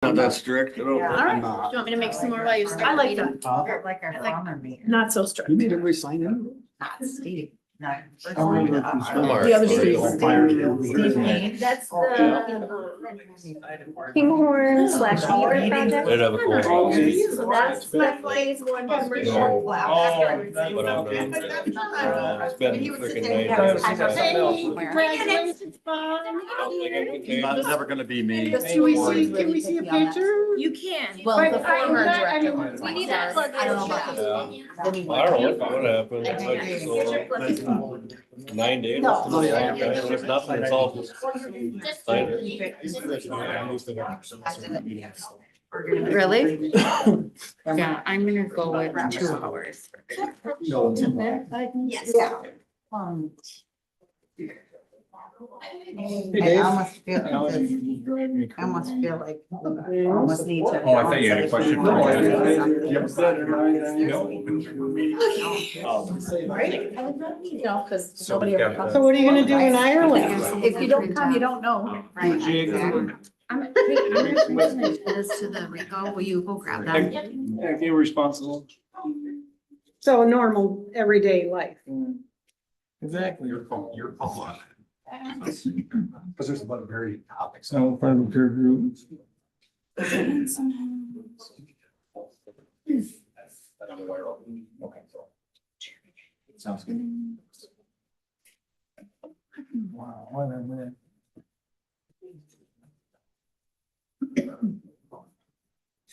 Not that strict. I don't- Yeah. All right. I'm Do not. you want me to make some more while you start? I like reading? that. Like our I like- farmer meeting. Not so strict. You made everybody sign in? Not Steve. Not. The other Steve. Steve. Steve Payne. That's the. Kinghorn slash Beaver They'd project. have a cool house. So that's the phase one commercial. But it's been freaking Congratulations, Bob. That's never gonna be me. Can we see a picture? You can. Well, the former director. We need to plug I don't know in. about that. I don't know what happened. It's like, so, 9 days. No. There's nothing, it's all just. Really? Yeah, I'm gonna go with 2 hours. Yes. Yeah. I almost feel, I almost feel like, I almost need to. Oh, I thought you had a question for No, because So nobody we've ever got comes. the- So what are you gonna do in Ireland? If you don't come, you don't know. Right, exactly. I'm gonna this to the Rico. Will you go grab that? I feel responsible. So normal, everyday life. Exactly. Your phone. Because there's a lot of very topics. So, part of the peer group. Sounds good. Wow, what a minute.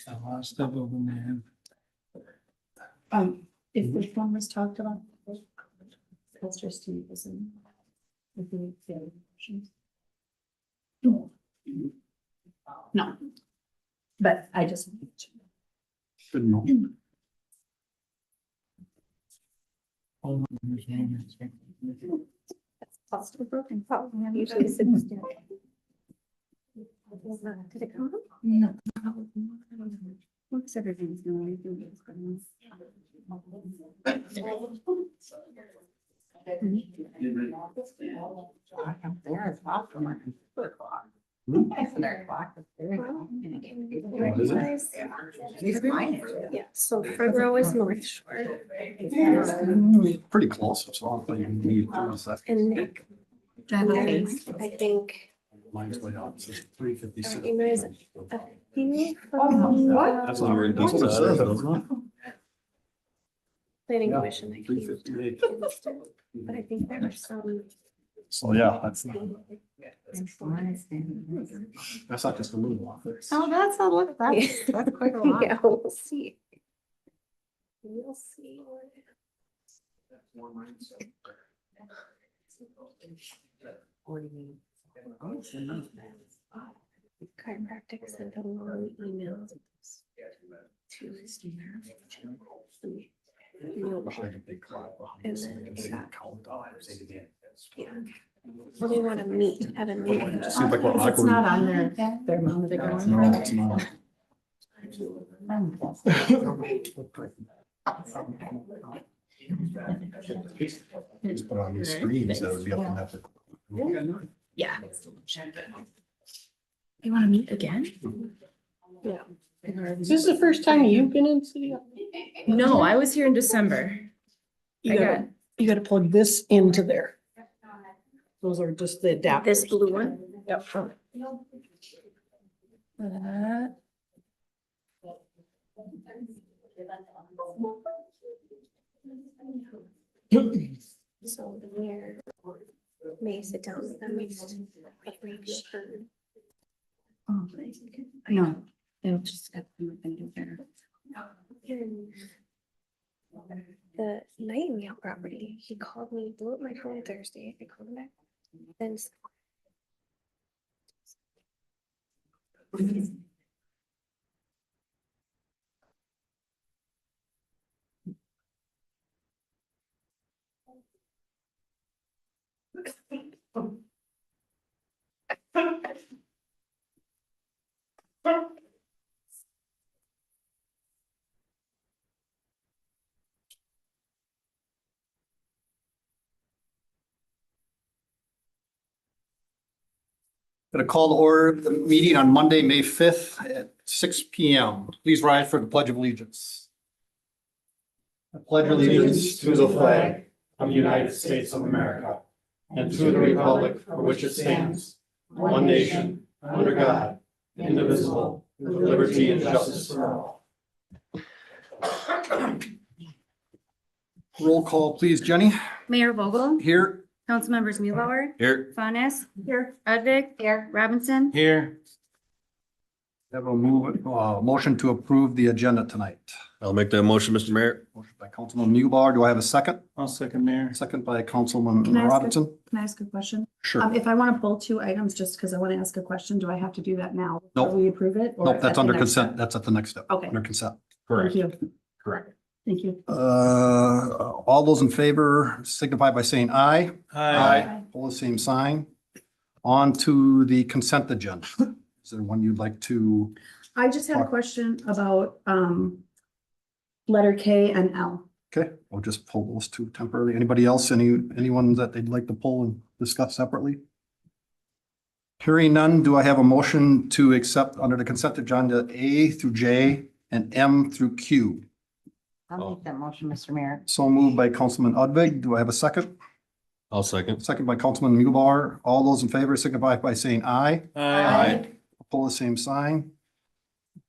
A lot of stuff over there. If this one was talked about. Pastor Steve was in. If we the other options. No. But I just. Good know. That's a broken phone. Usually sits down. Did it come up? No. Looks everything's going. There is off from our 4 o'clock. Their clock is very long. These mine is. Yeah, so front row is North Shore Pretty close, so I'll play you need a second. and Nick. Do I have a face? I think Mine's way up, so 356. email is a few from That's what we're. That's what it says, isn't it? planning Yeah, commission. I can't 358. but I think there were some. So, yeah, that's not just a little office. Oh, that's a look, that's quite a lot. Yeah, we'll see. We'll see. Chiropractic sent a long email to his Behind a big clock. And then it got- Count dollars, yeah. Well, they want to meet, have a meeting. It just seems like we're It's awkward. not on their Monday. No, it's not. Just put on these screens that would be up in that. Yeah. You want to meet again? Yeah. Is this the first time you've been in city? No, I was here in December. You gotta plug this into there. Those are just the adapters. This blue one. Yep. So the mayor may sit down with them. But we've heard. No, it'll just get them to do better. And the Nightingale property, he called me, blew up my phone Thursday. I called him back. Then Gonna call to order the meeting on Monday, May 5th at 6 PM. Please rise for the Pledge of Allegiance. I pledge allegiance to the flag of the United States of America and to the republic for which it stands, one nation, under God, indivisible, with liberty and justice for all. Roll call, please, Jenny. Mayor Vogel, Here. Councilmembers Mulebauer, Here. Faunes. Here. Udvig. Here. Robinson. Here. Have a motion to approve the agenda tonight. I'll make that motion, Mr. Mayor. Motion by Councilman Mewbar. Do I have a second? I'll second, Mayor. Second by Councilman Can I ask a- Robinson. Can I ask a question? Sure. If I want to pull two items, just because I want to ask a question, do I have to do that now? before Nope. We approve it? or Nope, at that's the under next consent. step? That's at the next step. Okay. Under consent. Thank you. Correct. Thank you. All those in favor signify by saying aye. Aye. Pull the same sign. On to the consent agenda. Is there one you'd like to? I just had a question about letter K and L. Okay, we'll just pull those two temporarily. Anybody else, anyone that they'd like to pull and discuss separately? Hearing none, do I have a motion to accept under the consent agenda A through J and M through Q? I'll make that motion, Mr. Mayor. So moved by Councilman Udvig. Do I have a second? I'll second. Second by Councilman Mewbar. All those in favor signify by saying aye. Pull the same sign.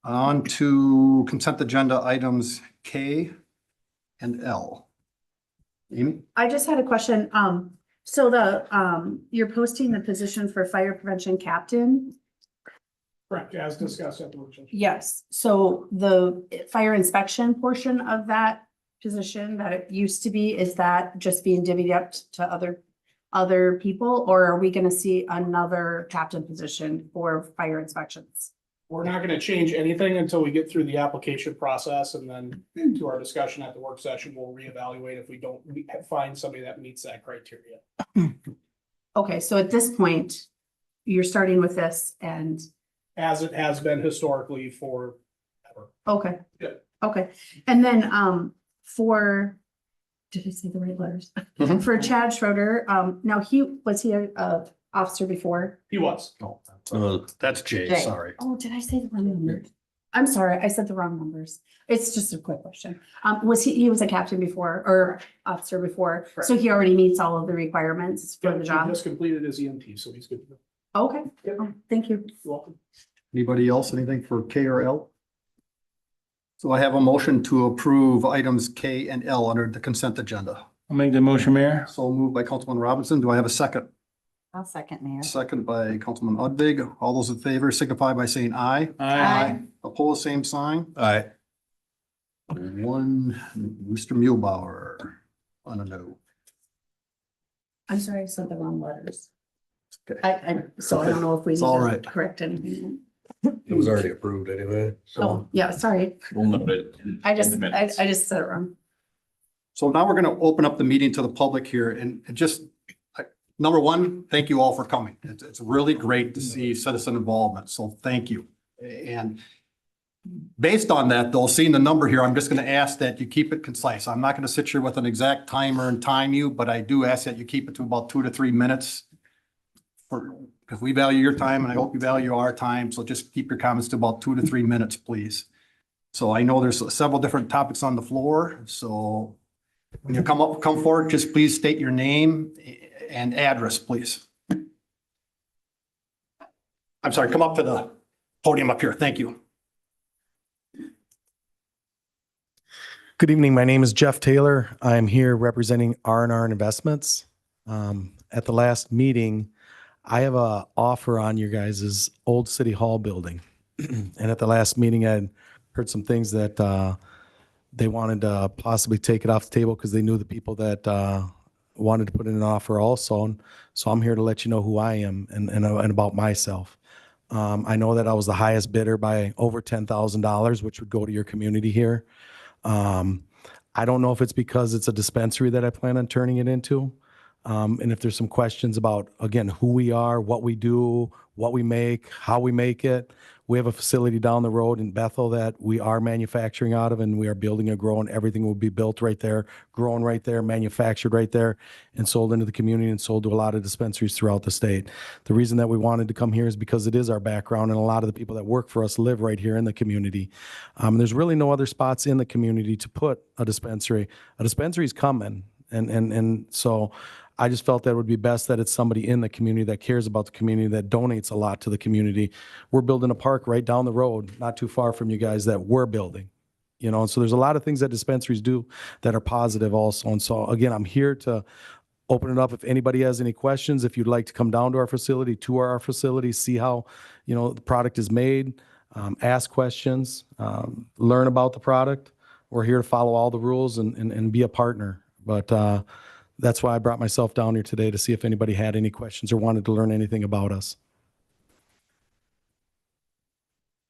On to consent agenda items K and L. Amy? I just had a question. So you're posting the position for fire prevention captain. Correct, as discussed at the work session. Yes, so the fire inspection portion of that position that it used to be, is that just being divvied up to other people? Or are we gonna see another captain position for fire inspections? We're not gonna change anything until we get through the application process, and then to our discussion at the work session, we'll reevaluate if we don't find somebody that meets that criteria. Okay, so at this point, you're starting with this and, As it has been historically for ever. okay. Yeah. Okay, and then, did I say the right letters? Mhm. For Chad Schroeder, now was he a officer before? He was. Oh, that's Jay, Jay. sorry. Oh, did I say the wrong number? I'm sorry, I said the wrong numbers. It's just a quick question. He was a captain before or officer before, so he already meets all of the requirements for the He job? just completed his EMT, so he's good to go. Okay, Yep. Oh, thank you. You're welcome. Anybody else, anything for K or L? So I have a motion to approve items K and L under the consent agenda. I'll make the motion, Mayor. So moved by Councilman Robinson. Do I have a second? I'll second, Mayor. Second by Councilman Udvig. All those in favor signify by saying aye. Aye. Oppose, same sign. Aye. One, Mr. Mulebauer on a no. I'm sorry, I said the wrong letters. Okay. So I don't know if we It's need all to right. correct anything. It was already approved anyway, so. Oh, yeah, sorry. We'll note it. I just, in the I minutes. just said it wrong. So now we're going to open up the meeting to the public here and just, number one, thank you all for coming. It's really great to see citizen involvement. So thank you. And based on that, though, seeing the number here, I'm just going to ask that you keep it concise. I'm not going to sit here with an exact timer and time you, but I do ask that you keep it to about 2 to 3 minutes. Because we value your time and I hope you value our time. So just keep your comments to about 2 to 3 minutes, please. So I know there's several different topics on the floor. So when you come forward, just please state your name and address, please. I'm sorry, come up to the podium up here. Thank you. Good evening. My name is Jeff Taylor. I'm here representing R&R Investments. At the last meeting, I have a offer on your guys' old City Hall building. And at the last meeting, I heard some things that they wanted to possibly take it off the table because they knew the people that wanted to put in an offer also. And so I'm here to let you know who I am and about myself. I know that I was the highest bidder by over $10,000, which would go to your community here. I don't know if it's because it's a dispensary that I plan on turning it into. And if there's some questions about, again, who we are, what we do, what we make, how we make it, We have a facility down the road in Bethel that we are manufacturing out of, and we are building and growing. Everything will be built right there, grown right there, manufactured right there, and sold into the community and sold to a lot of dispensaries throughout the state. The reason that we wanted to come here is because it is our background, and a lot of the people that work for us live right here in the community. There's really no other spots in the community to put a dispensary. A dispensary is coming, and so I just felt that it would be best that it's somebody in the community that cares about the community, that donates a lot to the community. We're building a park right down the road, not too far from you guys, that we're building. You know, and so there's a lot of things that dispensaries do that are positive also. And so again, I'm here to open it up. If anybody has any questions, if you'd like to come down to our facility, tour our facility, see how, you know, the product is made, ask questions, learn about the product. We're here to follow all the rules and be a partner. But that's why I brought myself down here today, to see if anybody had any questions or wanted to learn anything about us.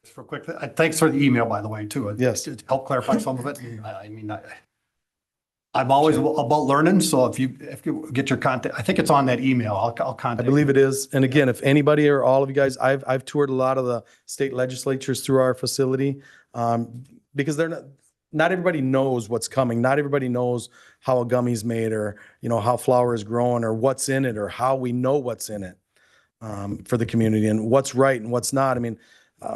Just real quick, thanks for the email, by the way, too. Yes. It helped clarify some of it. I'm always about learning, so if you get your contact, I think it's on that email. I'll contact. I believe it is. And again, if anybody or all of you guys, I've toured a lot of the state legislatures through our facility, because not everybody knows what's coming. Not everybody knows how a gummy's made, or, you know, how flour is grown, or what's in it, or how we know what's in it for the community, and what's right and what's not. I mean,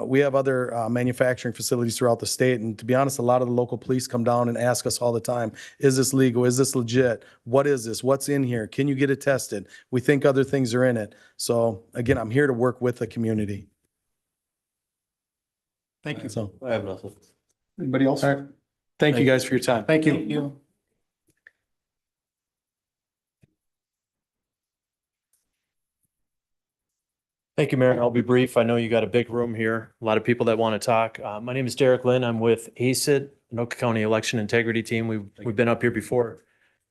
we have other manufacturing facilities throughout the state. And to be honest, a lot of the local police come down and ask us all the time, is this legal? Is this legit? What is this? What's in here? Can you get it tested? We think other things are in it. So again, I'm here to work with the community. Thank you. So I have nothing. Anybody else? all right. Thank you guys for your time. Thank you. Thank you, Mayor. I'll be brief. I know you got a big room here, a lot of people that want to talk. My name is Derek Lynn. I'm with ACID, Anoka County Election Integrity Team. We've been up here before.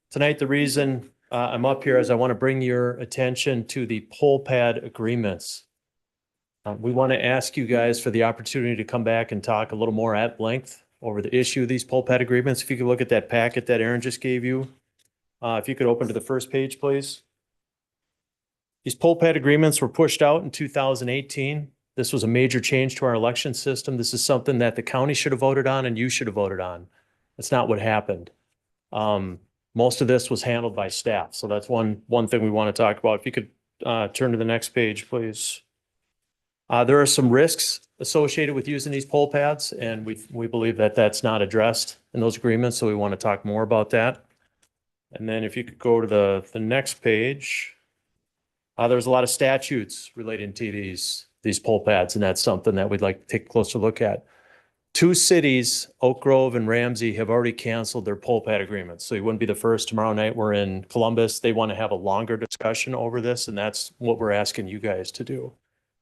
Tonight, the reason I'm up here is I want to bring your attention to the poll pad agreements. We want to ask you guys for the opportunity to come back and talk a little more at length over the issue of these poll pad agreements. If you could look at that packet that Aaron just gave you. If you could open to the first page, please. These poll pad agreements were pushed out in 2018. This was a major change to our election system. This is something that the county should have voted on and you should have voted on. That's not what happened. Most of this was handled by staff. So that's one thing we want to talk about. If you could turn to the next page, please. There are some risks associated with using these poll pads, and we believe that that's not addressed in those agreements. So we want to talk more about that. And then if you could go to the next page. There's a lot of statutes relating to these poll pads, and that's something that we'd like to take a closer look at. 2 cities, Oak Grove and Ramsey, have already canceled their poll pad agreements. So you wouldn't be the first. Tomorrow night, we're in Columbus. They want to have a longer discussion over this, and that's what we're asking you guys to do.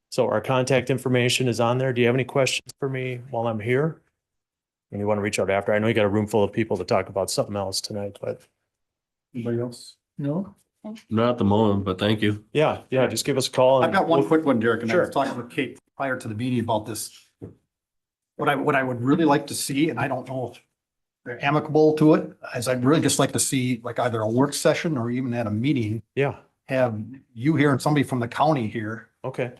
So our contact information is on there. Do you have any questions for me while I'm here? And you want to reach out after? I know you got a room full of people to talk about something else tonight, but. Anybody else? No? Not at the moment, but thank you. Yeah, just give us a call. I've got one quick one, Derek, and I was Sure. talking with Kate prior to the meeting about this. What I would really like to see, and I don't know if they're amicable to it, is I'd really just like to see, like, either a work session or even at a meeting, Yeah, have you here and somebody from the county here, okay.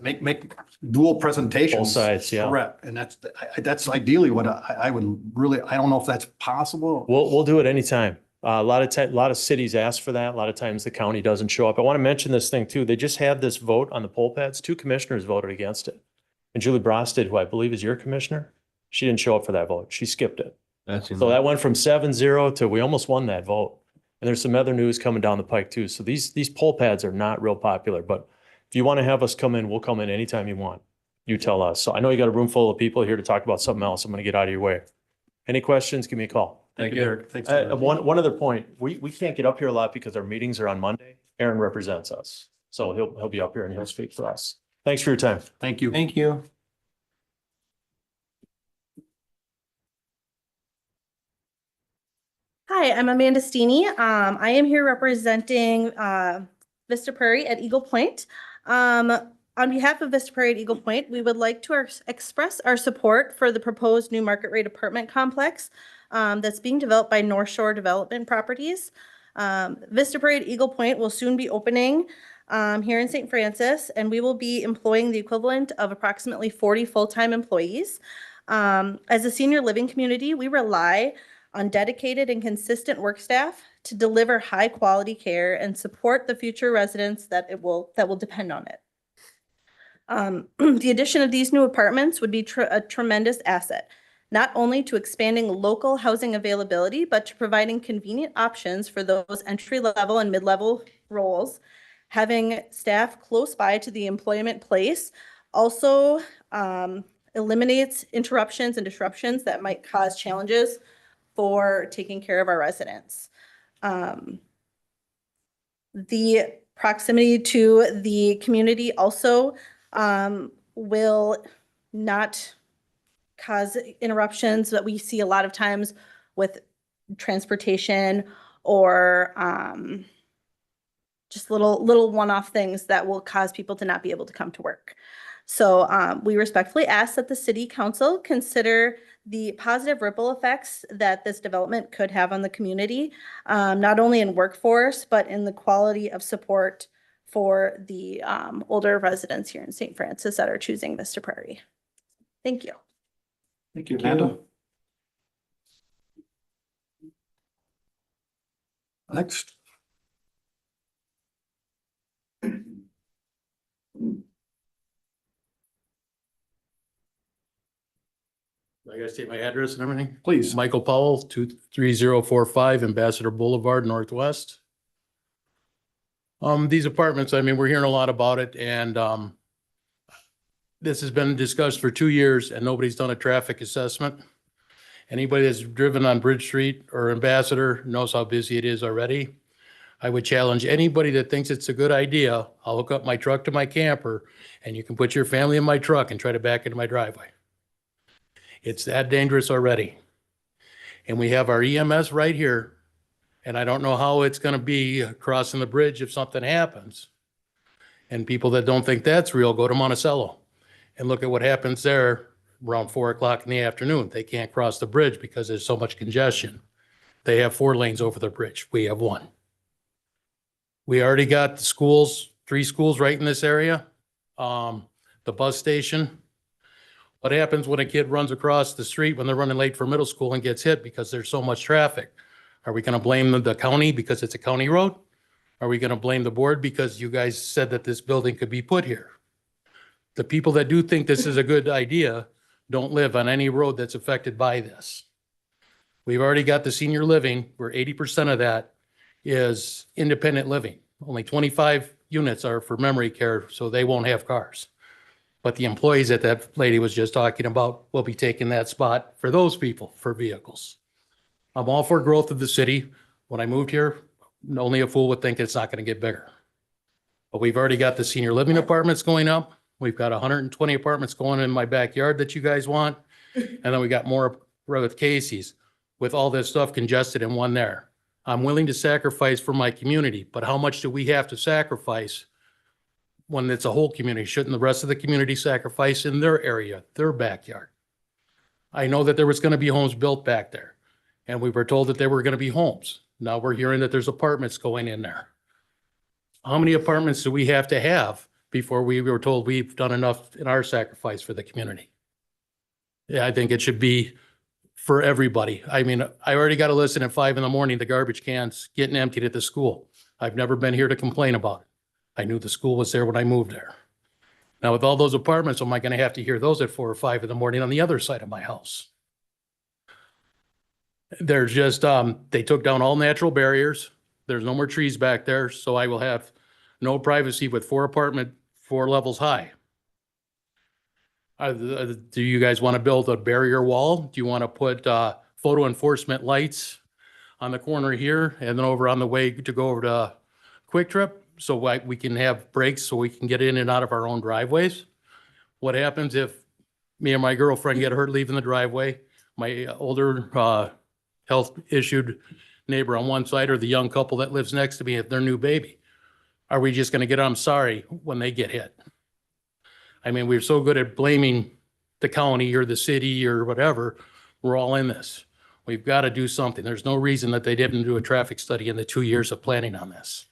make dual presentations. Both sides, yeah. Correct. And that's ideally what I would really, I don't know if that's possible. We'll do it anytime. A lot of cities ask for that. A lot of times the county doesn't show up. I want to mention this thing too. They just had this vote on the poll pads. 2 commissioners voted against it. And Julie Brosted, who I believe is your commissioner, she didn't show up for that vote. She skipped it. So that went from 7-0 to we almost won that vote. And there's some other news coming down the pike too. So these poll pads are not real popular, but if you want to have us come in, we'll come in anytime you want. You tell us. So I know you got a room full of people here to talk about something else. I'm going to get out of your way. Any questions? Give me a call. Thank you. Derek. Thanks. One other point, we can't get up here a lot because our meetings are on Monday. Aaron represents us. So he'll be up here and he'll speak for us. Thanks for your time. Thank you. Thank you. Hi, I'm Amanda Steeney. I am here representing Vista Prairie at Eagle Point. On behalf of Vista Prairie at Eagle Point, we would like to express our support for the proposed new market rate apartment complex that's being developed by North Shore Development Properties. Vista Prairie at Eagle Point will soon be opening here in St. Francis, and we will be employing the equivalent of approximately 40 full-time employees. As a senior living community, we rely on dedicated and consistent work staff to deliver high-quality care and support the future residents that will depend on it. The addition of these new apartments would be a tremendous asset, not only to expanding local housing availability, but to providing convenient options for those entry-level and mid-level roles. Having staff close by to the employment place also eliminates interruptions and disruptions that might cause challenges for taking care of our residents. The proximity to the community also will not cause interruptions that we see a lot of times with transportation or just little one-off things that will cause people to not be able to come to work. So we respectfully ask that the city council consider the positive ripple effects that this development could have on the community, not only in workforce, but in the quality of support for the older residents here in St. Francis that are choosing Vista Prairie. Thank you. Thank you, Amanda. Next. I gotta state my address and everything. Please. Michael Powell, 23045 Ambassador Boulevard, Northwest. These apartments, I mean, we're hearing a lot about it, and this has been discussed for 2 years and nobody's done a traffic assessment. Anybody that's driven on Bridge Street or Ambassador knows how busy it is already. I would challenge anybody that thinks it's a good idea. I'll hook up my truck to my camper and you can put your family in my truck and try to back into my driveway. It's that dangerous already. And we have our EMS right here. And I don't know how it's going to be crossing the bridge if something happens. And people that don't think that's real, go to Monticello and look at what happens there around 4 o'clock in the afternoon. They can't cross the bridge because there's so much congestion. They have 4 lanes over the bridge. We have 1. We already got the schools, 3 schools right in this area. The bus station. What happens when a kid runs across the street when they're running late for middle school and gets hit because there's so much traffic? Are we going to blame the county because it's a county road? Are we going to blame the board because you guys said that this building could be put here? The people that do think this is a good idea don't live on any road that's affected by this. We've already got the senior living where 80% of that is independent living. Only 25 units are for memory care, so they won't have cars. But the employees that lady was just talking about will be taking that spot for those people for vehicles. I'm all for growth of the city. When I moved here, only a fool would think it's not going to get bigger. But we've already got the senior living apartments going up. We've got 120 apartments going in my backyard that you guys want. And then we got more with Casey's with all this stuff congested in one there. I'm willing to sacrifice for my community, but how much do we have to sacrifice when it's a whole community? Shouldn't the rest of the community sacrifice in their area, their backyard? I know that there was going to be homes built back there, and we were told that there were going to be homes. Now we're hearing that there's apartments going in there. How many apartments do we have to have before we were told we've done enough in our sacrifice for the community? Yeah, I think it should be for everybody. I mean, I already got to listen at 5 a.m, the garbage cans getting emptied at the school. I've never been here to complain about it. I knew the school was there when I moved there. Now with all those apartments, am I going to have to hear those at 4 or 5 in the morning on the other side of my house? There's just, they took down all natural barriers. There's no more trees back there. So I will have no privacy with 4 levels high. Do you guys want to build a barrier wall? Do you want to put photo enforcement lights on the corner here and then over on the way to go over to Quick Trip so we can have breaks so we can get in and out of our own driveways? What happens if me and my girlfriend get hurt leaving the driveway? My older health issued neighbor on one side or the young couple that lives next to me at their new baby? Are we just going to get I'm sorry when they get hit? I mean, we're so good at blaming the county or the city or whatever. We're all in this. We've got to do something. There's no reason that they didn't do a traffic study in the 2 years of planning on this.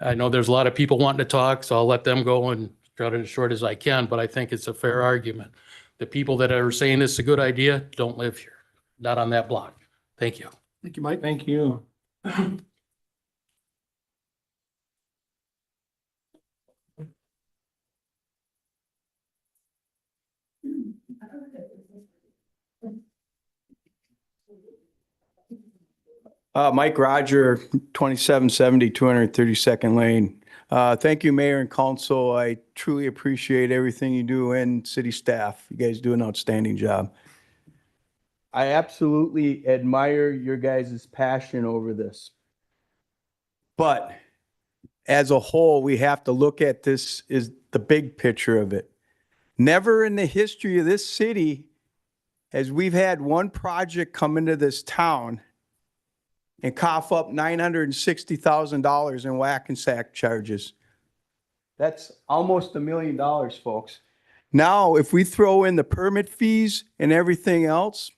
I know there's a lot of people wanting to talk, so I'll let them go and cut it as short as I can, but I think it's a fair argument. The people that are saying it's a good idea don't live here, not on that block. Thank you. Thank you, Mike. Thank you. Mike Roger, 2770 232nd Lane. Thank you, Mayor and Council. I truly appreciate everything you do and city staff. You guys do an outstanding job. I absolutely admire your guys' passion over this. But as a whole, we have to look at this as the big picture of it. Never in the history of this city has we've had one project come into this town and cough up $960,000 in whack and sack charges. That's almost $1 million, folks. Now, if we throw in the permit fees and everything else,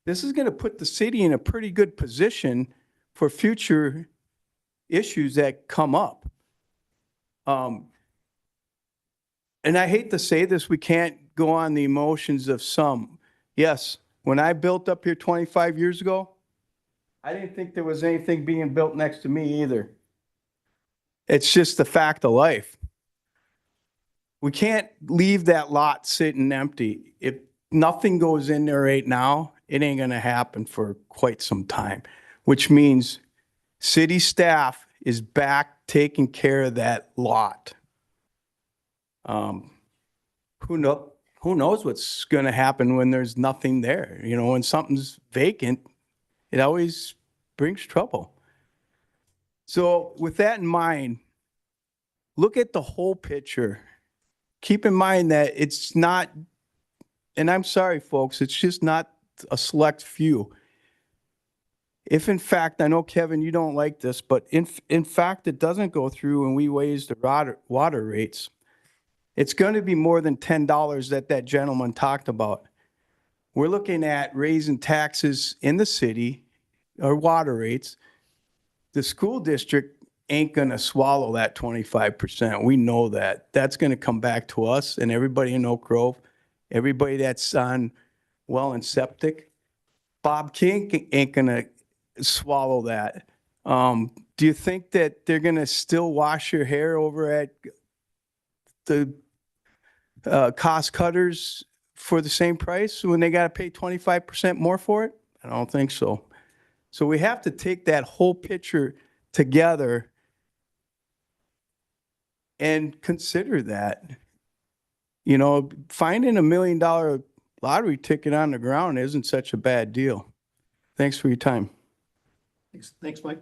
this is going to put the city in a pretty good position for future issues that come up. And I hate to say this, we can't go on the emotions of some. Yes, when I built up here 25 years ago, I didn't think there was anything being built next to me either. It's just the fact of life. We can't leave that lot sitting empty. If nothing goes in there right now, it ain't gonna happen for quite some time, which means city staff is back taking care of that lot. Who knows what's gonna happen when there's nothing there? You know, when something's vacant, it always brings trouble. So with that in mind, look at the whole picture. Keep in mind that it's not, and I'm sorry, folks, it's just not a select few. If in fact, I know, Kevin, you don't like this, but in fact, it doesn't go through and we raise the water rates, it's going to be more than $10 that gentleman talked about. We're looking at raising taxes in the city, or water rates. The school district ain't going to swallow that 25%. We know that. That's going to come back to us and everybody in Oak Grove, everybody that's on well and septic. Bob King ain't going to swallow that. Do you think that they're going to still wash your hair over at the cost cutters for the same price when they got to pay 25% more for it? I don't think so. So we have to take that whole picture together and consider that. You know, finding $1 million lottery ticket on the ground isn't such a bad deal. Thanks for your time. Thanks, Mike.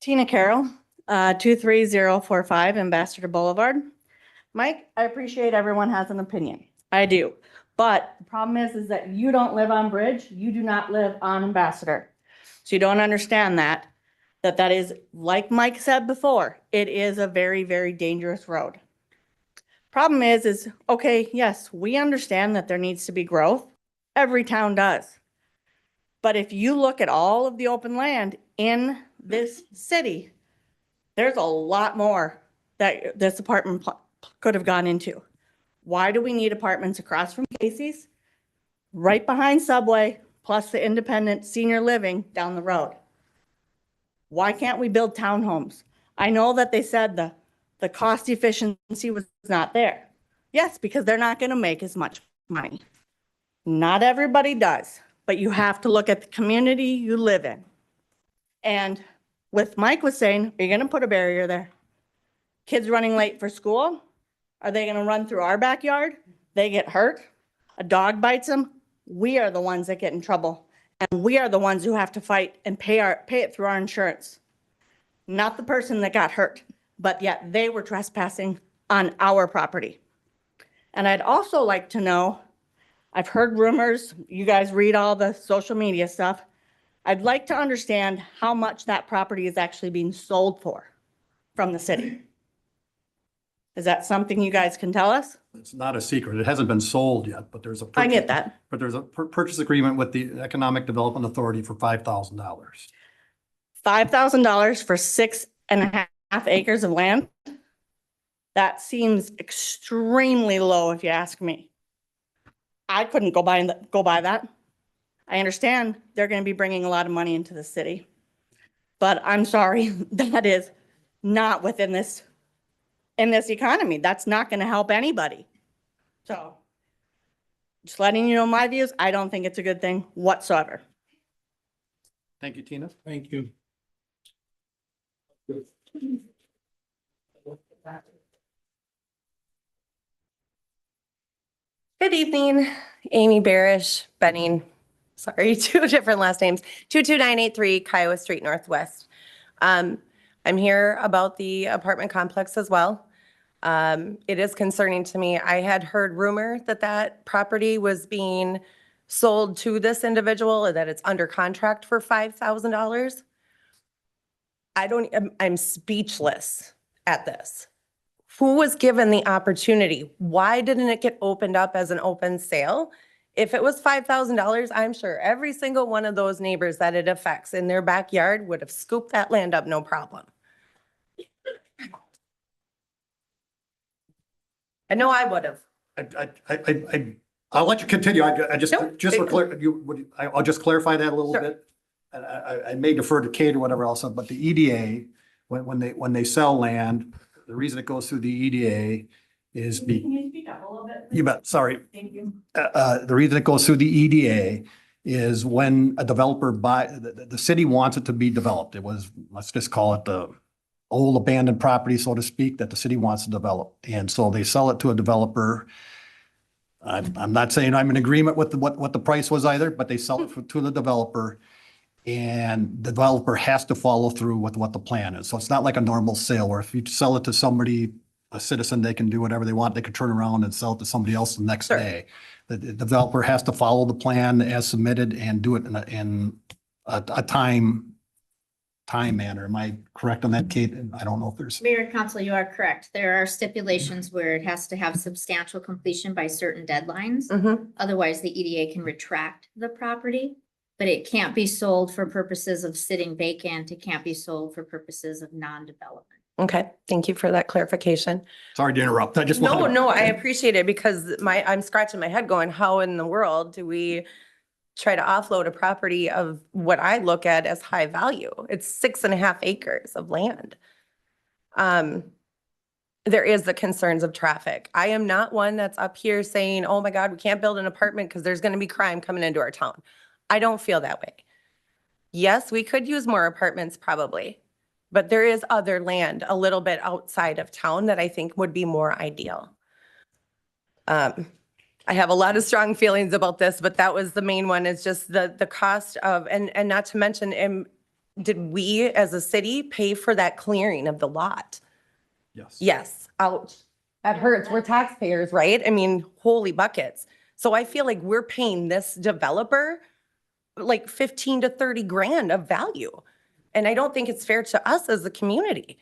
Tina Carroll, 23045 Ambassador Boulevard. Mike, I appreciate everyone has an opinion. I do. But the problem is that you don't live on Bridge. You do not live on Ambassador. So you don't understand that is, like Mike said before, it is a very, very dangerous road. Problem is, okay, yes, we understand that there needs to be growth. Every town does. But if you look at all of the open land in this city, there's a lot more that this apartment could have gone into. Why do we need apartments across from Casey's, right behind Subway, plus the independent senior living down the road? Why can't we build townhomes? I know that they said the cost efficiency was not there. Yes, because they're not going to make as much money. Not everybody does, but you have to look at the community you live in. And with Mike was saying, are you going to put a barrier there? Kids running late for school? Are they going to run through our backyard? They get hurt. A dog bites them. We are the ones that get in trouble. And we are the ones who have to fight and pay it through our insurance. Not the person that got hurt, but yet they were trespassing on our property. And I'd also like to know, I've heard rumors, you guys read all the social media stuff. I'd like to understand how much that property is actually being sold for from the city. Is that something you guys can tell us? It's not a secret. It hasn't been sold yet, but there's a. I get that. But there's a purchase agreement with the Economic Development Authority for $5,000. $5,000 for 6.5 acres of land? That seems extremely low if you ask me. I couldn't go buy that. I understand they're going to be bringing a lot of money into the city. But I'm sorry, that is not within this, in this economy. That's not going to help anybody. So just letting you know my views, I don't think it's a good thing whatsoever. Thank you, Tina. Thank you. Good evening, Amy Barish, Benning, sorry, 2 different last names, 22983 Kiowa Street Northwest. I'm here about the apartment complex as well. It is concerning to me. I had heard rumor that that property was being sold to this individual or that it's under contract for $5,000. I'm speechless at this. Who was given the opportunity? Why didn't it get opened up as an open sale? If it was $5,000, I'm sure every single one of those neighbors that it affects in their backyard would have scooped that land up, no problem. I know I would have. I'll let you continue. I just, Nope. just for clear, I'll just clarify that a little Sure. bit. And I may defer to Kate or whatever else, but the EDA, when they sell land, the reason it goes through the EDA is Can you speak up a little bit? you bet, sorry. Thank you. The reason it goes through the EDA is when a developer the city wants it to be developed. It was, let's just call it the old abandoned property, so to speak, that the city wants to develop. And so they sell it to a developer. I'm not saying I'm in agreement with what the price was either, but they sell it to the developer. And the developer has to follow through with what the plan is. So it's not like a normal sale where if you sell it to somebody, a citizen, they can do whatever they want. They could turn around and sell it to somebody else the next Sure. day. The developer has to follow the plan as submitted and do it in a time manner. Am I correct on that, Kate? I don't know if there's. Mayor and Council, you are correct. There are stipulations where it has to have substantial completion by certain deadlines. Mhm. Otherwise, the EDA can retract the property, but it can't be sold for purposes of sitting vacant. It can't be sold for purposes of non-development. Okay, thank you for that clarification. Sorry to interrupt. I just No, wanted. no, I appreciate it because I'm scratching my head going, how in the world do we try to offload a property of what I look at as high value? It's 6.5 acres of land. There is the concerns of traffic. I am not one that's up here saying, oh my God, we can't build an apartment because there's going to be crime coming into our town. I don't feel that way. Yes, we could use more apartments probably, but there is other land a little bit outside of town that I think would be more ideal. I have a lot of strong feelings about this, but that was the main one, is just the cost of, and not to mention, did we as a city pay for that clearing of the lot? Yes. Yes, ouch. That hurts. We're taxpayers, right? I mean, holy buckets. So I feel like we're paying this developer like 15 to 30 grand of value. And I don't think it's fair to us as a community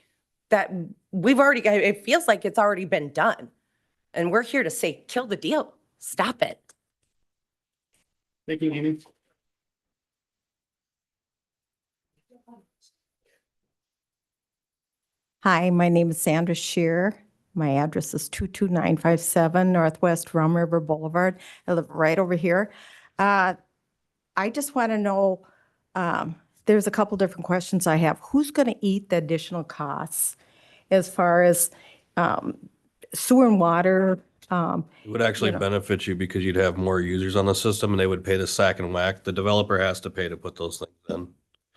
that it feels like it's already been done. And we're here to say, kill the deal. Stop it. Thank you, Amy. Hi, my name is Sandra Shear. My address is 22957 Northwest Rum River Boulevard. I live right over here. I just want to know, there's a couple different questions I have. Who's going to eat the additional costs as far as sewer and water? It would actually benefit you because you'd have more users on the system and they would pay the sack and whack. The developer has to pay to put those things in.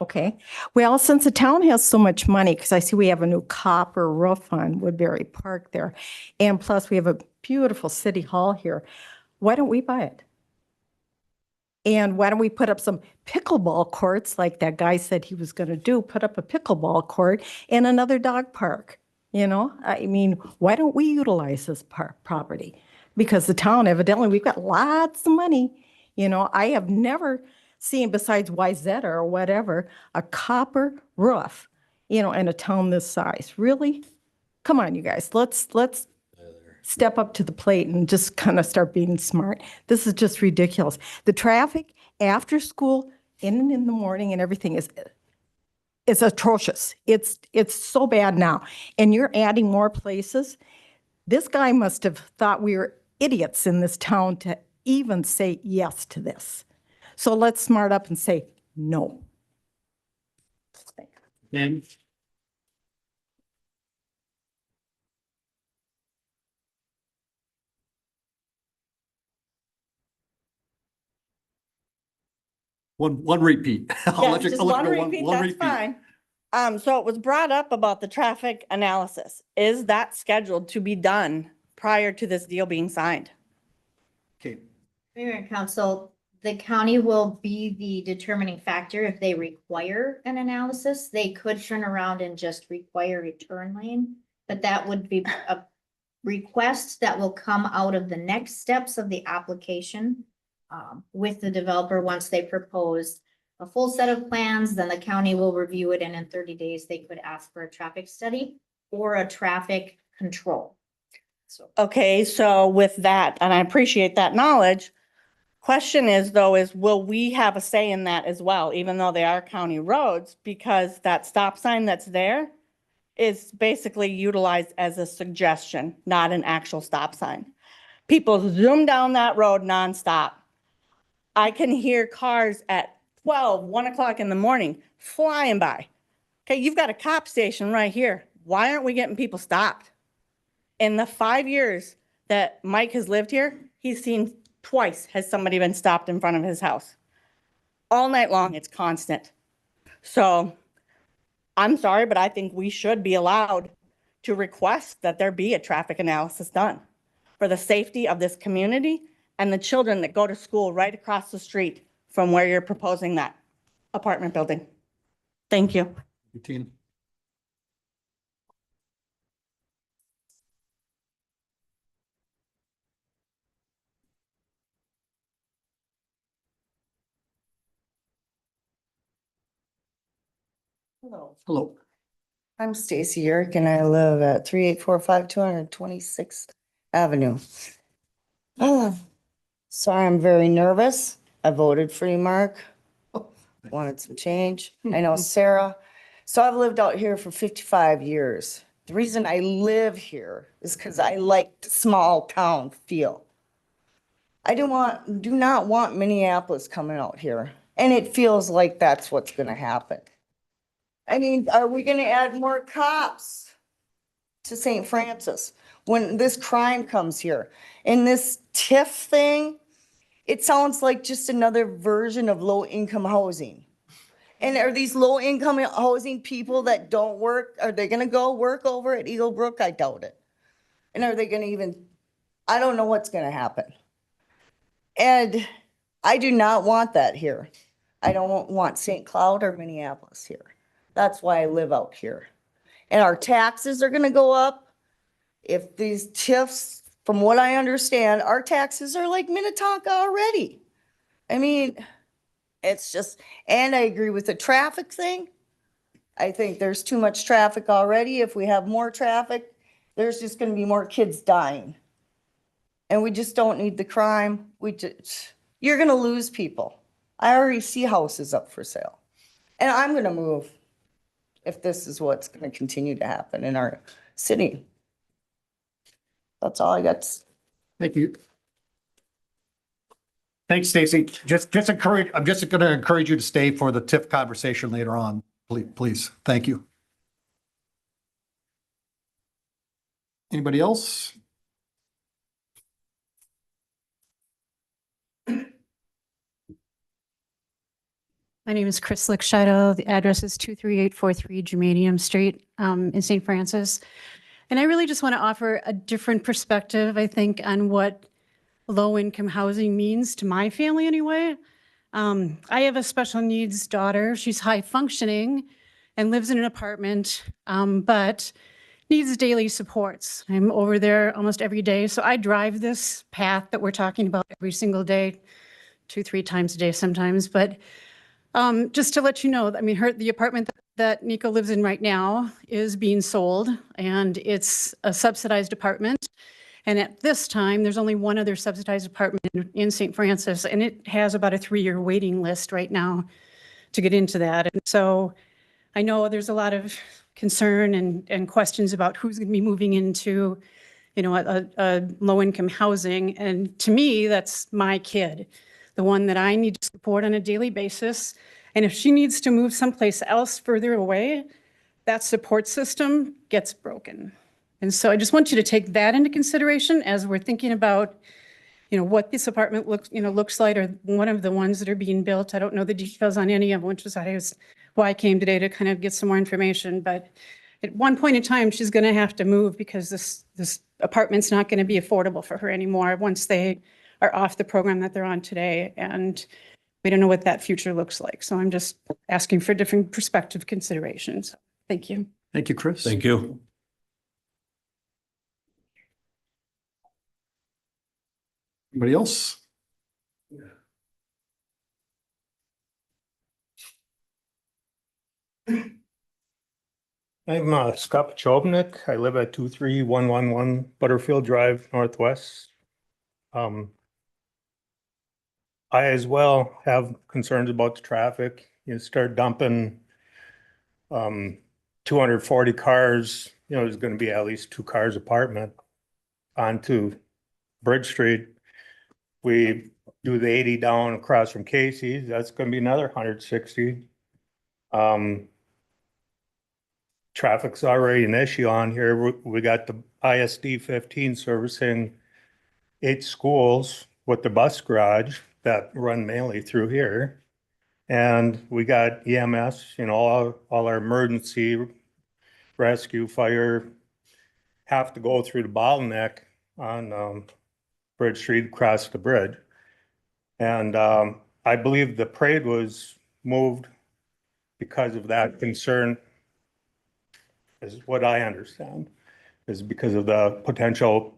Okay. Well, since the town has so much money, because I see we have a new copper roof on Woodbury Park there, and plus we have a beautiful city hall here, why don't we buy it? And why don't we put up some pickleball courts like that guy said he was going to do, put up a pickleball court and another dog park? You know, I mean, why don't we utilize this property? Because the town, evidently, we've got lots of money. You know, I have never seen, besides Wyzetta or whatever, a copper roof, you know, in a town this size. Really? Come on, you guys, let's step up to the plate and just kind of start being smart. This is just ridiculous. The traffic after school, in and in the morning and everything is atrocious. It's so bad now. And you're adding more places. This guy must have thought we were idiots in this town to even say yes to this. So let's smart up and say no. And one repeat. I'll Yeah, let you, just I'll let one you go repeat, one that's repeat. fine. So it was brought up about the traffic analysis. Is that scheduled to be done prior to this deal being signed? Okay, Mayor and council, the county will be the determining factor if they require an analysis. They could turn around and just require a turn lane, but that would be a request that will come out of the next steps of the application with the developer once they propose a full set of plans, then the county will review it, and in 30 days, they could ask for a traffic study or a traffic control. So Okay, so with that, and I appreciate that knowledge, question is though, is will we have a say in that as well, even though they are county roads? Because that stop sign that's there is basically utilized as a suggestion, not an actual stop sign. People zoom down that road nonstop. I can hear cars at 12, 1 o'clock in the morning flying by. Okay, you've got a cop station right here. Why aren't we getting people stopped? In the 5 years that Mike has lived here, he's seen twice has somebody been stopped in front of his house. All night long, it's constant. So I'm sorry, but I think we should be allowed to request that there be a traffic analysis done for the safety of this community and the children that go to school right across the street from where you're proposing that apartment building. Thank you. Tina. Hello. I'm Stacy Yerk and I live at 3845 226th Avenue. Sorry, I'm very nervous. I voted for you, Mark. Wanted some change. I know Sarah. So I've lived out here for 55 years. The reason I live here is because I like the small town feel. I do not want Minneapolis coming out here. And it feels like that's what's gonna happen. I mean, are we gonna add more cops to St. Francis when this crime comes here? And this TIF thing, it sounds like just another version of low-income housing. And are these low-income housing people that don't work, are they gonna go work over at Eagle Brook? I doubt it. And are they gonna even, I don't know what's gonna happen. And I do not want that here. I don't want St. Cloud or Minneapolis here. That's why I live out here. And our taxes are gonna go up. If these TIFs, from what I understand, our taxes are like Minnetonka already. I mean, it's just, and I agree with the traffic thing. I think there's too much traffic already. If we have more traffic, there's just gonna be more kids dying. And we just don't need the crime. You're gonna lose people. I already see houses up for sale. And I'm gonna move if this is what's gonna continue to happen in our city. That's all I got. Thank you. Thanks, Stacy. I'm just gonna encourage you to stay for the TIF conversation later on. Please. Thank you. Anybody else? My name is Chris Lickshido. The address is 23843 Germanium Street in St. Francis. And I really just want to offer a different perspective, I think, on what low-income housing means to my family anyway. I have a special needs daughter. She's high functioning and lives in an apartment, but needs daily supports. I'm over there almost every day. So I drive this path that we're talking about every single day, 2-3 times a day sometimes. But just to let you know, I mean, the apartment that that Nico lives in right now is being sold, and it's a subsidized apartment. And at this time, there's only one other subsidized apartment in St. Francis, and it has about a 3-year waiting list right now to get into that. And so I know there's a lot of concern and questions about who's going to be moving into, a low-income housing. And to me, that's my kid, the one that I need to support on a daily basis. And if she needs to move someplace else further away, that support system gets broken. And so I just want you to take that into consideration as we're thinking about, what this apartment looks like, or one of the ones that are being built. I don't know the details on any of them, which is why I came today to kind of get some more information. But at one point in time, she's going to have to move because this apartment's not going to be affordable for her anymore once they are off the program that they're on today. And we don't know what that future looks like. So I'm just asking for different perspective considerations. Thank you. Thank you, Chris. Thank you. Anybody else? I'm Scott Chobnik. I live at 23111 Butterfield Drive, Northwest. I as well have concerns about the traffic. You start dumping 240 cars, there's going to be at least 2 cars apartment onto Bridge Street. We do the 80 down across from Casey's, that's going to be another 160. Traffic's already an issue on here. We got the ISD 15 servicing 8 schools with the bus garage that run mainly through here. And we got EMS, all our emergency rescue, fire have to go through the bottleneck on Bridge Street across the bridge. And I believe the parade was moved because of that concern, is what I understand, is because of the potential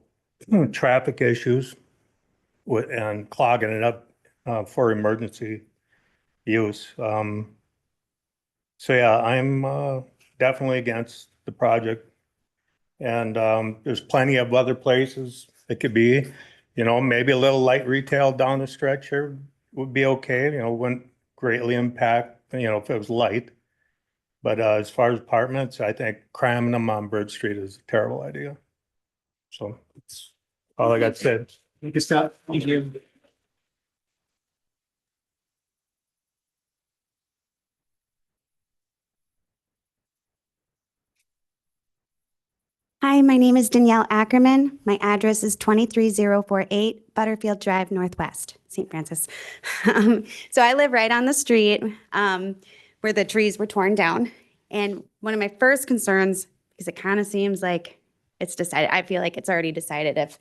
traffic issues and clogging it up for emergency use. So yeah, I'm definitely against the project. And there's plenty of other places it could be, maybe a little light retail down the stretch here would be okay, wouldn't greatly impact, if it was light. But as far as apartments, I think cramming them on Bridge Street is a terrible idea. So that's all I got said. Thank you, Scott. Thank you. Hi, my name is Danielle Ackerman. My address is 23048 Butterfield Drive, Northwest, St. Francis. So I live right on the street where the trees were torn down. And one of my first concerns, because it kind of seems like it's decided, I feel like it's already decided if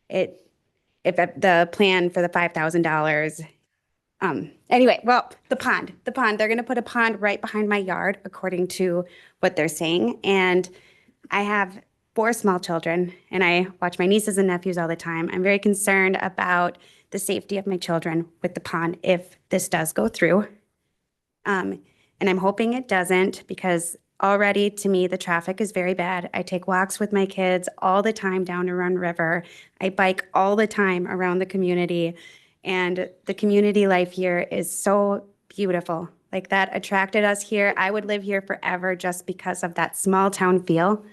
the plan for the $5,000. Anyway, well, the pond, they're going to put a pond right behind my yard, according to what they're saying. And I have 4 small children, and I watch my nieces and nephews all the time. I'm very concerned about the safety of my children with the pond if this does go through. And I'm hoping it doesn't, because already to me, the traffic is very bad. I take walks with my kids all the time down to Run River. I bike all the time around the community, and the community life here is so beautiful. Like, that attracted us here. I would live here forever just because of that small town feel.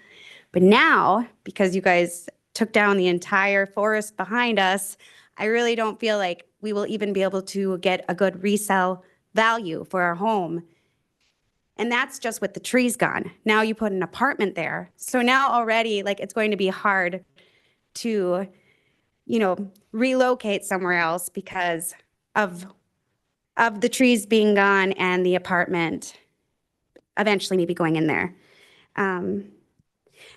But now, because you guys took down the entire forest behind us, I really don't feel like we will even be able to get a good resale value for our home. And that's just with the trees gone. Now you put an apartment there. So now already, like, it's going to be hard to, relocate somewhere else because of the trees being gone and the apartment eventually maybe going in there. And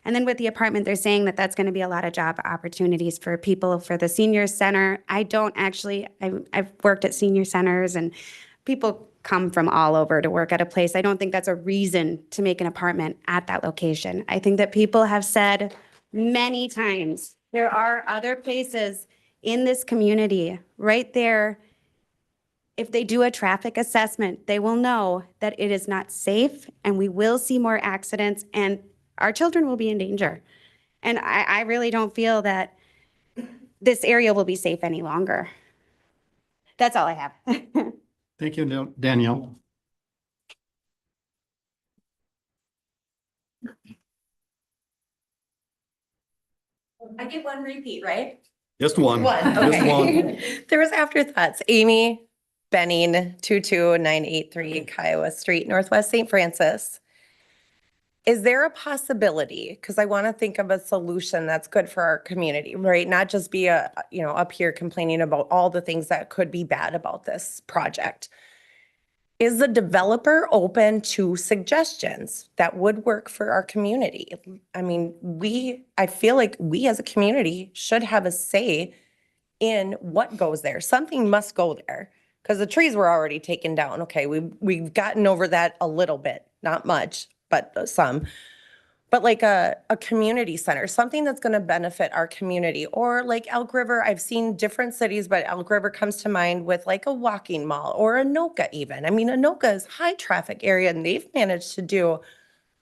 then with the apartment, they're saying that that's going to be a lot of job opportunities for people for the senior center. I've worked at senior centers, and people come from all over to work at a place. I don't think that's a reason to make an apartment at that location. I think that people have said many times, there are other places in this community right there if they do a traffic assessment, they will know that it is not safe and we will see more accidents and our children will be in danger. And I really don't feel that this area will be safe any longer. That's all I have. Thank you, Danielle. I get one repeat, right? Just one. One, Just one. okay. There was afterthoughts. Amy Benning, 22983 Kiowa Street, Northwest St. Francis. Is there a possibility, because I want to think of a solution that's good for our community, right? Not just be up here complaining about all the things that could be bad about this project. Is the developer open to suggestions that would work for our community? I mean, I feel like we as a community should have a say in what goes there. Something must go there because the trees were already taken down. Okay, we've gotten over that a little bit, not much, but some. But like a community center, something that's going to benefit our community, or like Elk River. I've seen different cities, but Elk River comes to mind with like a walking mall or Anoka even. I mean, Anoka is high traffic area and they've managed to do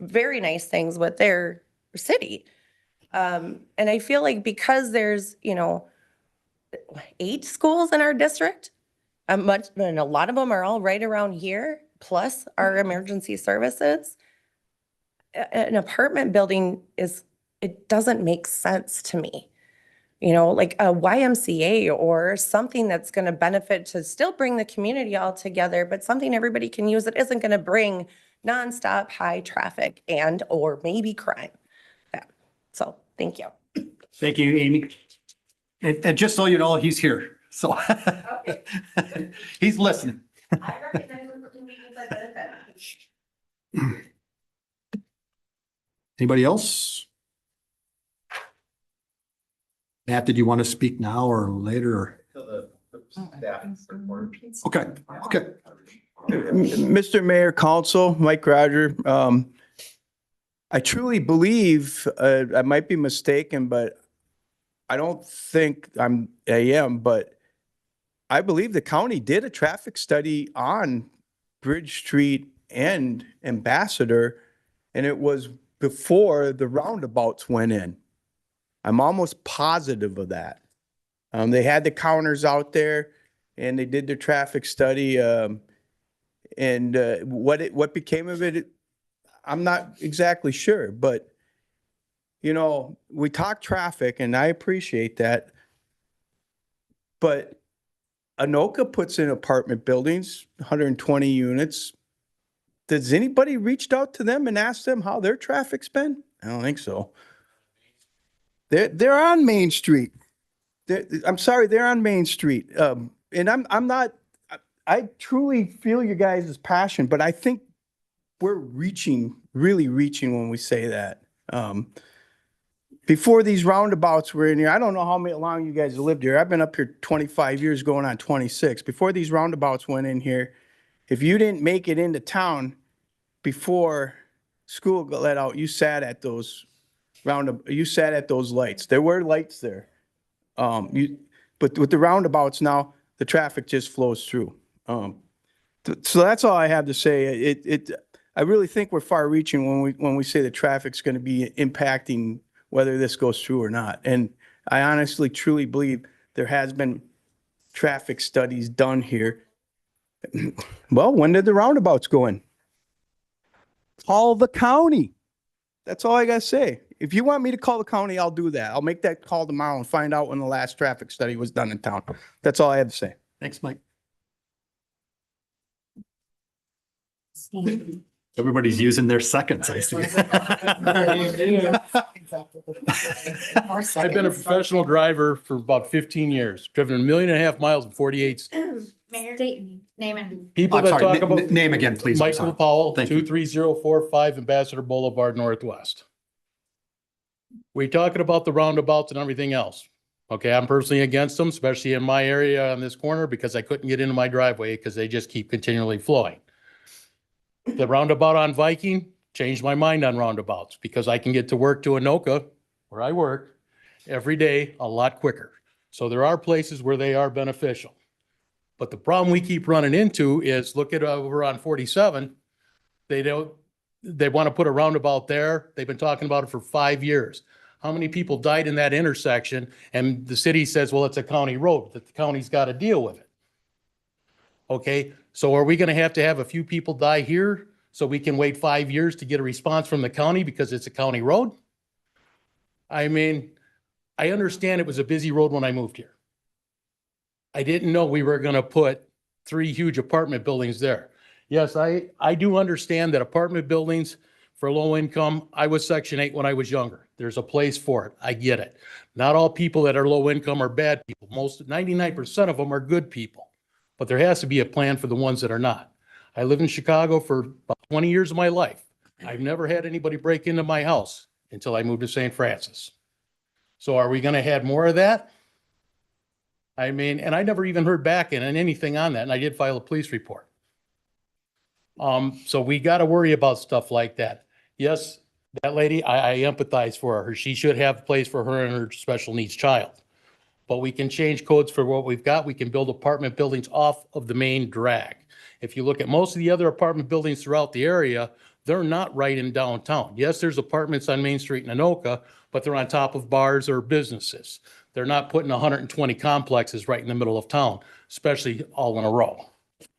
very nice things with their city. And I feel like because there's, 8 schools in our district, and a lot of them are all right around here, plus our emergency services. An apartment building it doesn't make sense to me. Like a YMCA or something that's going to benefit to still bring the community all together, but something everybody can use that isn't going to bring nonstop high traffic and or maybe crime. Yeah. So thank you. Thank you, Amy. And just so you know, he's here. So he's listening. I recognize what the meetings I benefit. Anybody else? Matt, did you want to speak now or later? Okay, okay. Mr. Mayor, Council, Mike Roger, I truly believe, I might be mistaken, but I don't think I am, but I believe the county did a traffic study on Bridge Street and Ambassador, and it was before the roundabouts went in. I'm almost positive of that. They had the counters out there and they did their traffic study. And what became of it, I'm not exactly sure, but we talk traffic and I appreciate that. But Anoka puts in apartment buildings, 120 units. Does anybody reached out to them and asked them how their traffic's been? I don't think so. They're on Main Street. I'm sorry, they're on Main Street. And I'm not, I truly feel your guys' passion, but I think we're really reaching when we say that. Before these roundabouts were in here, I don't know how long you guys have lived here. I've been up here 25 years going on 26. Before these roundabouts went in here, if you didn't make it into town before school got let out, you sat at those lights. There were lights there. But with the roundabouts now, the traffic just flows through. So that's all I have to say. I really think we're far reaching when we say the traffic's going to be impacting whether this goes through or not. And I honestly, truly believe there has been traffic studies done here. Well, when did the roundabouts go in? Call the county. That's all I got to say. If you want me to call the county, I'll do that. I'll make that call tomorrow and find out when the last traffic study was done in town. That's all I have to say. Thanks, Mike. Everybody's using their seconds, I see. I've been a professional driver for about 15 years, driven 1.5 million miles in 48 states. Mayor, name it. People I'm that sorry, talk about. name again, please. I'm sorry. Michael Powell, Thank you. 23045 Ambassador Boulevard Northwest. We talking about the roundabouts and everything else. Okay, I'm personally against them, especially in my area on this corner because I couldn't get into my driveway because they just keep continually flowing. The roundabout on Viking changed my mind on roundabouts because I can get to work to Anoka, where I work, every day a lot quicker. So there are places where they are beneficial. But the problem we keep running into is, look at over on 47. They want to put a roundabout there. They've been talking about it for 5 years. How many people died in that intersection? And the city says, well, it's a county road, that the county's got to deal with it. Okay, so are we going to have a few people die here so we can wait 5 years to get a response from the county because it's a county road? I mean, I understand it was a busy road when I moved here. I didn't know we were going to put 3 huge apartment buildings there. Yes, I do understand that apartment buildings for low income, I was Section 8 when I was younger. There's a place for it. I get it. Not all people that are low income are bad people. 99% of them are good people. But there has to be a plan for the ones that are not. I lived in Chicago for about 20 years of my life. I've never had anybody break into my house until I moved to St. Francis. So are we going to have more of that? I mean, and I never even heard back in anything on that, and I did file a police report. So we got to worry about stuff like that. Yes, that lady, I empathize for her. She should have a place for her and her special needs child. But we can change codes for what we've got. We can build apartment buildings off of the main drag. If you look at most of the other apartment buildings throughout the area, they're not right in downtown. Yes, there's apartments on Main Street in Anoka, but they're on top of bars or businesses. They're not putting 120 complexes right in the middle of town, especially all in a row.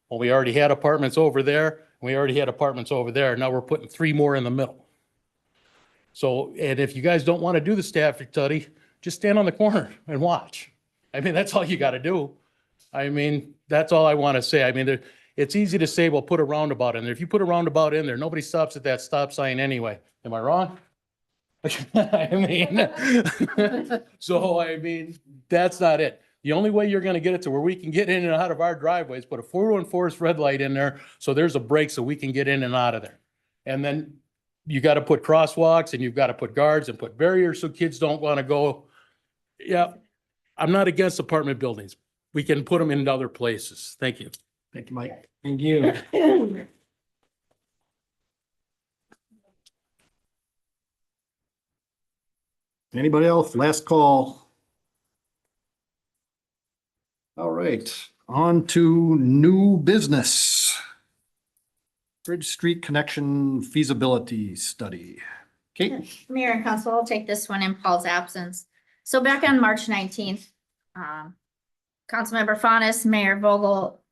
Well, we already had apartments over there. We already had apartments over there. Now we're putting 3 more in the middle. So, and if you guys don't want to do the staff study, just stand on the corner and watch. I mean, that's all you got to do. I mean, that's all I want to say. I mean, it's easy to say, well, put a roundabout in there. If you put a roundabout in there, nobody stops at that stop sign anyway. Am I wrong? I mean, so I mean, that's not it. The only way you're going to get it to where we can get in and out of our driveways, put a 414 red light in there so there's a break so we can get in and out of there. And then you got to put crosswalks and you've got to put guards and put barriers so kids don't want to go. Yeah, I'm not against apartment buildings. We can put them in other places. Thank you. Thank you, Mike. Thank you. Anybody else? Last call. All right, on to new business. Bridge Street Connection Feasibility Study. Kate? Mayor and Council, I'll take this one in Paul's absence. So back on March 19th, Councilmember Faunus, Mayor Vogel,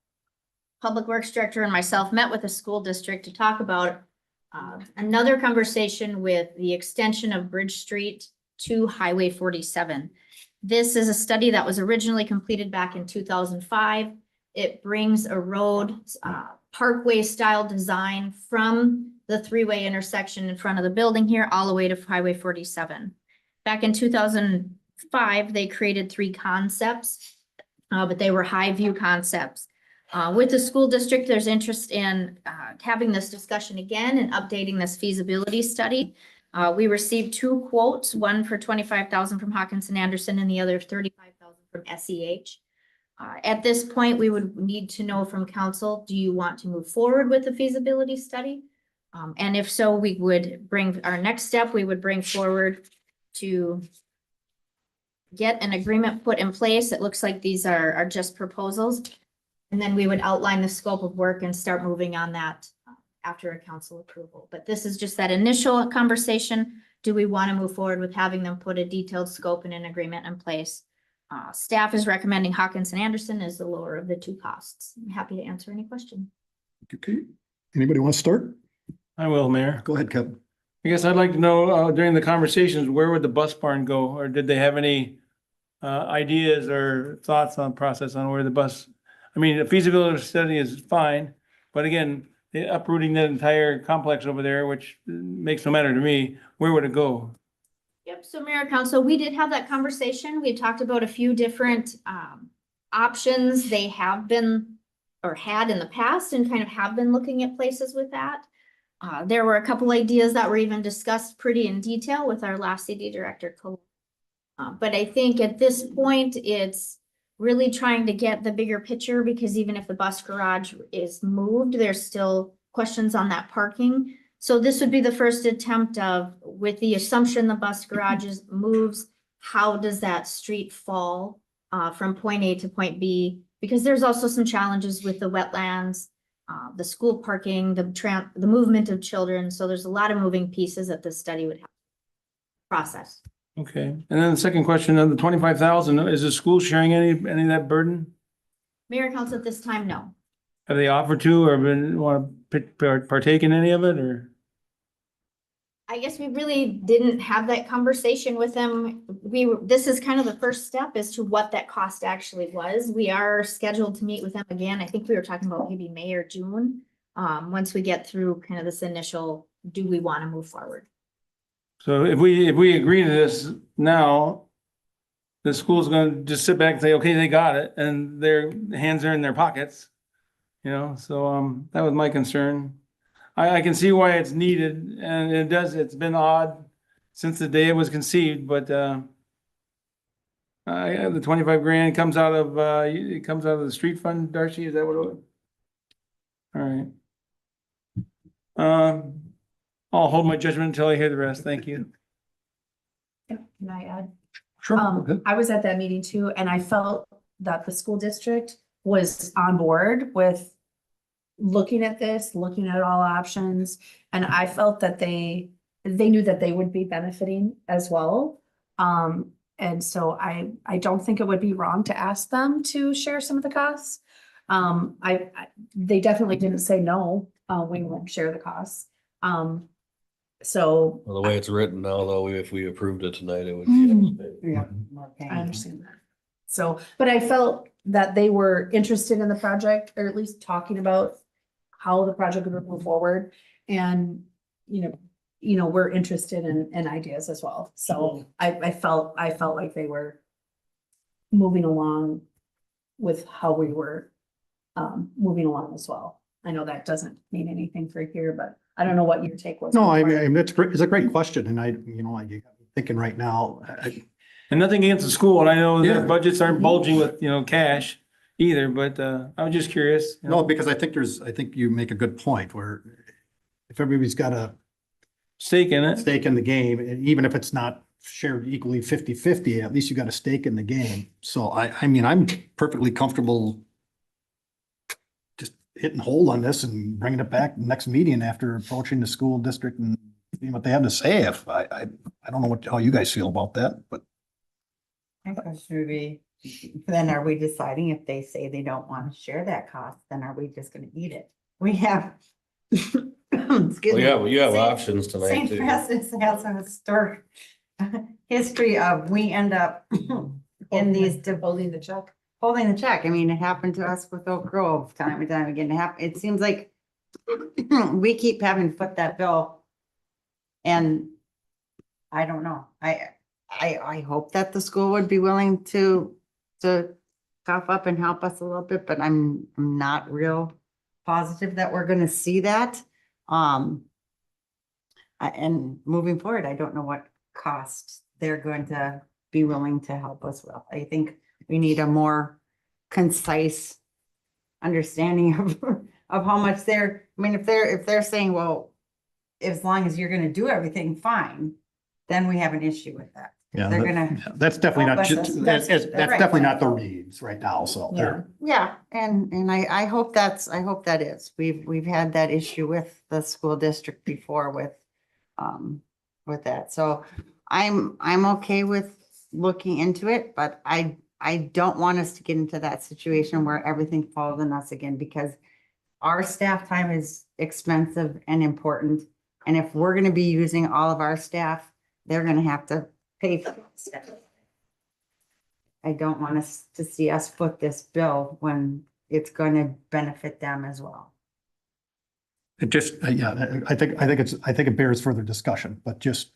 Public Works Director, and myself met with the school district to talk about another conversation with the extension of Bridge Street to Highway 47. This is a study that was originally completed back in 2005. It brings a road parkway style design from the 3-way intersection in front of the building here all the way to Highway 47. Back in 2005, they created 3 concepts, but they were high view concepts. With the school district, there's interest in having this discussion again and updating this feasibility study. We received 2 quotes, one for $25,000 from Hawkinson Anderson and the other $35,000 from SEH. At this point, we would need to know from council, do you want to move forward with the feasibility study? And if so, we would bring our next step, we would bring forward to get an agreement put in place. It looks like these are just proposals. And then we would outline the scope of work and start moving on that after a council approval. But this is just that initial conversation. Do we want to move forward with having them put a detailed scope and an agreement in place? Staff is recommending Hawkinson Anderson as the lower of the 2 costs. I'm happy to answer any question. Okay. Anybody want to start? I will, Mayor. Go ahead, Kevin. I guess I'd like to know during the conversations, where would the bus barn go? Or did they have any ideas or thoughts on process on where the bus? I mean, the feasibility study is fine, but again, uprooting that entire complex over there, which makes no matter to me, where would it go? Yep, so Mayor Council, we did have that conversation. We talked about a few different options they have been or had in the past and kind of have been looking at places with that. There were a couple ideas that were even discussed pretty in detail with our last CD director. But I think at this point, it's really trying to get the bigger picture because even if the bus garage is moved, there's still questions on that parking. So this would be the first attempt of, with the assumption the bus garage moves, how does that street fall from point A to point B because there's also some challenges with the wetlands, the school parking, the movement of children. So there's a lot of moving pieces that this study would have to process. Okay, and then the second question of the 25,000, is the school sharing any of that burden? Mayor and council at this time, no. Have they offered to or want to partake in any of it or? I guess we really didn't have that conversation with them. This is kind of the first step as to what that cost actually was. We are scheduled to meet with them again. I think we were talking about maybe May or June. Once we get through kind of this initial, do we want to move forward? So if we agree to this now, the school's gonna just sit back and say, okay, they got it, and their hands are in their pockets. You know, so that was my concern. I can see why it's needed, and it's been odd since the day it was conceived, but the 25 grand comes out of the street fund, Darcy, is that what it was? All right. I'll hold my judgment until I hear the rest. Thank you. Can I add? Sure. I was at that meeting too, and I felt that the school district was on board with looking at this, looking at all options. And I felt that they knew that they would be benefiting as well. And so I don't think it would be wrong to ask them to share some of the costs. They definitely didn't say no, we won't share the costs. So. Well, the way it's written now, though, if we approved it tonight, it would be. I understand that. So, but I felt that they were interested in the project, or at least talking about how the project would move forward. And, we're interested in ideas as well. So I felt like they were moving along with how we were moving along as well. I know that doesn't mean anything for here, but I don't know what your take was. No, I mean, it's a great question. And I thinking right now, And nothing against the school, and I know Yeah. their budgets aren't bulging with, cash either, but I was just curious. no, because I think you make a good point where if everybody's got a Stake in it. stake in the game, and even if it's not shared equally 50-50, at least you got a stake in the game. So I mean, I'm perfectly comfortable just hitting hold on this and bringing it back next meeting after approaching the school district and seeing what they have to say. If I don't know how you guys feel about that, but My question would be, then are we deciding if they say they don't want to share that cost, then are we just gonna eat it? We have. Excuse me. Well, you have St. options tonight St. too. Francis has a historic history of, we end up in these. Holding the check. Holding the check. I mean, it happened to us with Oak Grove time and time again. It seems like we keep having to foot that bill. And I don't know. I hope that the school would be willing to cough up and help us a little bit, but I'm not real positive that we're gonna see that. And moving forward, I don't know what cost they're going to be willing to help us with. I think we need a more concise understanding of how much I mean, if they're saying, well, as long as you're gonna do everything fine, then we have an issue with that. yeah, They're gonna. that's definitely not, help us. that's Right. definitely not the reads right now. So they're. Yeah, and I hope that is. We've had that issue with the school district before with that. So I'm okay with looking into it, but I don't want us to get into that situation where everything falls on us again, because our staff time is expensive and important. And if we're gonna be using all of our staff, they're gonna have to pay for it. I don't want us to see us foot this bill when it's gonna benefit them as well. It just, yeah, I think it bears further discussion, but just,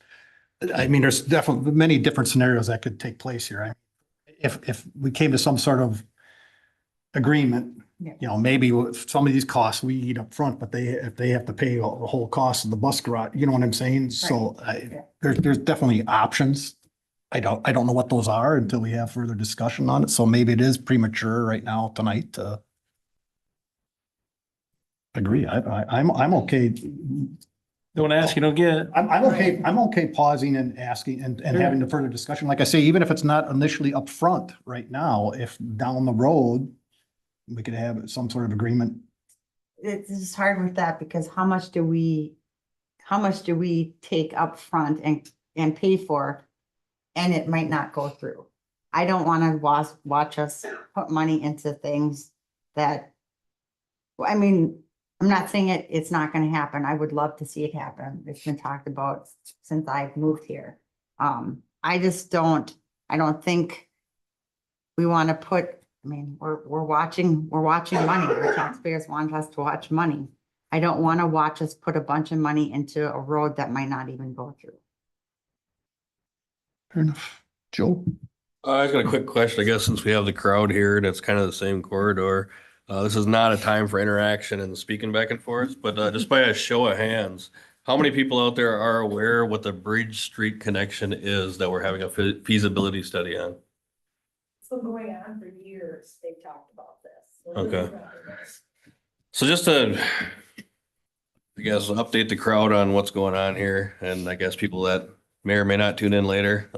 I mean, there's definitely many different scenarios that could take place here. If we came to some sort of agreement, maybe with some of these costs we eat up front, but if they have to pay the whole cost of the bus garage, you know what I'm saying? So there's definitely options. I don't know what those are until we have further discussion on it. So maybe it is premature right now tonight to agree. I'm okay. Don't ask, you don't get. I'm okay pausing and asking and having the further discussion. Like I say, even if it's not initially upfront right now, if down the road, we could have some sort of agreement. It's just hard with that because how much do we take up front and pay for? And it might not go through. I don't want to watch us put money into things that, I mean, I'm not saying it's not going to happen. I would love to see it happen. It's been talked about since I've moved here. I don't think we want to put, I mean, we're watching money. The taxpayers want us to watch money. I don't want to watch us put a bunch of money into a road that might not even go through. Fair enough. Joe? I got a quick question, I guess, since we have the crowd here and it's kind of the same corridor. This is not a time for interaction and speaking back and forth, but just by a show of hands, how many people out there are aware what the Bridge Street connection is that we're having a feasibility study on? It's been going on for years. They've talked about this. Okay. So just to, I guess, update the crowd on what's going on here, and I guess people that may or may not tune in later.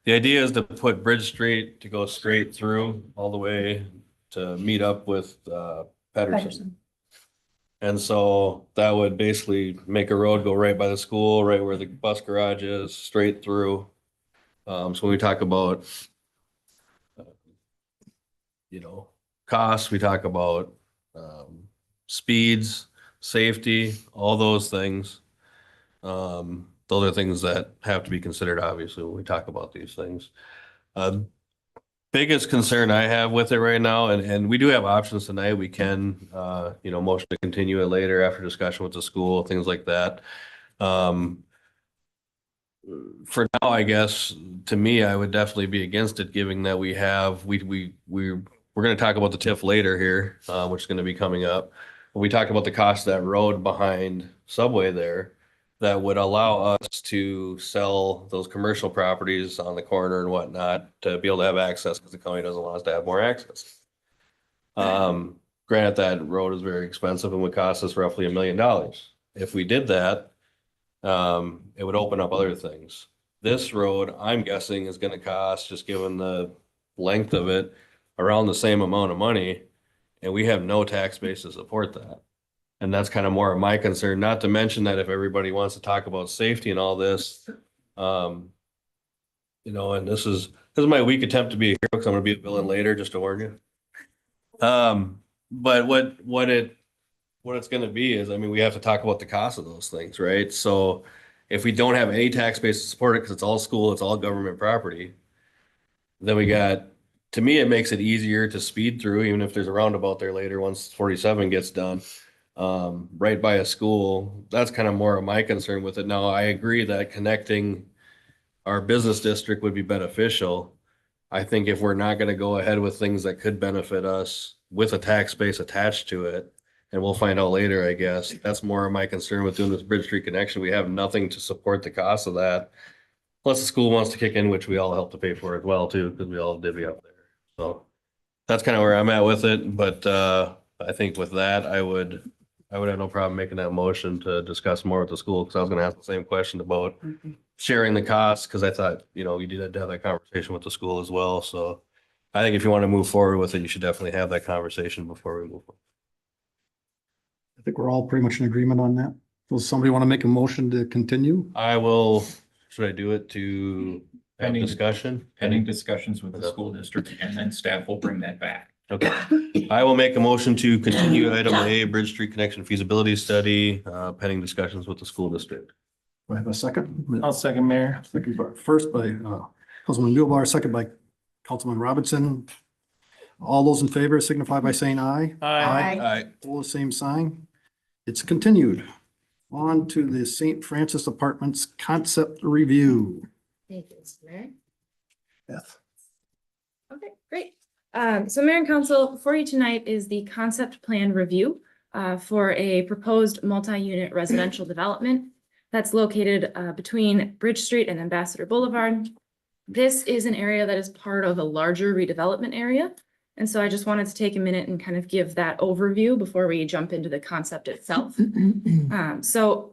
The idea is to put Bridge Street to go straight through all the way to meet up with Patterson. And so that would basically make a road go right by the school, right where the bus garage is, straight through. So when we talk about, costs, we talk about speeds, safety, all those things. Those are things that have to be considered, obviously, when we talk about these things. Biggest concern I have with it right now, and we do have options tonight. We can, motion to continue it later after discussion with the school, things like that. For now, I guess, to me, I would definitely be against it, given that we're going to talk about the TIF later here, which is going to be coming up. We talked about the cost of that road behind Subway there that would allow us to sell those commercial properties on the corner and whatnot to be able to have access because the county doesn't want us to have more access. Granted, that road is very expensive and would cost us roughly $1 million. If we did that, it would open up other things. This road, I'm guessing, is going to cost, just given the length of it, around the same amount of money, and we have no tax base to support that. And that's kind of more of my concern, not to mention that if everybody wants to talk about safety and all this, and this is my weak attempt to be a hero because I'm going to be a villain later, just to warn you. But what it's going to be is, I mean, we have to talk about the cost of those things, right? So if we don't have any tax base to support it because it's all school, it's all government property, then to me, it makes it easier to speed through, even if there's a roundabout there later once 47 gets done. Right by a school. That's kind of more of my concern with it. Now, I agree that connecting our business district would be beneficial. I think if we're not going to go ahead with things that could benefit us with a tax base attached to it, and we'll find out later, I guess, that's more of my concern with doing this Bridge Street connection. We have nothing to support the cost of that. Plus the school wants to kick in, which we all help to pay for as well too, because we all divvy up there. So that's kind of where I'm at with it. But I think with that, I would have no problem making that motion to discuss more with the school, because I was going to ask the same question about sharing the costs, because I thought, you did have that conversation with the school as well. So I think if you want to move forward with it, you should definitely have that conversation before we move forward. I think we're all pretty much in agreement on that. Does somebody want to make a motion to continue? I will, should I do it to have discussion? Pending discussions with the school district, and then staff will bring that back. Okay. I will make a motion to continue item A, Bridge Street Connection Feasibility Study, pending discussions with the school district. Do I have a second? I'll second, Mayor. First by Councilman Muehlbauer, second by Councilman Robinson. All those in favor signify by saying aye. Aye. All the same sign. It's continued. On to the St. Francis Apartments Concept Review. Thank you, Mr. Mayor. Beth. Okay, great. So Mayor and Council, before you tonight is the concept plan review for a proposed multi-unit residential development that's located between Bridge Street and Ambassador Boulevard. This is an area that is part of a larger redevelopment area. And so I just wanted to take a minute and kind of give that overview before we jump into the concept itself. So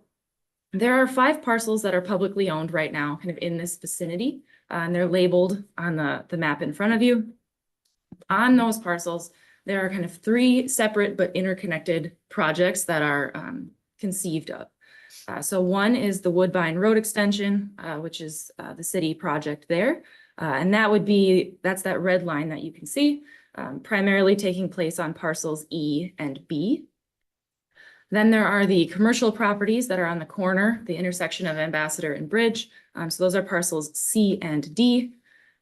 there are 5 parcels that are publicly owned right now, kind of in this vicinity, and they're labeled on the map in front of you. On those parcels, there are kind of three separate but interconnected projects that are conceived of. So one is the Woodbine Road Extension, which is the city project there. And that's that red line that you can see, primarily taking place on parcels E and B. Then there are the commercial properties that are on the corner, the intersection of Ambassador and Bridge. So those are parcels C and D.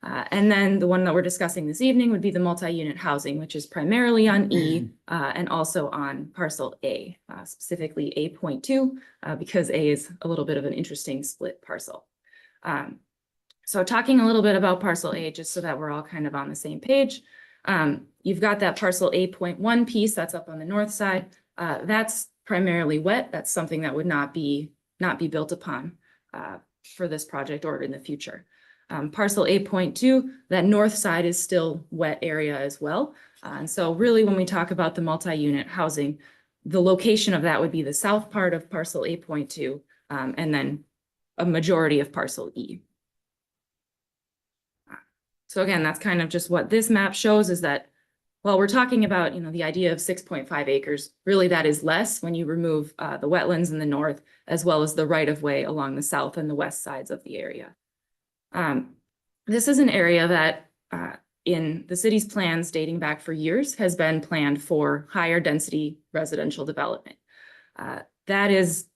And then the one that we're discussing this evening would be the multi-unit housing, which is primarily on E and also on parcel A, specifically A.2, because A is a little bit of an interesting split parcel. So talking a little bit about parcel A, just so that we're all kind of on the same page. You've got that parcel A.1 piece that's up on the north side. That's primarily wet. That's something that would not be built upon for this project or in the future. Parcel A.2, that north side is still wet area as well. And so really when we talk about the multi-unit housing, the location of that would be the south part of parcel A.2 and then a majority of parcel E. So again, that's kind of just what this map shows, is that while we're talking about, the idea of 6.5 acres, really that is less when you remove the wetlands in the north, as well as the right of way along the south and the west sides of the area. This is an area that in the city's plans dating back for years has been planned for higher density residential development. That is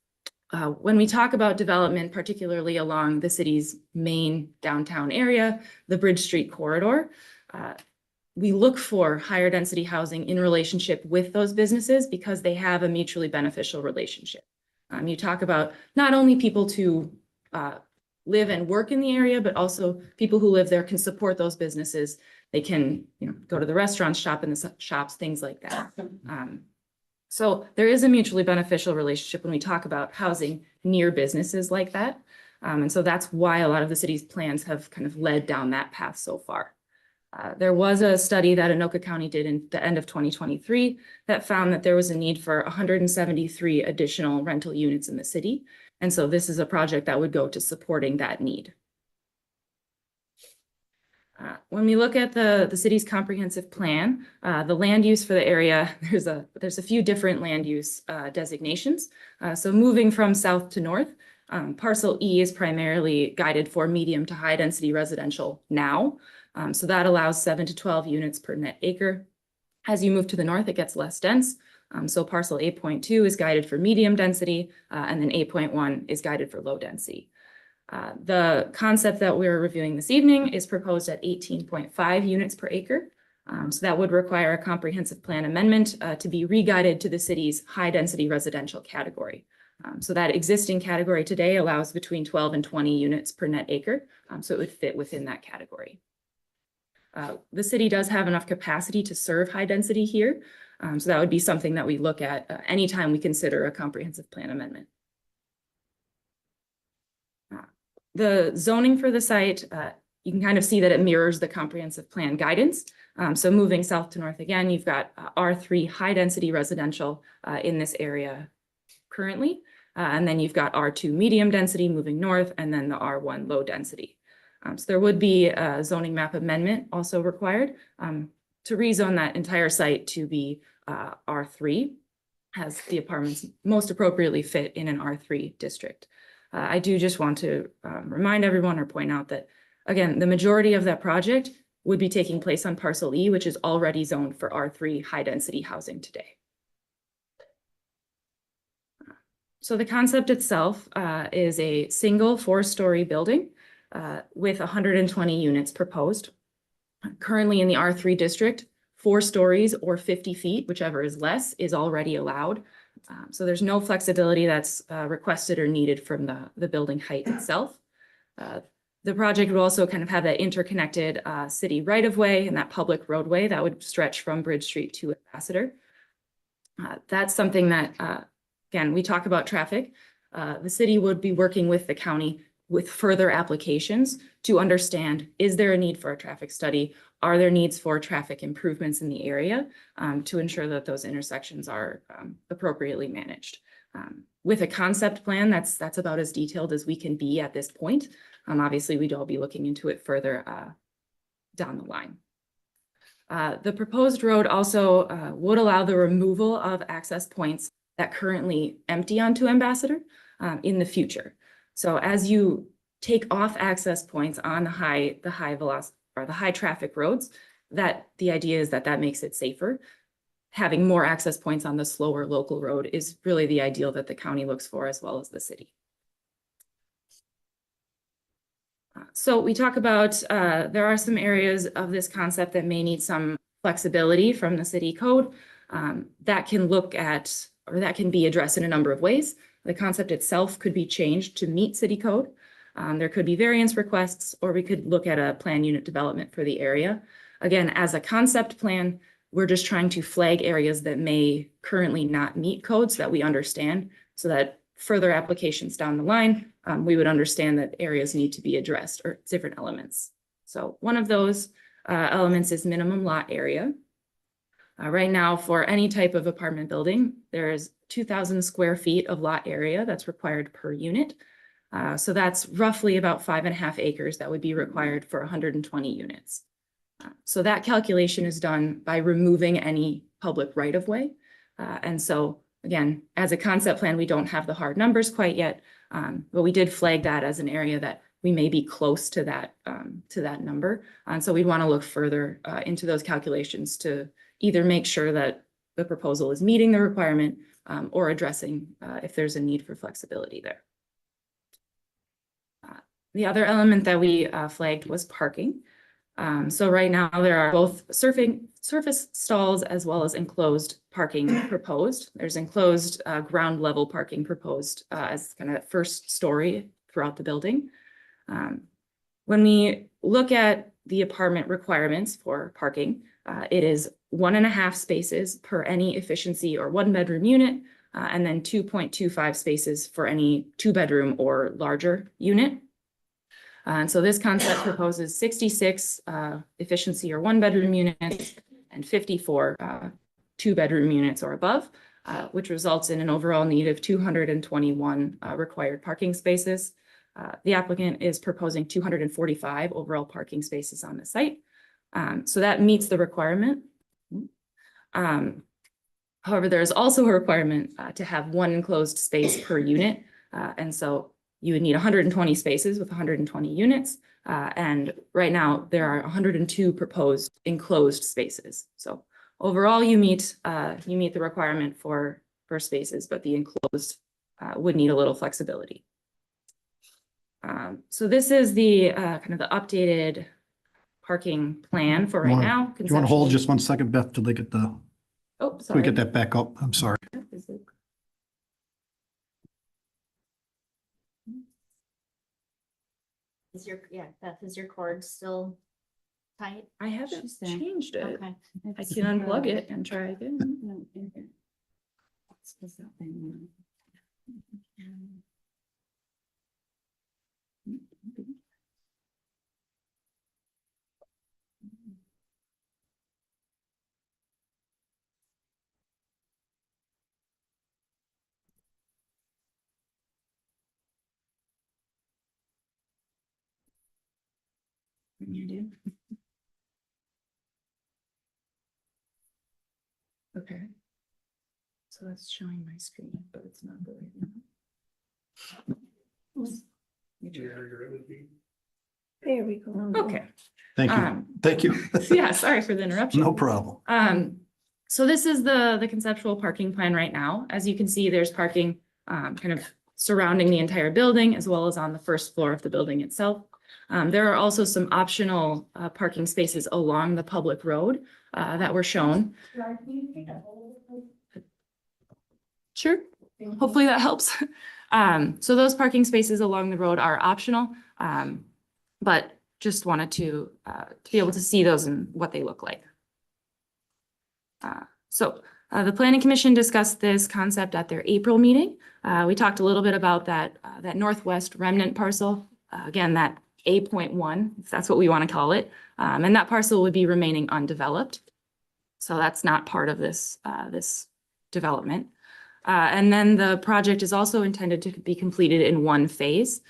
when we talk about development, particularly along the city's main downtown area, the Bridge Street corridor, we look for higher density housing in relationship with those businesses because they have a mutually beneficial relationship. You talk about not only people to live and work in the area, but also people who live there can support those businesses. They can, go to the restaurants, shop in the shops, things like that. So there is a mutually beneficial relationship when we talk about housing near businesses like that. And so that's why a lot of the city's plans have kind of led down that path so far. There was a study that Anoka County did in the end of 2023 that found that there was a need for 173 additional rental units in the city. And so this is a project that would go to supporting that need. When we look at the city's comprehensive plan, the land use for the area, there's a few different land use designations. So moving from south to north, parcel E is primarily guided for medium to high density residential now. So that allows 7 to 12 units per net acre. As you move to the north, it gets less dense. So parcel A.2 is guided for medium density, and then A.1 is guided for low density. The concept that we're reviewing this evening is proposed at 18.5 units per acre. So that would require a comprehensive plan amendment to be re-guided to the city's high density residential category. So that existing category today allows between 12 and 20 units per net acre. So it would fit within that category. The city does have enough capacity to serve high density here. So that would be something that we look at anytime we consider a comprehensive plan amendment. The zoning for the site, you can kind of see that it mirrors the comprehensive plan guidance. So moving south to north again, you've got R3 high density residential in this area currently. And then you've got R2 medium density moving north, and then the R1 low density. So there would be a zoning map amendment also required to rezone that entire site to be R3, as the apartments most appropriately fit in an R3 district. I do just want to remind everyone or point out that, again, the majority of that project would be taking place on parcel E, which is already zoned for R3 high density housing today. So the concept itself is a single 4-story building with 120 units proposed. Currently in the R3 district, 4 stories or 50 feet, whichever is less, is already allowed. So there's no flexibility that's requested or needed from the building height itself. The project would also kind of have that interconnected city right-of-way and that public roadway that would stretch from Bridge Street to Ambassador. That's something that, again, we talk about traffic. The city would be working with the county with further applications to understand, is there a need for a traffic study? Are there needs for traffic improvements in the area to ensure that those intersections are appropriately managed? With a concept plan, that's about as detailed as we can be at this point. Obviously, we'd all be looking into it further down the line. The proposed road also would allow the removal of access points that currently empty onto Ambassador in the future. So as you take off access points on the high velocity or the high traffic roads, that the idea is that makes it safer. Having more access points on the slower local road is really the ideal that the county looks for, as well as the city. So we talk about, there are some areas of this concept that may need some flexibility from the city code that can look at, or that can be addressed in a number of ways. The concept itself could be changed to meet city code. There could be variance requests, or we could look at a plan unit development for the area. Again, as a concept plan, we're just trying to flag areas that may currently not meet codes that we understand, so that further applications down the line, we would understand that areas need to be addressed, or different elements. So one of those elements is minimum lot area. Right now, for any type of apartment building, there is 2,000 square feet of lot area that's required per unit. So that's roughly about 5.5 acres that would be required for 120 units. So that calculation is done by removing any public right-of-way. And so again, as a concept plan, we don't have the hard numbers quite yet, but we did flag that as an area that we may be close to that number. And so we'd want to look further into those calculations to either make sure that the proposal is meeting the requirement or addressing if there's a need for flexibility there. The other element that we flagged was parking. So right now there are both surface stalls as well as enclosed parking proposed. There's enclosed ground level parking proposed as kind of first story throughout the building. When we look at the apartment requirements for parking, it is 1.5 spaces per any efficiency or 1-bedroom unit, and then 2.25 spaces for any 2-bedroom or larger unit. And so this concept proposes 66 efficiency or 1-bedroom units and 54 2-bedroom units or above, which results in an overall need of 221 required parking spaces. The applicant is proposing 245 overall parking spaces on the site. So that meets the requirement. However, there is also a requirement to have 1 enclosed space per unit. And so you would need 120 spaces with 120 units. And right now there are 102 proposed enclosed spaces. So overall you meet the requirement for spaces, but the enclosed would need a little flexibility. So this is the kind of the updated parking plan for right now. Do you want to hold just 1 second, Beth, till they get the, Oh, we sorry. get that back up? I'm sorry. Beth, is your cord still tight? I haven't changed it. Okay. I can unplug it and try again. You do. Okay. So that's showing my screen, but it's not the right one. There we go. Okay. Thank you. Thank you. Yeah, sorry for the interruption. No problem. So this is the conceptual parking plan right now. As you can see, there's parking kind of surrounding the entire building as well as on the first floor of the building itself. There are also some optional parking spaces along the public road that were shown. Sure, hopefully that helps. So those parking spaces along the road are optional, but just wanted to be able to see those and what they look like. So the Planning Commission discussed this concept at their April meeting. We talked a little bit about that northwest remnant parcel. Again, that A.1, if that's what we want to call it. And that parcel would be remaining undeveloped. So that's not part of this development. And then the project is also intended to be completed in 1 phase.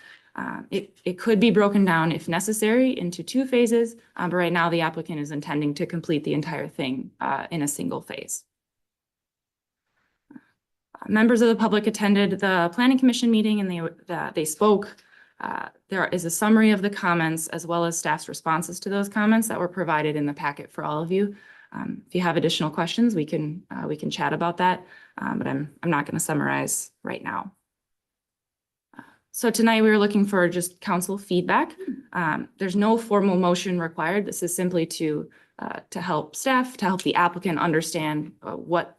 It could be broken down if necessary into 2 phases, but right now the applicant is intending to complete the entire thing in a single phase. Members of the public attended the planning commission meeting and they spoke. There is a summary of the comments as well as staff's responses to those comments that were provided in the packet for all of you. If you have additional questions, we can chat about that, but I'm not going to summarize right now. So tonight we were looking for just council feedback. There's no formal motion required. This is simply to help staff, to help the applicant understand what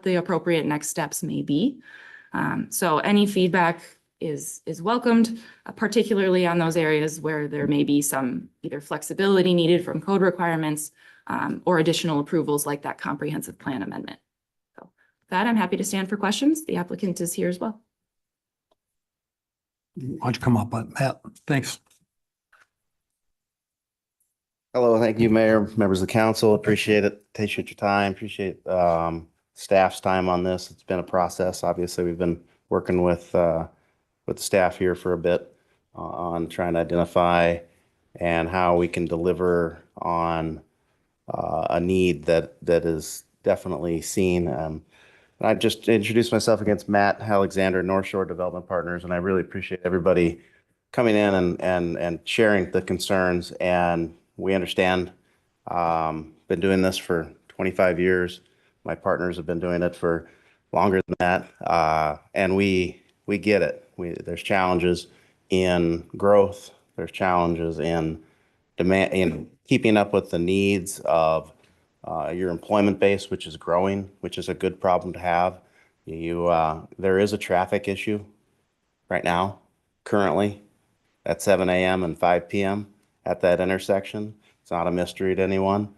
the appropriate next steps may be. So any feedback is welcomed, particularly on those areas where there may be some either flexibility needed from code requirements or additional approvals like that comprehensive plan amendment. So with that, I'm happy to stand for questions. The applicant is here as well. Why don't you come up, Matt? Thanks. Hello, thank you, Mayor, members of the council. Appreciate it. Appreciate your time. Appreciate staff's time on this. It's been a process. Obviously, we've been working with the staff here for a bit on trying to identify and how we can deliver on a need that is definitely seen. I just introduced myself against Matt Alexander, North Shore Development Partners, and I really appreciate everybody coming in and sharing the concerns. And we understand, been doing this for 25 years. My partners have been doing it for longer than that. And we get it. There's challenges in growth. There's challenges in demand, in keeping up with the needs of your employment base, which is growing, which is a good problem to have. There is a traffic issue right now, currently, at 7 a.m. and 5 p.m. at that intersection. It's not a mystery to anyone.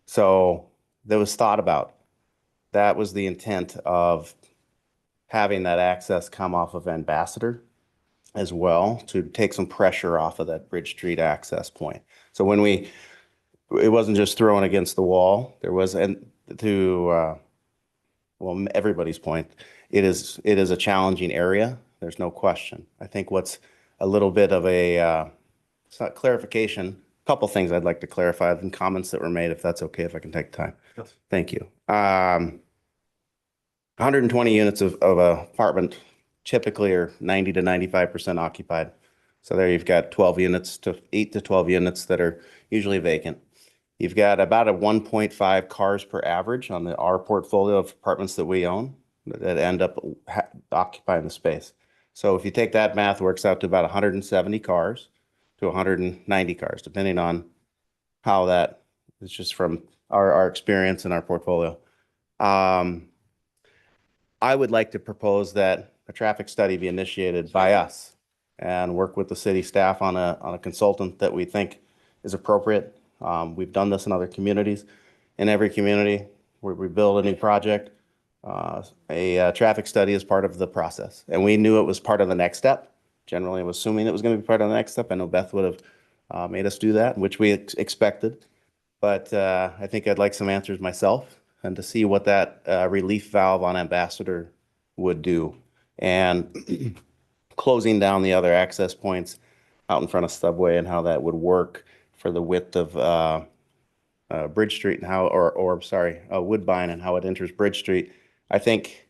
So that was thought about. That was the intent of having that access come off of Ambassador as well, to take some pressure off of that Bridge Street access point. So when it wasn't just thrown against the wall. There was, and well, everybody's point, it is a challenging area. There's no question. I think what's a little bit of it's not clarification. A couple things I'd like to clarify and comments that were made, if that's okay, if I can take the time. Yes. Thank you. 120 units of apartment typically are 90 to 95% occupied. So there you've got 8 to 12 units that are usually vacant. You've got about a 1.5 cars per average on our portfolio of apartments that we own that end up occupying the space. So if you take that math, works out to about 170 cars to 190 cars, depending on how that is, just from our experience in our portfolio. I would like to propose that a traffic study be initiated by us and work with the city staff on a consultant that we think is appropriate. We've done this in other communities. In every community where we build a new project, a traffic study is part of the process. And we knew it was part of the next step. Generally, I was assuming it was going to be part of the next step. I know Beth would have made us do that, which we expected. But I think I'd like some answers myself and to see what that relief valve on Ambassador would do. And closing down the other access points out in front of Subway and how that would work for the width of Bridge Street and how, Woodbine and how it enters Bridge Street. I think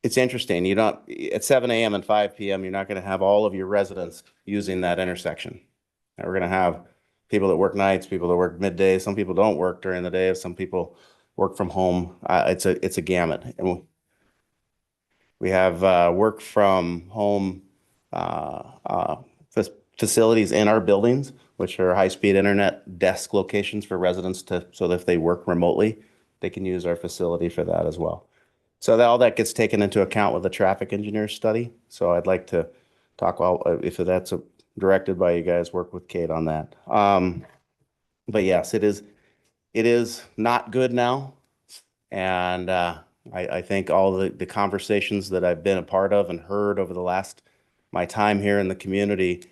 it's interesting. At 7 a.m. and 5 p.m., you're not going to have all of your residents using that intersection. And we're going to have people that work nights, people that work midday. Some people don't work during the day. Some people work from home. It's a gamut. And we have work from home facilities in our buildings, which are high-speed internet desk locations for residents so that if they work remotely, they can use our facility for that as well. So all that gets taken into account with the traffic engineer study. So I'd like to talk, if that's directed by you guys, work with Kate on that. But yes, it is not good now. And I think all the conversations that I've been a part of and heard over my time here in the community,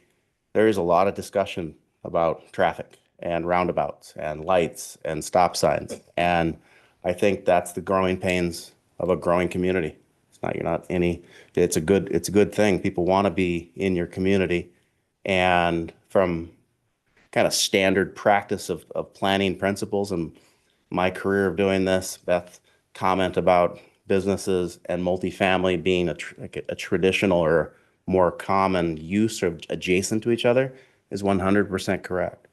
there is a lot of discussion about traffic and roundabouts and lights and stop signs. And I think that's the growing pains of a growing community. you're not any, it's a good thing. People want to be in your community. And from kind of standard practice of planning principles and my career of doing this, Beth comment about businesses and multifamily being a traditional or more common use or adjacent to each other is 100% correct.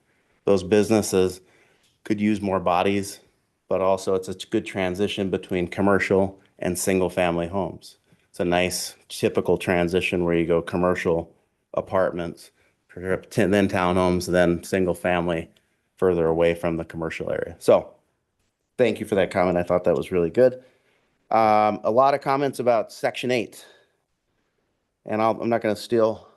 Those businesses could use more bodies, but also it's a good transition between commercial and single family homes. It's a nice typical transition where you go commercial apartments, then townhomes, then single family further away from the commercial area. So thank you for that comment. I thought that was really good. A lot of comments about Section 8. And I'm not going to steal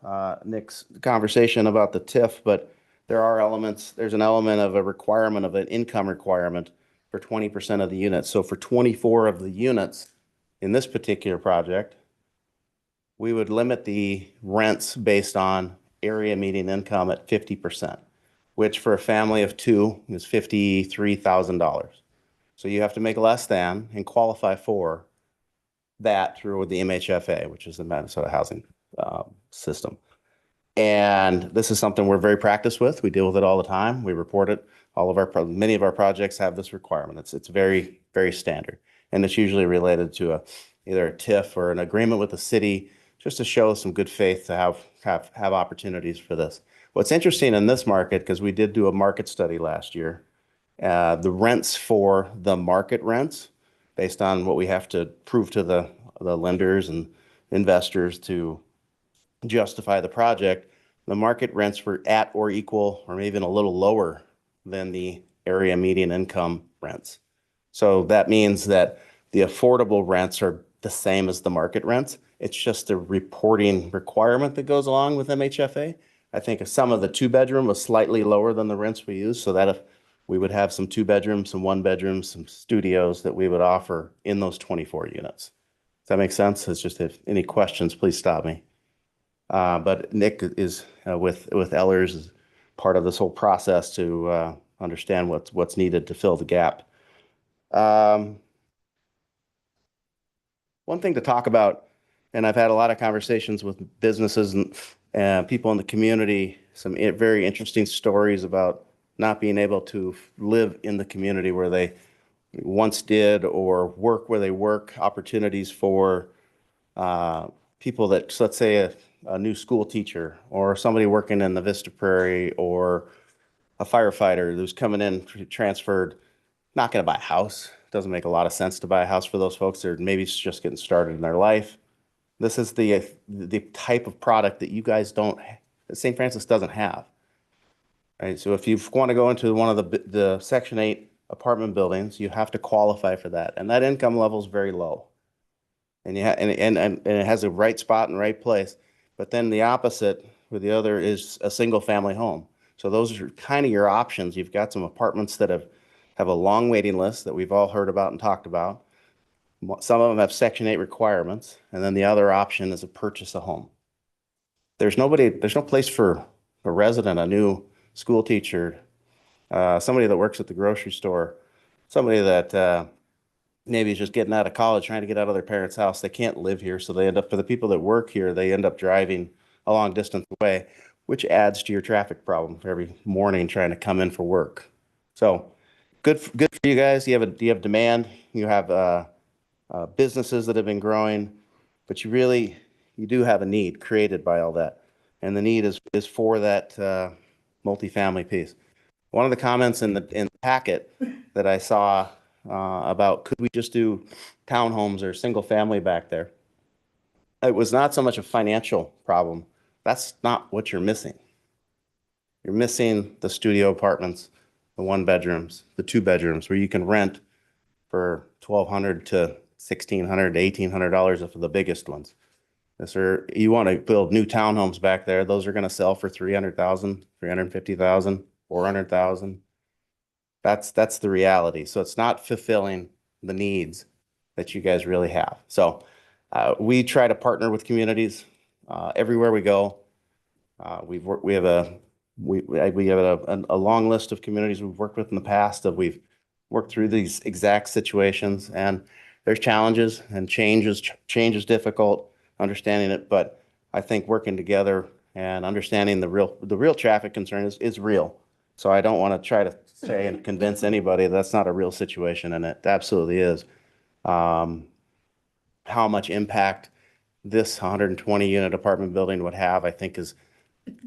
Nick's conversation about the TIF, but there's an element of a requirement of an income requirement for 20% of the units. So for 24 of the units in this particular project, we would limit the rents based on area median income at 50%, which for a family of two is $53,000. So you have to make less than and qualify for that through the MHFA, which is the Minnesota Housing System. And this is something we're very practiced with. We deal with it all the time. We report it. Many of our projects have this requirement. It's very, very standard. And it's usually related to either a TIF or an agreement with the city, just to show some good faith to have opportunities for this. What's interesting in this market, because we did do a market study last year, the rents for the market rents, based on what we have to prove to the lenders and investors to justify the project, the market rents were at or equal or even a little lower than the area median income rents. So that means that the affordable rents are the same as the market rents. It's just a reporting requirement that goes along with MHFA. I think some of the 2-bedroom was slightly lower than the rents we use, so that if we would have some 2-bedrooms, some 1-bedrooms, some studios that we would offer in those 24 units. Does that make sense? It's just, if any questions, please stop me. But Nick is with Ellers is part of this whole process to understand what's needed to fill the gap. One thing to talk about, and I've had a lot of conversations with businesses and people in the community, some very interesting stories about not being able to live in the community where they once did or work where they work, opportunities for people that, let's say a new school teacher or somebody working in the Vista Prairie or a firefighter who's coming in transferred, not going to buy a house. Doesn't make a lot of sense to buy a house for those folks. They're maybe just getting started in their life. This is the type of product that you guys don't, that St. Francis doesn't have. Right? So if you want to go into one of the Section 8 apartment buildings, you have to qualify for that. And that income level is very low. And it has a right spot and right place. But then the opposite with the other is a single family home. So those are kind of your options. You've got some apartments that have a long waiting list that we've all heard about and talked about. Some of them have Section 8 requirements. And then the other option is to purchase a home. There's no place for a resident, a new school teacher, somebody that works at the grocery store, somebody that maybe is just getting out of college, trying to get out of their parents' house. They can't live here. So they end up, for the people that work here, they end up driving a long distance away, which adds to your traffic problem for every morning trying to come in for work. So good for you guys. You have demand. You have businesses that have been growing, but you do have a need created by all that. And the need is for that multifamily piece. One of the comments in the packet that I saw about could we just do townhomes or single family back there? It was not so much a financial problem. That's not what you're missing. You're missing the studio apartments, the 1-bedrooms, the 2-bedrooms where you can rent for $1,200 to $1,600 to $1,800 for the biggest ones. You want to build new townhomes back there. Those are going to sell for $300,000, $350,000, $400,000. That's the reality. So it's not fulfilling the needs that you guys really have. So we try to partner with communities everywhere we go. We have a long list of communities we've worked with in the past that we've worked through these exact situations, and there's challenges and change is difficult, understanding it, but I think working together and understanding the real traffic concern is real. So I don't want to try to say and convince anybody that's not a real situation, and it absolutely is. How much impact this 120 unit apartment building would have, I think is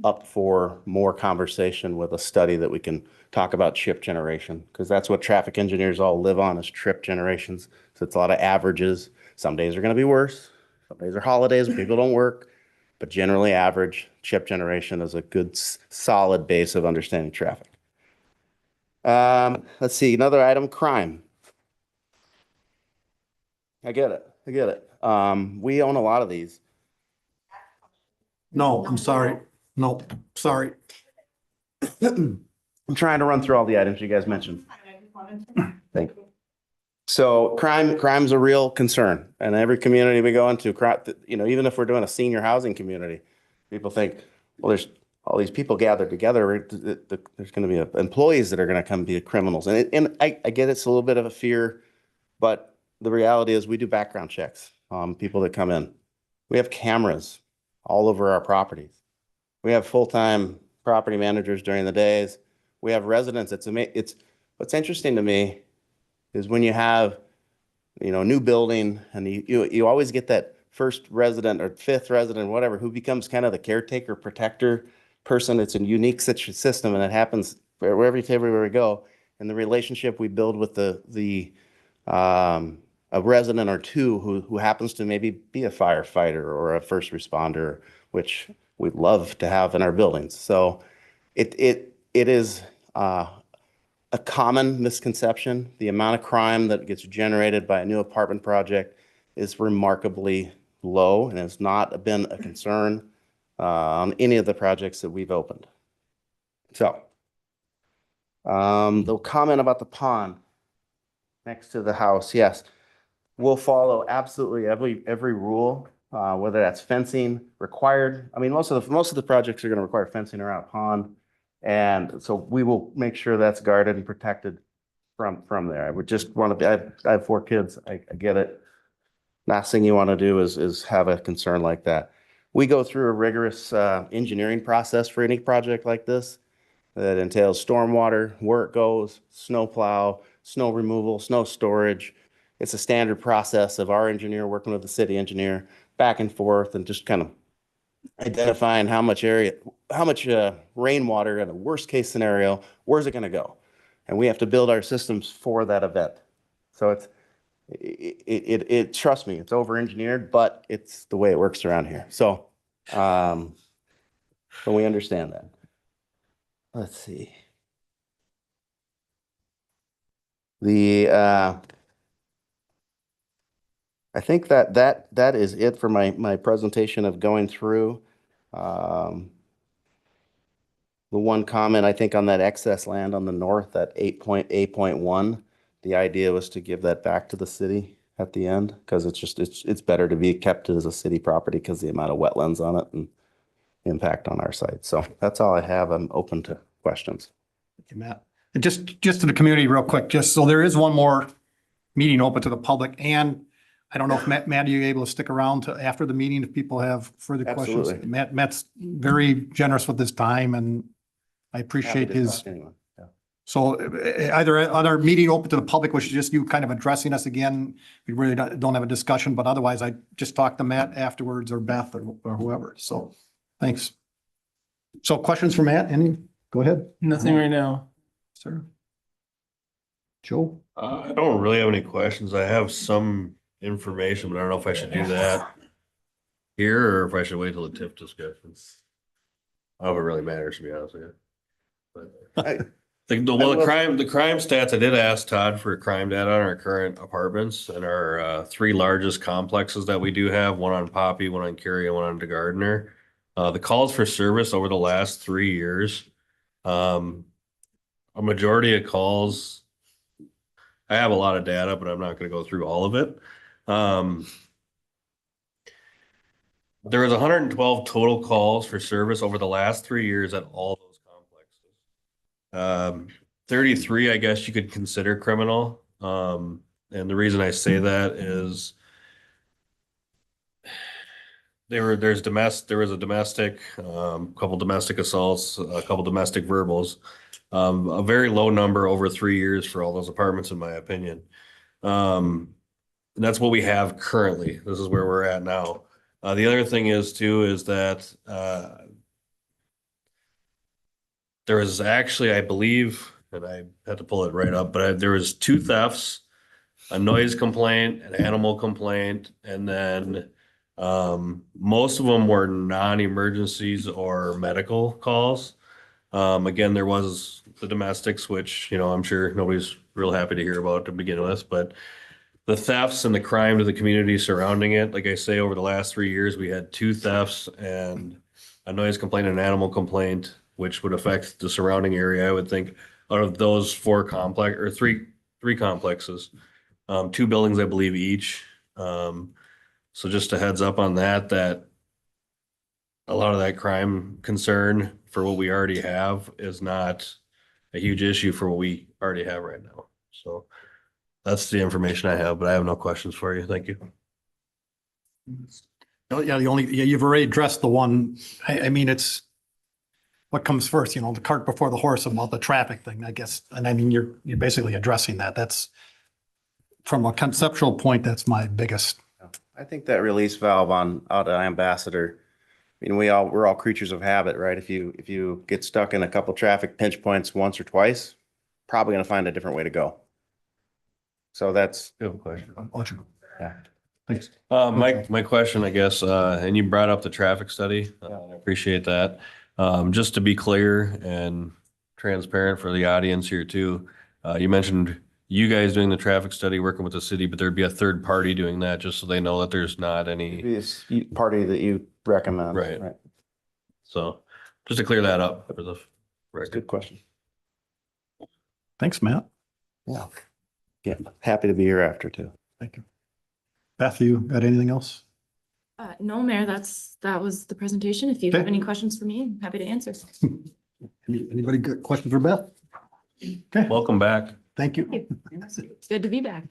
up for more conversation with a study that we can talk about trip generation, because that's what traffic engineers all live on, is trip generations. So it's a lot of averages. Some days are going to be worse. Some days are holidays, people don't work, but generally average trip generation is a good solid base of understanding traffic. Let's see, another item, crime. I get it. We own a lot of these. No, I'm sorry. No, sorry. I'm trying to run through all the items you guys mentioned. Thank you. So crime's a real concern, and every community we go into, even if we're doing a senior housing community, people think, well, there's all these people gathered together. There's going to be employees that are going to come be criminals, and I get it's a little bit of a fear, but the reality is we do background checks on people that come in. We have cameras all over our properties. We have full-time property managers during the days. We have residents. It's what's interesting to me is when you have, a new building and you always get that first resident or fifth resident, whatever, who becomes kind of the caretaker, protector person. It's a unique system, and it happens everywhere we go. And the relationship we build with a resident or two who happens to maybe be a firefighter or a first responder, which we'd love to have in our buildings. So it is a common misconception. The amount of crime that gets generated by a new apartment project is remarkably low and has not been a concern on any of the projects that we've opened. So the comment about the pond next to the house, yes, we'll follow absolutely every rule, whether that's fencing required. I mean, most of the projects are going to require fencing around a pond. And so we will make sure that's guarded and protected from there. I would just want to be, I have 4 kids. I get it. Last thing you want to do is have a concern like that. We go through a rigorous engineering process for any project like this that entails stormwater, where it goes, snow plow, snow removal, snow storage. It's a standard process of our engineer working with the city engineer back and forth and just kind of identifying how much rainwater in a worst case scenario, where's it going to go? And we have to build our systems for that event. So trust me, it's over engineered, but it's the way it works around here. So, but we understand that. Let's see. I think that is it for my presentation of going through. The one comment I think on that excess land on the north, that 8.1, the idea was to give that back to the city at the end, because it's better to be kept as a city property because the amount of wetlands on it and impact on our site. So that's all I have. I'm open to questions. Thank you, Matt. And just to the community real quick, just so there is one more meeting open to the public, and I don't know if Matt, are you able to stick around to after the meeting if people have further questions? Absolutely. Matt's very generous with his time, and I appreciate Happy to his. talk to anyone. Yeah. So either on our meeting open to the public, which is just you kind of addressing us again, we really don't have a discussion, but otherwise I just talk to Matt afterwards or Beth or whoever. So thanks. So questions for Matt? Any? Go ahead. Nothing right now. Sir. Joe? I don't really have any questions. I have some information, but I don't know if I should do that here or if I should wait till the TIF discussions. I don't know if it really matters, to be honest with you. But the crime stats, I did ask Todd for crime data on our current apartments and our 3 largest complexes that we do have, one on Poppy, one on Cary, and one on DeGardner. The calls for service over the last 3 years, a majority of calls, I have a lot of data, but I'm not going to go through all of it. There was 112 total calls for service over the last 3 years at all those complexes. 33, I guess you could consider criminal. And And the reason I say that is there was a domestic, couple domestic assaults, a couple domestic verbals, a very low number over 3 years for all those apartments, in my opinion. And that's what we have currently. This is where we're at now. The other thing is that there was actually, I believe, and I had to pull it right up, but there was 2 thefts, a noise complaint, an animal complaint, and then most of them were non-emergencies or medical calls. Again, there was the domestics, which, I'm sure nobody's real happy to hear about to begin with, but the thefts and the crime to the community surrounding it, like I say, over the last 3 years, we had 2 thefts and a noise complaint and an animal complaint, which would affect the surrounding area, I would think, out of those 4 complex or three complexes, 2 buildings, I believe, each. So just a heads up on that a lot of that crime concern for what we already have is not a huge issue for what we already have right now. So that's the information I have, but I have no questions for you. Thank you. Oh, yeah, you've already addressed the one, I mean, it's what comes first, the cart before the horse about the traffic thing, I guess. And I mean, you're basically addressing that. That's from a conceptual point, that's my biggest. I think that release valve out at Ambassador, I mean, we're all creatures of habit, right? If you get stuck in a couple traffic pinch points once or twice, probably gonna find a different way to go. So that's. Good question. Yeah. Thanks. My question, I guess, and you brought up the traffic study. I appreciate that. Just to be clear and transparent for the audience here too, you mentioned you guys doing the traffic study, working with the city, but there'd be a third party doing that just so they know that there's not any. This party that you recommend. Right. So just to clear that up for the record. Good question. Thanks, Matt. Yeah. Yeah. Happy to be here after too. Thank you. Beth, you got anything else? No, Mayor, that was the presentation. If you have any questions for me, I'm happy to answer. Anybody got questions for Beth? Okay. Welcome back. Thank you. It's good to be back.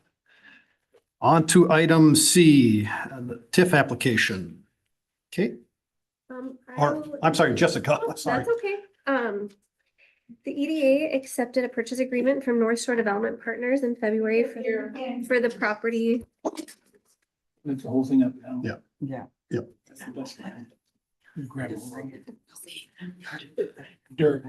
On to item C, the TIF application. Okay, I'm sorry, Jessica, sorry. That's okay. The EDA accepted a purchase agreement from North Shore Development Partners in February for the property. Lift the whole thing up now. Yeah. Yeah. Yep. That's the best thing. Grab it from dirt.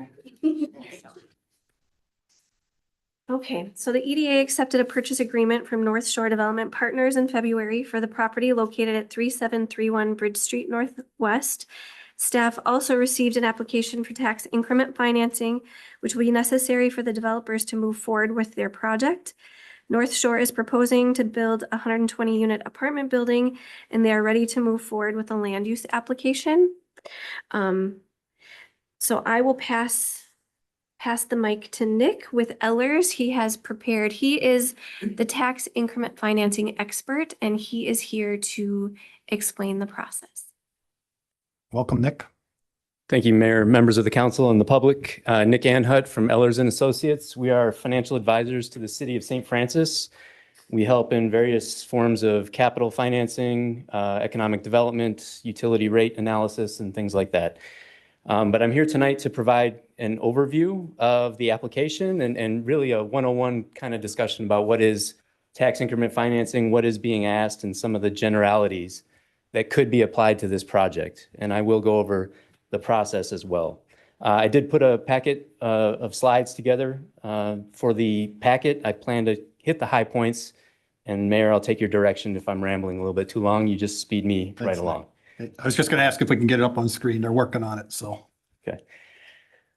Okay, so the EDA accepted a purchase agreement from North Shore Development Partners in February for the property located at 3731 Bridge Street Northwest. Staff also received an application for tax increment financing, which will be necessary for the developers to move forward with their project. North Shore is proposing to build a 120-unit apartment building, and they are ready to move forward with a land use application. So I will pass the mic to Nick with Ellers. He is the tax increment financing expert, and he is here to explain the process. Welcome, Nick. Thank you, Mayor, members of the council and the public. Nick Anhut from Ellers and Associates. We are financial advisors to the city of St. Francis. We help in various forms of capital financing, economic development, utility rate analysis, and things like that. But I'm here tonight to provide an overview of the application and really a 101 kind of discussion about what is tax increment financing, what is being asked, and some of the generalities that could be applied to this project. And I will go over the process as well. I did put a packet of slides together for the packet. I plan to hit the high points, and Mayor, I'll take your direction if I'm rambling a little bit too long. You just speed me right along. I was just going to ask if we can get it up on screen. They're working on it, so. Okay.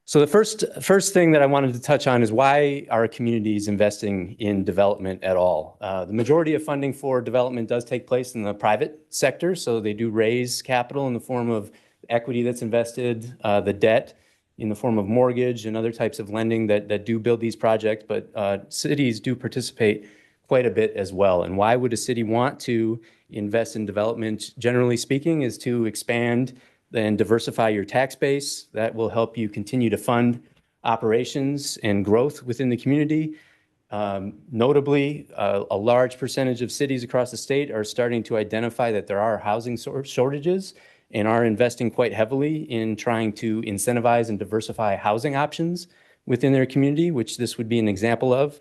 So the first thing that I wanted to touch on is why our community is investing in development at all. The majority of funding for development does take place in the private sector, so they do raise capital in the form of equity that's invested, the debt in the form of mortgage and other types of lending that do build these projects, but cities do participate quite a bit as well. And why would a city want to invest in development, generally speaking, is to expand and diversify your tax base. That will help you continue to fund operations and growth within the community. Notably, a large percentage of cities across the state are starting to identify that there are housing shortages and are investing quite heavily in trying to incentivize and diversify housing options within their community, which this would be an example of.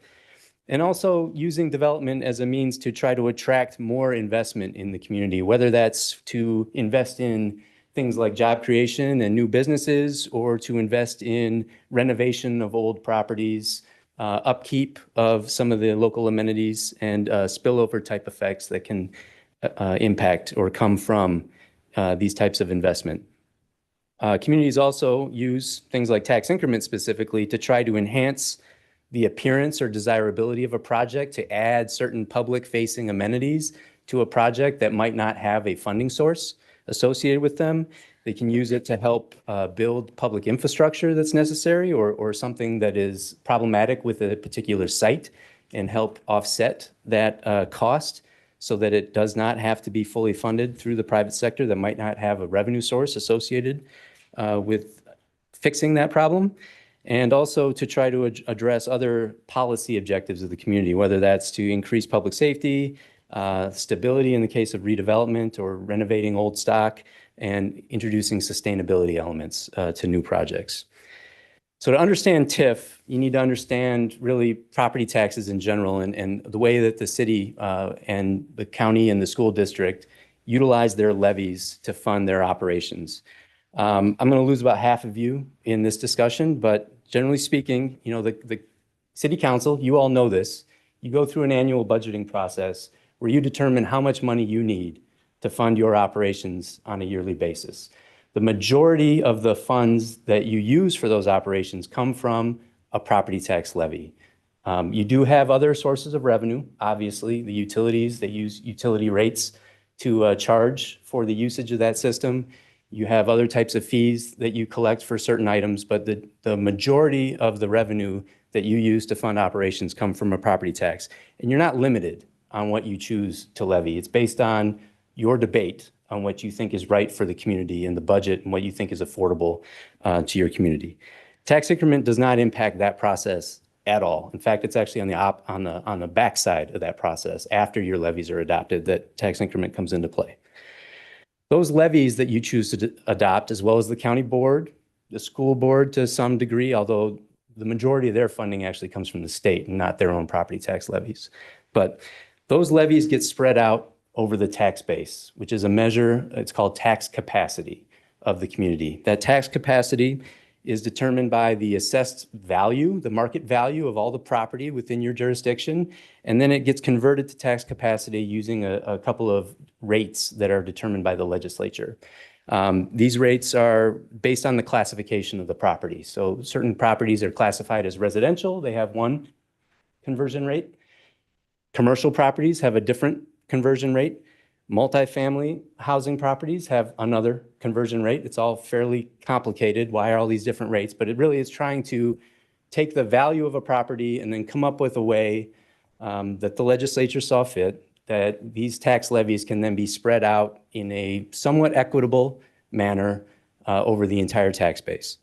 And also using development as a means to try to attract more investment in the community, whether that's to invest in things like job creation and new businesses, or to invest in renovation of old properties, upkeep of some of the local amenities, and spillover type effects that can impact or come from these types of investment. Communities also use things like tax increments specifically to try to enhance the appearance or desirability of a project, to add certain public-facing amenities to a project that might not have a funding source associated with them. They can use it to help build public infrastructure that's necessary, or something that is problematic with a particular site, and help offset that cost so that it does not have to be fully funded through the private sector that might not have a revenue source associated with fixing that problem. And also to try to address other policy objectives of the community, whether that's to increase public safety, stability in the case of redevelopment or renovating old stock, and introducing sustainability elements to new projects. So to understand TIF, you need to understand really property taxes in general, and the way that the city and the county and the school district utilize their levies to fund their operations. I'm going to lose about half of you in this discussion, but generally speaking, you know, the city council, you all know this, you go through an annual budgeting process where you determine how much money you need to fund your operations on a yearly basis. The majority of the funds that you use for those operations come from a property tax levy. You do have other sources of revenue, obviously, the utilities, they use utility rates to charge for the usage of that system. You have other types of fees that you collect for certain items, but the majority of the revenue that you use to fund operations come from a property tax. And you're not limited on what you choose to levy. It's based on your debate on what you think is right for the community and the budget, and what you think is affordable to your community. Tax increment does not impact that process at all. In fact, it's actually on the backside of that process, after your levies are adopted, that tax increment comes into play. Those levies that you choose to adopt, as well as the county board, the school board to some degree, although the majority of their funding actually comes from the state and not their own property tax levies. But those levies get spread out over the tax base, which is a measure, it's called tax capacity of the community. That tax capacity is determined by the assessed value, the market value of all the property within your jurisdiction, and then it gets converted to tax capacity using a couple of rates that are determined by the legislature. These rates are based on the classification of the property. So certain properties are classified as residential, they have one conversion rate. Commercial properties have a different conversion rate. Multifamily housing properties have another conversion rate. It's all fairly complicated. Why are all these different rates? But it really is trying to take the value of a property and then come up with a way that the legislature saw fit, that these tax levies can then be spread out in a somewhat equitable manner over the entire tax base.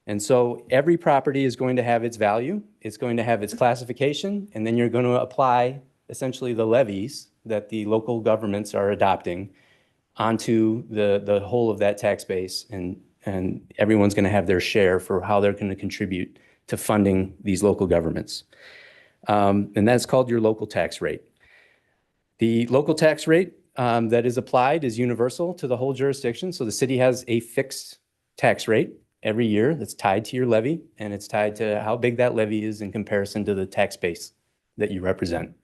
And so every property is going to have its value, it's going to have its classification, and then you're going to apply essentially the levies that the local governments are adopting onto the whole of that tax base, and everyone's going to have their share for how they're going to contribute to funding these local governments. And that's called your local tax rate. The local tax rate that is applied is universal to the whole jurisdiction. So the city has a fixed tax rate every year that's tied to your levy, and it's tied to how big that levy is in comparison to the tax base that you represent.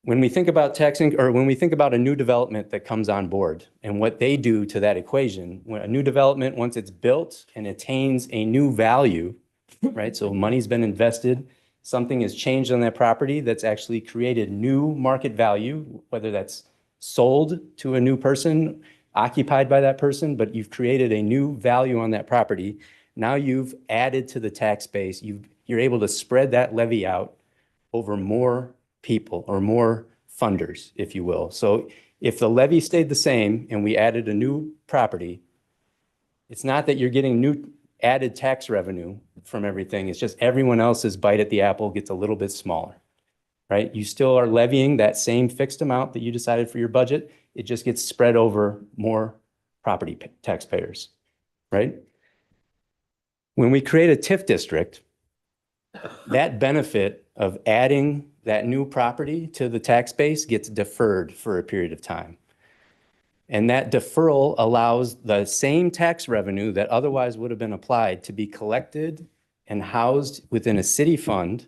When we think about when we think about a new development that comes on board and what they do to that equation, when a new development, once it's built and attains a new value, right? So money's been invested, something has changed on that property that's actually created new market value, whether that's sold to a new person, occupied by that person, but you've created a new value on that property. Now you've added to the tax base. You're able to spread that levy out over more people or more funders, if you will. So if the levy stayed the same and we added a new property, it's not that you're getting new added tax revenue from everything. It's just everyone else's bite at the apple gets a little bit smaller, right? You still are levying that same fixed amount that you decided for your budget. It just gets spread over more property taxpayers, right? When we create a TIF district, that benefit of adding that new property to the tax base gets deferred for a period of time. And that deferral allows the same tax revenue that otherwise would have been applied to be collected and housed within a city fund.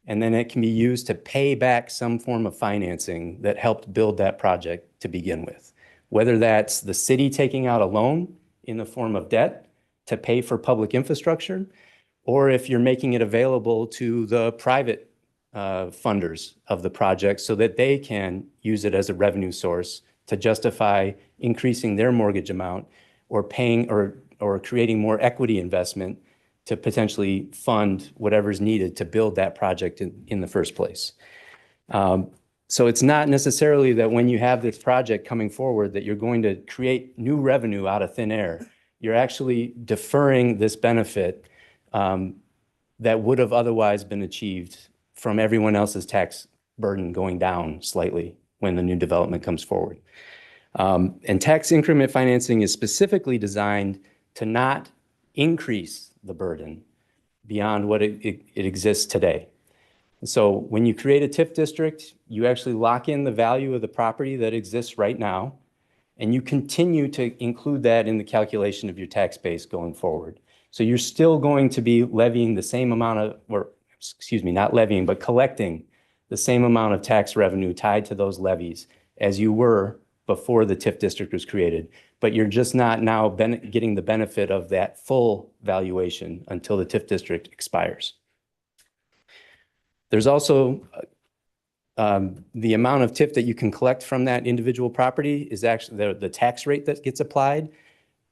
And then it can be used to pay back some form of financing that helped build that project to begin with. Whether that's the city taking out a loan in the form of debt to pay for public infrastructure, or if you're making it available to the private funders of the project so that they can use it as a revenue source to justify increasing their mortgage amount or paying or creating more equity investment to potentially fund whatever's needed to build that project in the first place. So it's not necessarily that when you have this project coming forward that you're going to create new revenue out of thin air. You're actually deferring this benefit that would have otherwise been achieved from everyone else's tax burden going down slightly when the new development comes forward. And tax increment financing is specifically designed to not increase the burden beyond what it exists today. So when you create a TIF district, you actually lock in the value of the property that exists right now, and you continue to include that in the calculation of your tax base going forward. So you're still going to be levying the same amount of, or excuse me, not levying, but collecting the same amount of tax revenue tied to those levies as you were before the TIF district was created. But you're just not now getting the benefit of that full valuation until the TIF district expires. There's also the amount of TIF that you can collect from that individual property is actually the tax rate that gets applied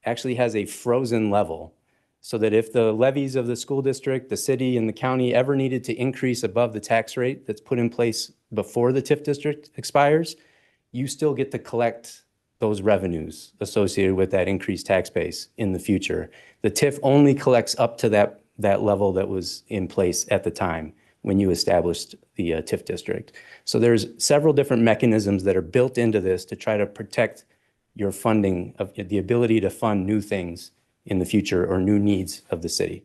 actually has a frozen level. So that if the levies of the school district, the city, and the county ever needed to increase above the tax rate that's put in place before the TIF district expires, you still get to collect those revenues associated with that increased tax base in the future. The TIF only collects up to that level that was in place at the time when you established the TIF district. So there's several different mechanisms that are built into this to try to protect your funding, of the ability to fund new things in the future or new needs of the city.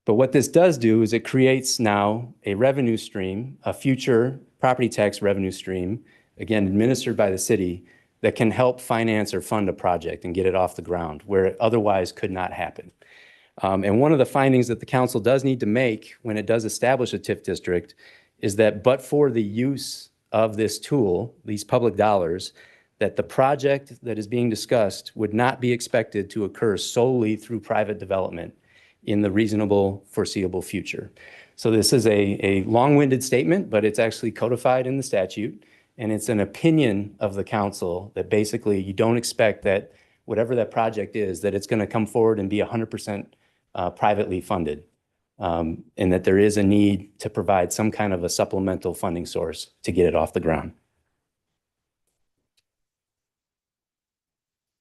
But what this does do is it creates now a revenue stream, a future property tax revenue stream, again, administered by the city, that can help finance or fund a project and get it off the ground where it otherwise could not happen. And one of the findings that the council does need to make when it does establish a TIF district is that but for the use of this tool, these public dollars, that the project that is being discussed would not be expected to occur solely through private development in the reasonable foreseeable future. So this is a long-winded statement, but it's actually codified in the statute. And it's an opinion of the council that basically you don't expect that whatever that project is, that it's going to come forward and be 100% privately funded. And that there is a need to provide some kind of a supplemental funding source to get it off the ground.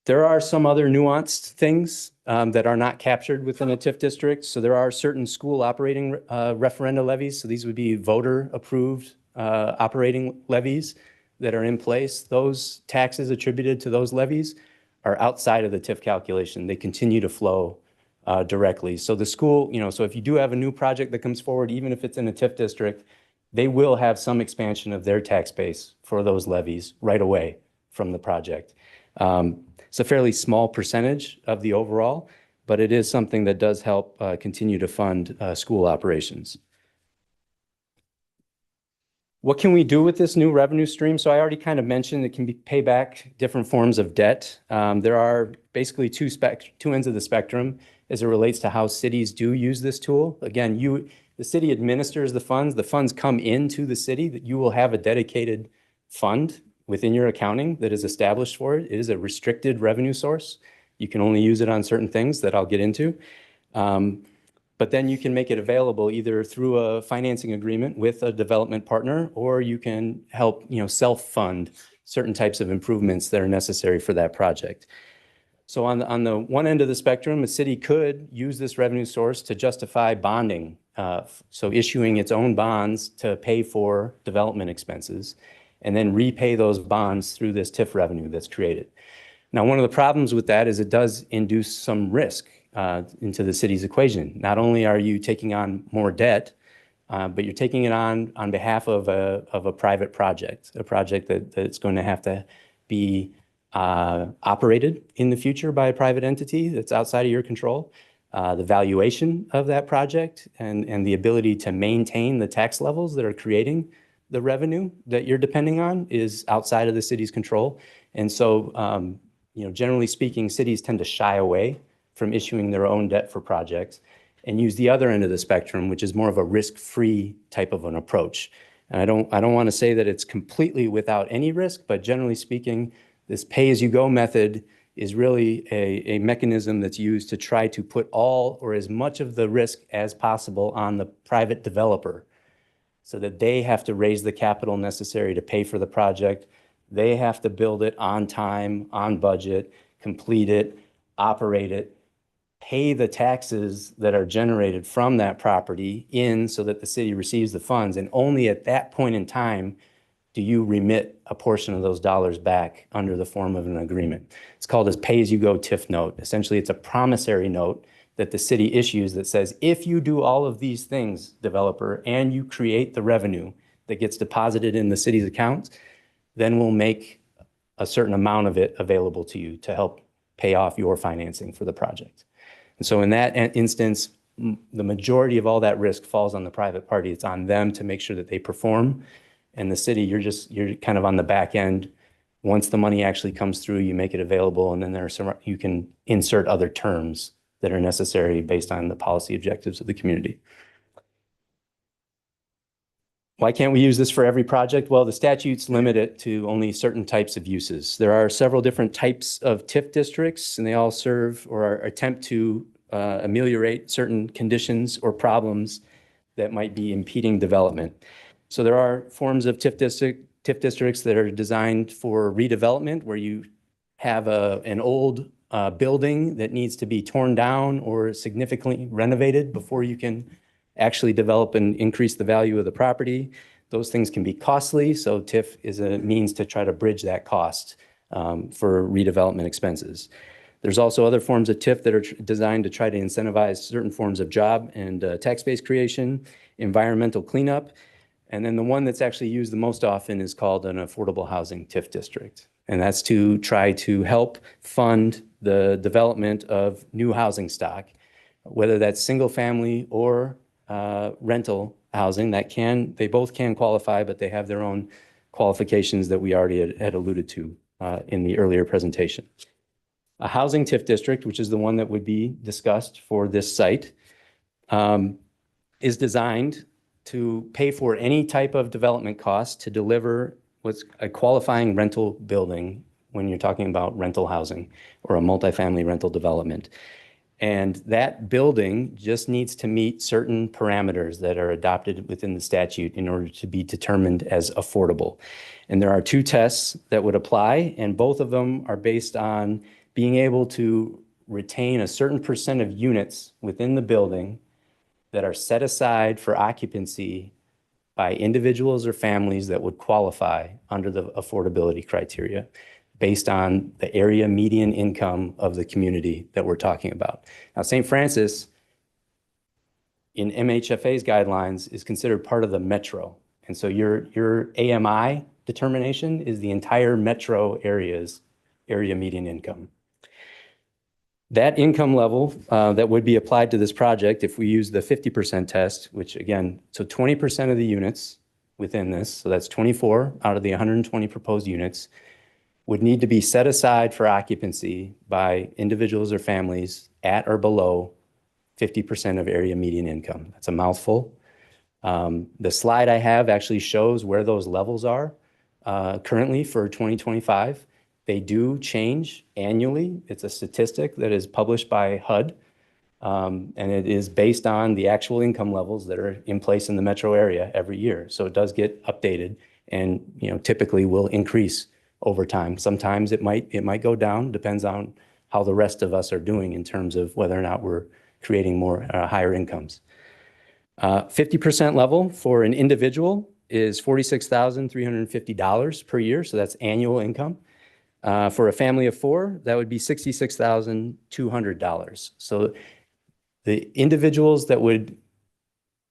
There are some other nuanced things that are not captured within a TIF district. So there are certain school operating referenda levies. So these would be voter approved operating levies that are in place. Those taxes attributed to those levies are outside of the TIF calculation. They continue to flow directly. So the school, so if you do have a new project that comes forward, even if it's in a TIF district, they will have some expansion of their tax base for those levies right away from the project. It's a fairly small percentage of the overall, but it is something that does help continue to fund school operations. What can we do with this new revenue stream? So I already kind of mentioned it can pay back different forms of debt. There are basically two ends of the spectrum as it relates to how cities do use this tool. Again, the city administers the funds. The funds come into the city. That you will have a dedicated fund within your accounting that is established for it. It is a restricted revenue source. You can only use it on certain things that I'll get into. But then you can make it available either through a financing agreement with a development partner, or you can help, self-fund certain types of improvements that are necessary for that project. So on the one end of the spectrum, a city could use this revenue source to justify bonding. So issuing its own bonds to pay for development expenses and then repay those bonds through this TIF revenue that's created. Now, one of the problems with that is it does induce some risk into the city's equation. Not only are you taking on more debt, but you're taking it on behalf of a private project, a project that's going to have to be operated in the future by a private entity that's outside of your control. The valuation of that project and the ability to maintain the tax levels that are creating the revenue that you're depending on is outside of the city's control. And so, generally speaking, cities tend to shy away from issuing their own debt for projects and use the other end of the spectrum, which is more of a risk-free type of an approach. And I don't want to say that it's completely without any risk, but generally speaking, this pay-as-you-go method is really a mechanism that's used to try to put all or as much of the risk as possible on the private developer so that they have to raise the capital necessary to pay for the project. They have to build it on time, on budget, complete it, operate it, pay the taxes that are generated from that property in so that the city receives the funds. And only at that point in time do you remit a portion of those dollars back under the form of an agreement. It's called a pay-as-you-go TIF note. Essentially, it's a promissory note that the city issues that says, if you do all of these things, developer, and you create the revenue that gets deposited in the city's accounts, then we'll make a certain amount of it available to you to help pay off your financing for the project. And so in that instance, the majority of all that risk falls on the private party. It's on them to make sure that they perform. And the city, you're kind of on the back end. Once the money actually comes through, you make it available, and then you can insert other terms that are necessary based on the policy objectives of the community. Why can't we use this for every project? Well, the statutes limit it to only certain types of uses. There are several different types of TIF districts, and they all serve or attempt to ameliorate certain conditions or problems that might be impeding development. So there are forms of TIF districts that are designed for redevelopment, where you have an old building that needs to be torn down or significantly renovated before you can actually develop and increase the value of the property. Those things can be costly, so TIF is a means to try to bridge that cost for redevelopment expenses. There's also other forms of TIF that are designed to try to incentivize certain forms of job and tax base creation, environmental cleanup, and then the one that's actually used the most often is called an affordable housing TIF district. And that's to try to help fund the development of new housing stock, whether that's single family or rental housing. They both can qualify, but they have their own qualifications that we already had alluded to in the earlier presentation. A housing TIF district, which is the one that would be discussed for this site, is designed to pay for any type of development cost to deliver what's a qualifying rental building when you're talking about rental housing or a multifamily rental development. And that building just needs to meet certain parameters that are adopted within the statute in order to be determined as affordable. And there are two tests that would apply, and both of them are based on being able to retain a certain percent of units within the building that are set aside for occupancy by individuals or families that would qualify under the affordability criteria based on the area median income of the community that we're talking about. Now, St. Francis, in MHFA's guidelines, is considered part of the metro. And so your AMI determination is the entire metro area's area median income. That income level that would be applied to this project, if we use the 50% test, which again, so 20% of the units within this, so that's 24 out of the 120 proposed units, would need to be set aside for occupancy by individuals or families at or below 50% of area median income. That's a mouthful. The slide I have actually shows where those levels are currently for 2025. They do change annually. It's a statistic that is published by HUD, and it is based on the actual income levels that are in place in the metro area every year. So it does get updated and typically will increase over time. Sometimes it might go down, depends on how the rest of us are doing in terms of whether or not we're creating more higher incomes. 50% level for an individual is $46,350 per year. So that's annual income. For a family of four, that would be $66,200. So the individuals that would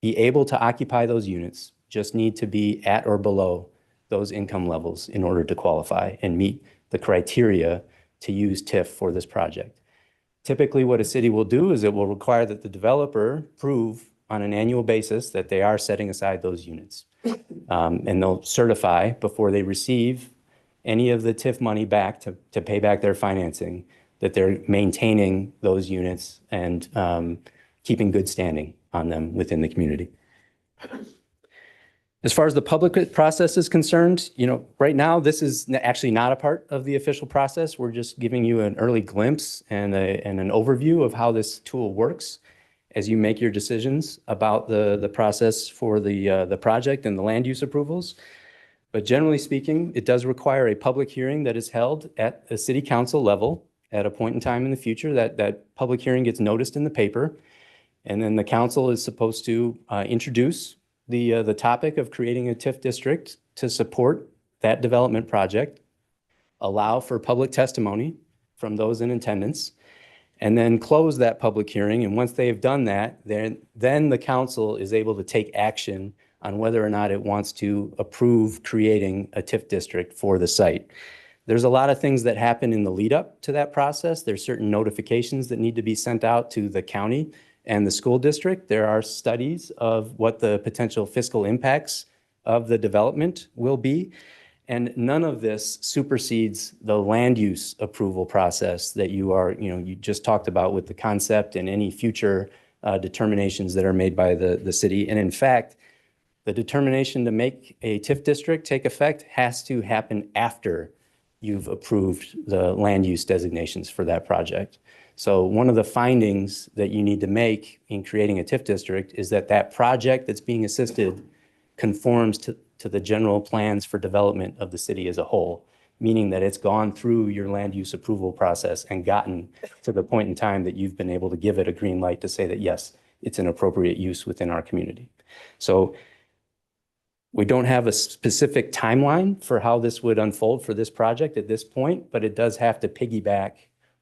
be able to occupy those units just need to be at or below those income levels in order to qualify and meet the criteria to use TIF for this project. Typically, what a city will do is it will require that the developer prove on an annual basis that they are setting aside those units. And they'll certify before they receive any of the TIF money back to pay back their financing, that they're maintaining those units and keeping good standing on them within the community. As far as the public process is concerned, right now, this is actually not a part of the official process. We're just giving you an early glimpse and an overview of how this tool works as you make your decisions about the process for the project and the land use approvals. But generally speaking, it does require a public hearing that is held at the city council level at a point in time in the future. That public hearing gets noticed in the paper. And then the council is supposed to introduce the topic of creating a TIF district to support that development project, allow for public testimony from those in attendance, and then close that public hearing. And once they've done that, then the council is able to take action on whether or not it wants to approve creating a TIF district for the site. There's a lot of things that happen in the lead up to that process. There's certain notifications that need to be sent out to the county and the school district. There are studies of what the potential fiscal impacts of the development will be. And none of this supersedes the land use approval process that you just talked about with the concept and any future determinations that are made by the city. And in fact, the determination to make a TIF district take effect has to happen after you've approved the land use designations for that project. So one of the findings that you need to make in creating a TIF district is that project that's being assisted conforms to the general plans for development of the city as a whole, meaning that it's gone through your land use approval process and gotten to the point in time that you've been able to give it a green light to say that, yes, it's an appropriate use within our community. So we don't have a specific timeline for how this would unfold for this project at this point, but it does have to piggyback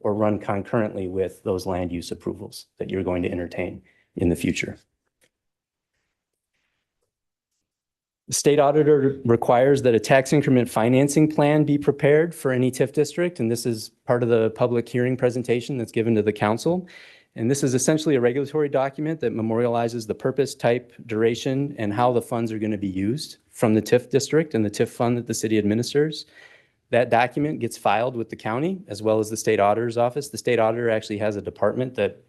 or run concurrently with those land use approvals that you're going to entertain in the future. The state auditor requires that a tax increment financing plan be prepared for any TIF district, and this is part of the public hearing presentation that's given to the council. And this is essentially a regulatory document that memorializes the purpose, type, duration, and how the funds are going to be used from the TIF district and the TIF fund that the city administers. That document gets filed with the county as well as the state auditor's office. The state auditor actually has a department that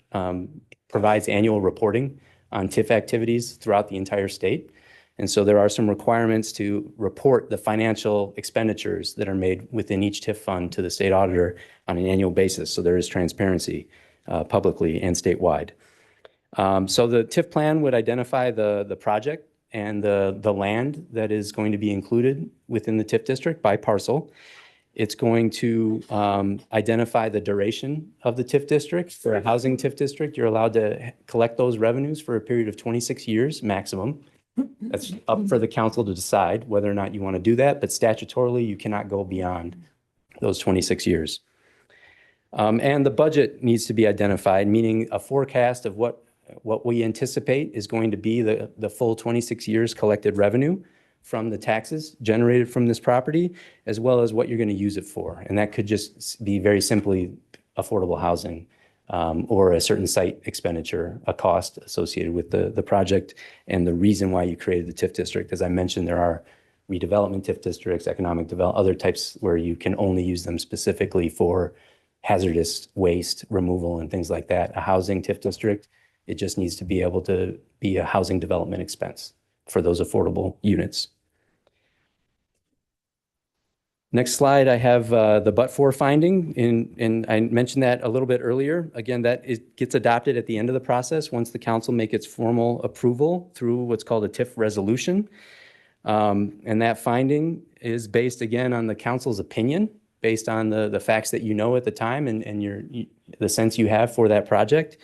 provides annual reporting on TIF activities throughout the entire state. And so there are some requirements to report the financial expenditures that are made within each TIF fund to the state auditor on an annual basis. So there is transparency publicly and statewide. So the TIF plan would identify the project and the land that is going to be included within the TIF district by parcel. It's going to identify the duration of the TIF district. For a housing TIF district, you're allowed to collect those revenues for a period of 26 years maximum. That's up for the council to decide whether or not you want to do that, but statutorily, you cannot go beyond those 26 years. And the budget needs to be identified, meaning a forecast of what we anticipate is going to be the full 26 years collected revenue from the taxes generated from this property, as well as what you're going to use it for. And that could just be very simply affordable housing or a certain site expenditure, a cost associated with the project and the reason why you created the TIF district. As I mentioned, there are redevelopment TIF districts, economic development, other types where you can only use them specifically for hazardous waste removal and things like that. A housing TIF district, it just needs to be able to be a housing development expense for those affordable units. Next slide, I have the but-for finding, and I mentioned that a little bit earlier. Again, it gets adopted at the end of the process once the council make its formal approval through what's called a TIF resolution. And that finding is based, again, on the council's opinion based on the facts that you know at the time and the sense you have for that project.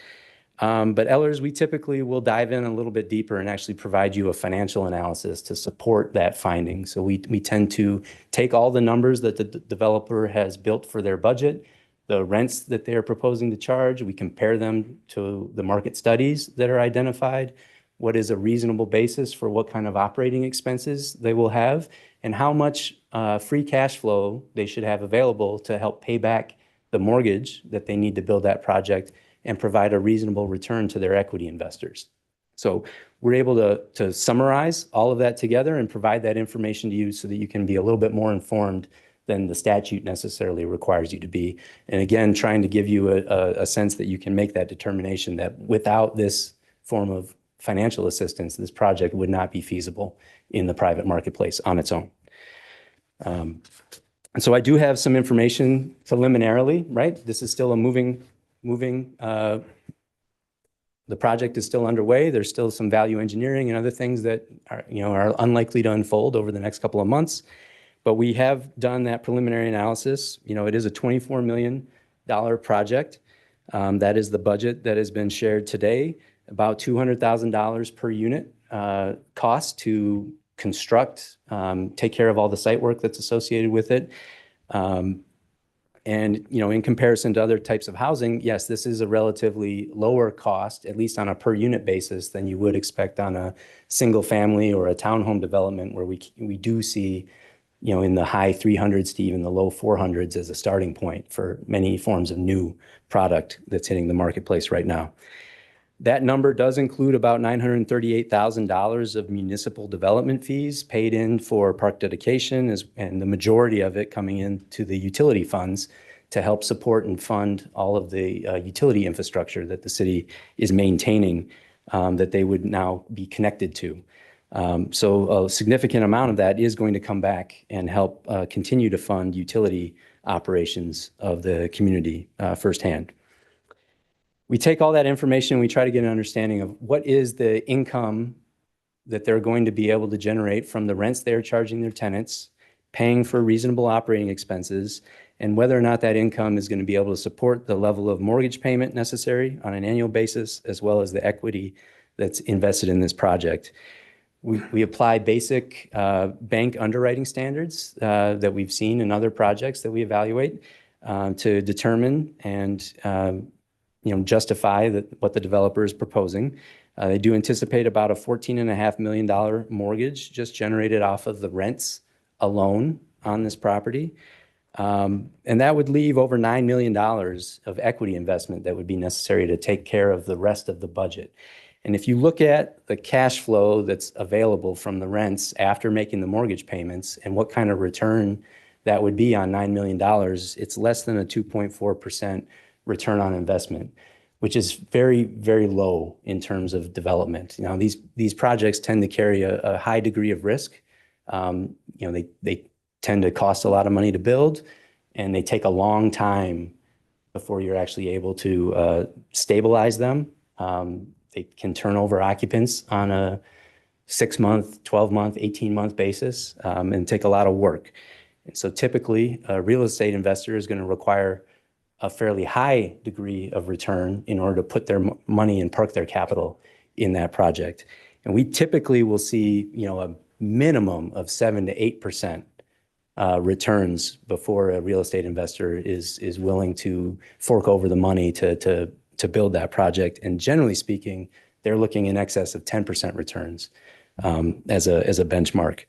But Ellers, we typically will dive in a little bit deeper and actually provide you a financial analysis to support that finding. So we tend to take all the numbers that the developer has built for their budget, the rents that they're proposing to charge, we compare them to the market studies that are identified, what is a reasonable basis for what kind of operating expenses they will have, and how much free cash flow they should have available to help pay back the mortgage that they need to build that project and provide a reasonable return to their equity investors. So we're able to summarize all of that together and provide that information to you so that you can be a little bit more informed than the statute necessarily requires you to be. And again, trying to give you a sense that you can make that determination that without this form of financial assistance, this project would not be feasible in the private marketplace on its own. And so I do have some information preliminarily, right? This is still a moving, the project is still underway. There's still some value engineering and other things that are unlikely to unfold over the next couple of months. But we have done that preliminary analysis. It is a $24 million project. That is the budget that has been shared today. About $200,000 per unit cost to construct, take care of all the site work that's associated with it. And, in comparison to other types of housing, yes, this is a relatively lower cost, at least on a per unit basis, than you would expect on a single family or a townhome development where we do see, in the high 300s to even the low 400s as a starting point for many forms of new product that's hitting the marketplace right now. That number does include about $938,000 of municipal development fees paid in for park dedication, and the majority of it coming into the utility funds to help support and fund all of the utility infrastructure that the city is maintaining that they would now be connected to. So a significant amount of that is going to come back and help continue to fund utility operations of the community firsthand. We take all that information, we try to get an understanding of what is the income that they're going to be able to generate from the rents they're charging their tenants, paying for reasonable operating expenses, and whether or not that income is going to be able to support the level of mortgage payment necessary on an annual basis, as well as the equity that's invested in this project. We apply basic bank underwriting standards that we've seen in other projects that we evaluate to determine and justify what the developer is proposing. They do anticipate about a $14.5 million mortgage just generated off of the rents alone on this property. And that would leave over $9 million of equity investment that would be necessary to take care of the rest of the budget. And if you look at the cash flow that's available from the rents after making the mortgage payments and what kind of return that would be on $9 million, it's less than a 2.4% return on investment, which is very, very low in terms of development. These projects tend to carry a high degree of risk. They tend to cost a lot of money to build, and they take a long time before you're actually able to stabilize them. They can turn over occupants on a 6-month, 12-month, 18-month basis and take a lot of work. And so typically, a real estate investor is going to require a fairly high degree of return in order to put their money and park their capital in that project. And we typically will see, a minimum of 7 to 8% returns before a real estate investor is willing to fork over the money to build that project. And generally speaking, they're looking in excess of 10% returns as a benchmark.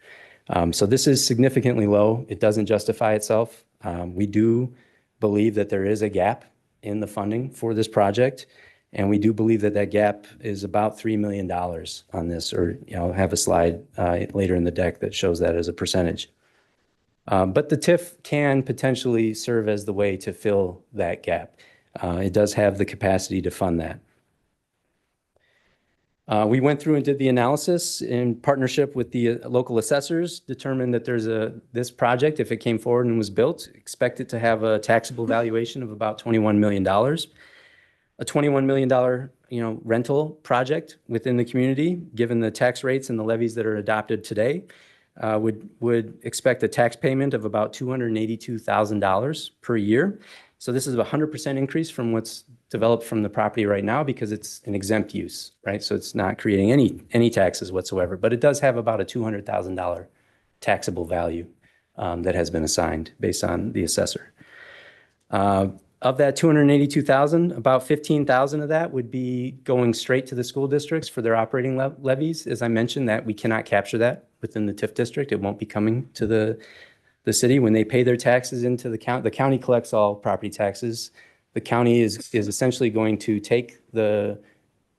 So this is significantly low. It doesn't justify itself. We do believe that there is a gap in the funding for this project. And we do believe that that gap is about $3 million on this, or I'll have a slide later in the deck that shows that as a percentage. But the TIF can potentially serve as the way to fill that gap. It does have the capacity to fund that. We went through and did the analysis in partnership with the local assessors, determined that this project, if it came forward and was built, expected to have a taxable valuation of about $21 million. A $21 million, rental project within the community, given the tax rates and the levies that are adopted today, would expect a tax payment of about $282,000 per year. So this is a 100% increase from what's developed from the property right now because it's an exempt use, right? So it's not creating any taxes whatsoever, but it does have about a $200,000 taxable value that has been assigned based on the assessor. Of that 282,000, about 15,000 of that would be going straight to the school districts for their operating levies. As I mentioned, that we cannot capture that within the TIF district. It won't be coming to the city. When they pay their taxes into the county collects all property taxes. The county is essentially going to take the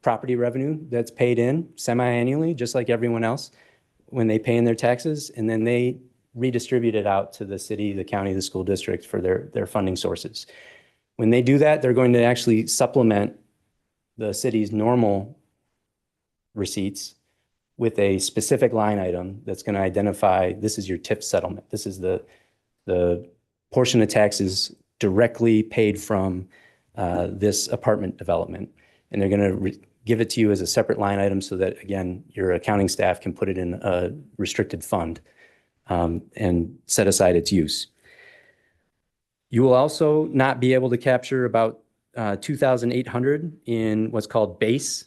property revenue that's paid in semi-annually, just like everyone else, when they pay in their taxes, and then they redistribute it out to the city, the county, the school district for their funding sources. When they do that, they're going to actually supplement the city's normal receipts with a specific line item that's going to identify this is your TIF settlement. This is the portion of taxes directly paid from this apartment development. And they're going to give it to you as a separate line item so that, again, your accounting staff can put it in a restricted fund and set aside its use. You will also not be able to capture about $2,800 in what's called base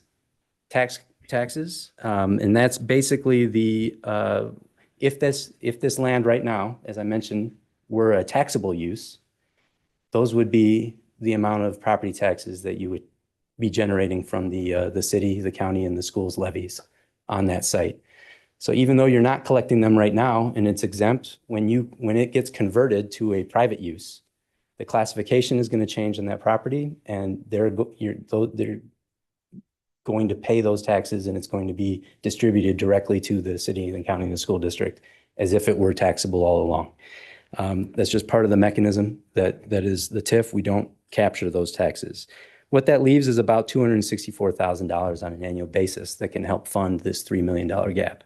taxes. And that's basically the, if this land right now, as I mentioned, were a taxable use, those would be the amount of property taxes that you would be generating from the city, the county, and the school's levies on that site. So even though you're not collecting them right now and it's exempt, when it gets converted to a private use, the classification is going to change on that property, and they're going to pay those taxes, and it's going to be distributed directly to the city, the county, and the school district as if it were taxable all along. That's just part of the mechanism that is the TIF. We don't capture those taxes. What that leaves is about $264,000 on an annual basis that can help fund this $3 million gap.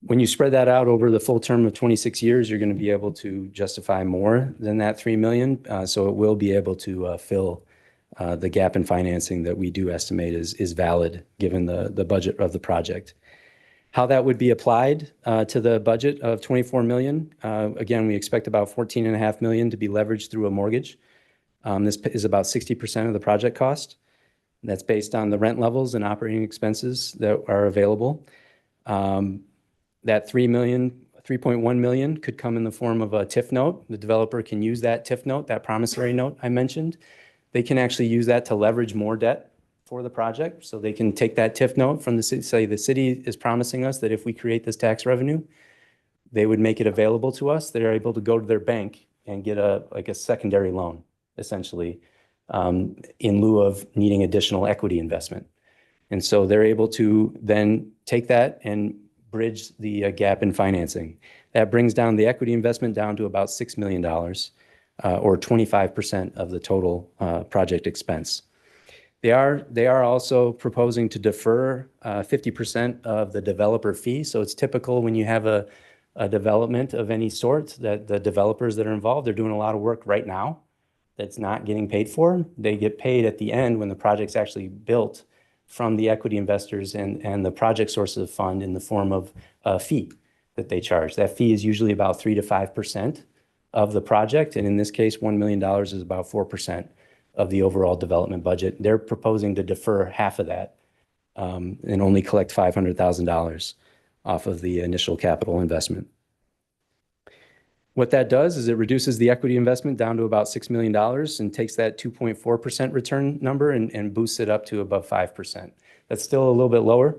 When you spread that out over the full term of 26 years, you're going to be able to justify more than that $3 million. So it will be able to fill the gap in financing that we do estimate is valid given the budget of the project. How that would be applied to the budget of $24 million. Again, we expect about $14.5 million to be leveraged through a mortgage. This is about 60% of the project cost. That's based on the rent levels and operating expenses that are available. That $3.1 million could come in the form of a TIF note. The developer can use that TIF note, that promissory note I mentioned. They can actually use that to leverage more debt for the project. So they can take that TIF note from the city, say the city is promising us that if we create this tax revenue, they would make it available to us. They're able to go to their bank and get a secondary loan, essentially, in lieu of needing additional equity investment. And so they're able to then take that and bridge the gap in financing. That brings down the equity investment down to about $6 million, or 25% of the total project expense. They are also proposing to defer 50% of the developer fee. So it's typical when you have a development of any sort that the developers that are involved, they're doing a lot of work right now that's not getting paid for. They get paid at the end when the project's actually built from the equity investors and the project sources of fund in the form of a fee that they charge. That fee is usually about 3 to 5% of the project. And in this case, $1 million is about 4% of the overall development budget. They're proposing to defer half of that and only collect $500,000 off of the initial capital investment. What that does is it reduces the equity investment down to about $6 million and takes that 2.4% return number and boosts it up to above 5%. That's still a little bit lower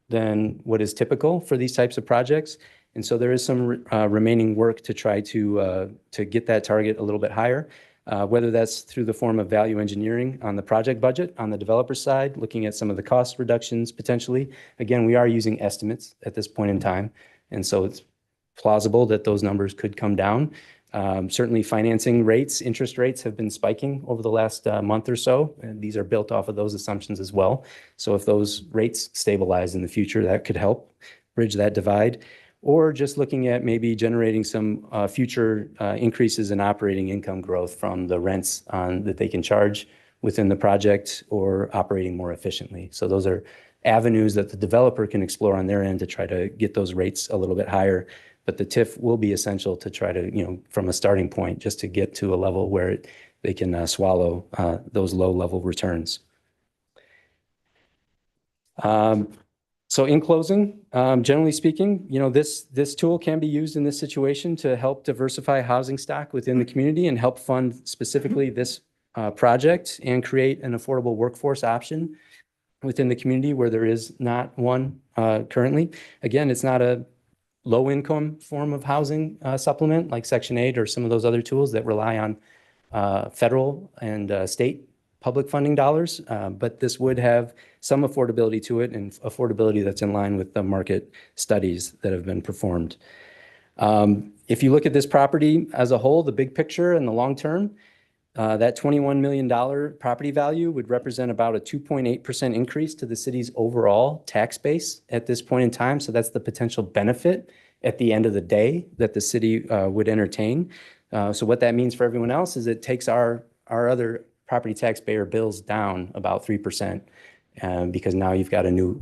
than what is typical for these types of projects. And so there is some remaining work to try to get that target a little bit higher, whether that's through the form of value engineering on the project budget, on the developer side, looking at some of the cost reductions potentially. Again, we are using estimates at this point in time. And so it's plausible that those numbers could come down. Certainly financing rates, interest rates have been spiking over the last month or so, and these are built off of those assumptions as well. So if those rates stabilize in the future, that could help bridge that divide. Or just looking at maybe generating some future increases in operating income growth from the rents that they can charge within the project or operating more efficiently. So those are avenues that the developer can explore on their end to try to get those rates a little bit higher. But the TIF will be essential to try to, from a starting point, just to get to a level where they can swallow those low-level returns. So in closing, generally speaking, this tool can be used in this situation to help diversify housing stock within the community and help fund specifically this project and create an affordable workforce option within the community where there is not one currently. Again, it's not a low-income form of housing supplement like Section 8 or some of those other tools that rely on federal and state public funding dollars, but this would have some affordability to it and affordability that's in line with the market studies that have been performed. If you look at this property as a whole, the big picture and the long term, that $21 million property value would represent about a 2.8% increase to the city's overall tax base at this point in time. So that's the potential benefit at the end of the day that the city would entertain. So what that means for everyone else is it takes our other property taxpayer bills down about 3%, because now you've got a new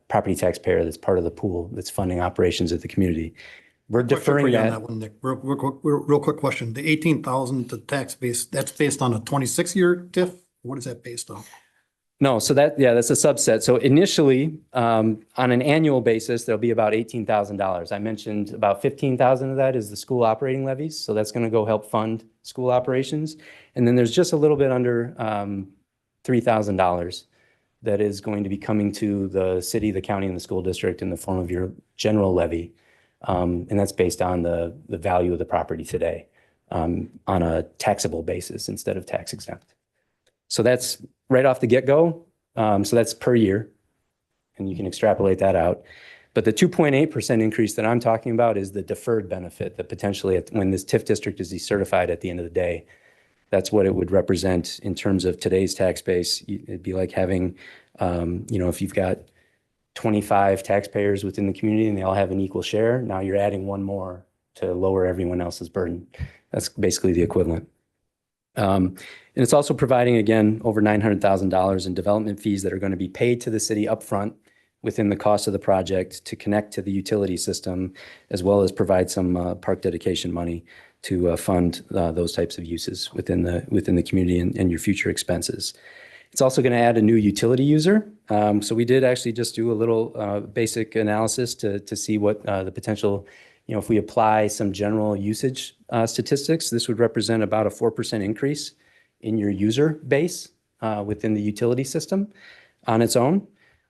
property taxpayer that's part of the pool that's funding operations at the community. We're deferring On that. one, Nick. Real quick question. The 18,000 to tax base, that's based on a 26-year TIF? What is that based on? No, so that's a subset. So initially, on an annual basis, there'll be about $18,000. I mentioned about 15,000 of that is the school operating levies. So that's going to go help fund school operations. And then there's just a little bit under $3,000 that is going to be coming to the city, the county, and the school district in the form of your general levy. And that's based on the value of the property today on a taxable basis instead of tax exempt. So that's right off the get-go. So that's per year, and you can extrapolate that out. But the 2.8% increase that I'm talking about is the deferred benefit that potentially, when this TIF district is decertified at the end of the day, that's what it would represent in terms of today's tax base. It'd be like having, if you've got 25 taxpayers within the community and they all have an equal share, now you're adding one more to lower everyone else's burden. That's basically the equivalent. And it's also providing, again, over $900,000 in development fees that are going to be paid to the city upfront within the cost of the project to connect to the utility system, as well as provide some park dedication money to fund those types of uses within the community and your future expenses. It's also going to add a new utility user. So we did actually just do a little basic analysis to see what the potential, if we apply some general usage statistics, this would represent about a 4% increase in your user base within the utility system on its own,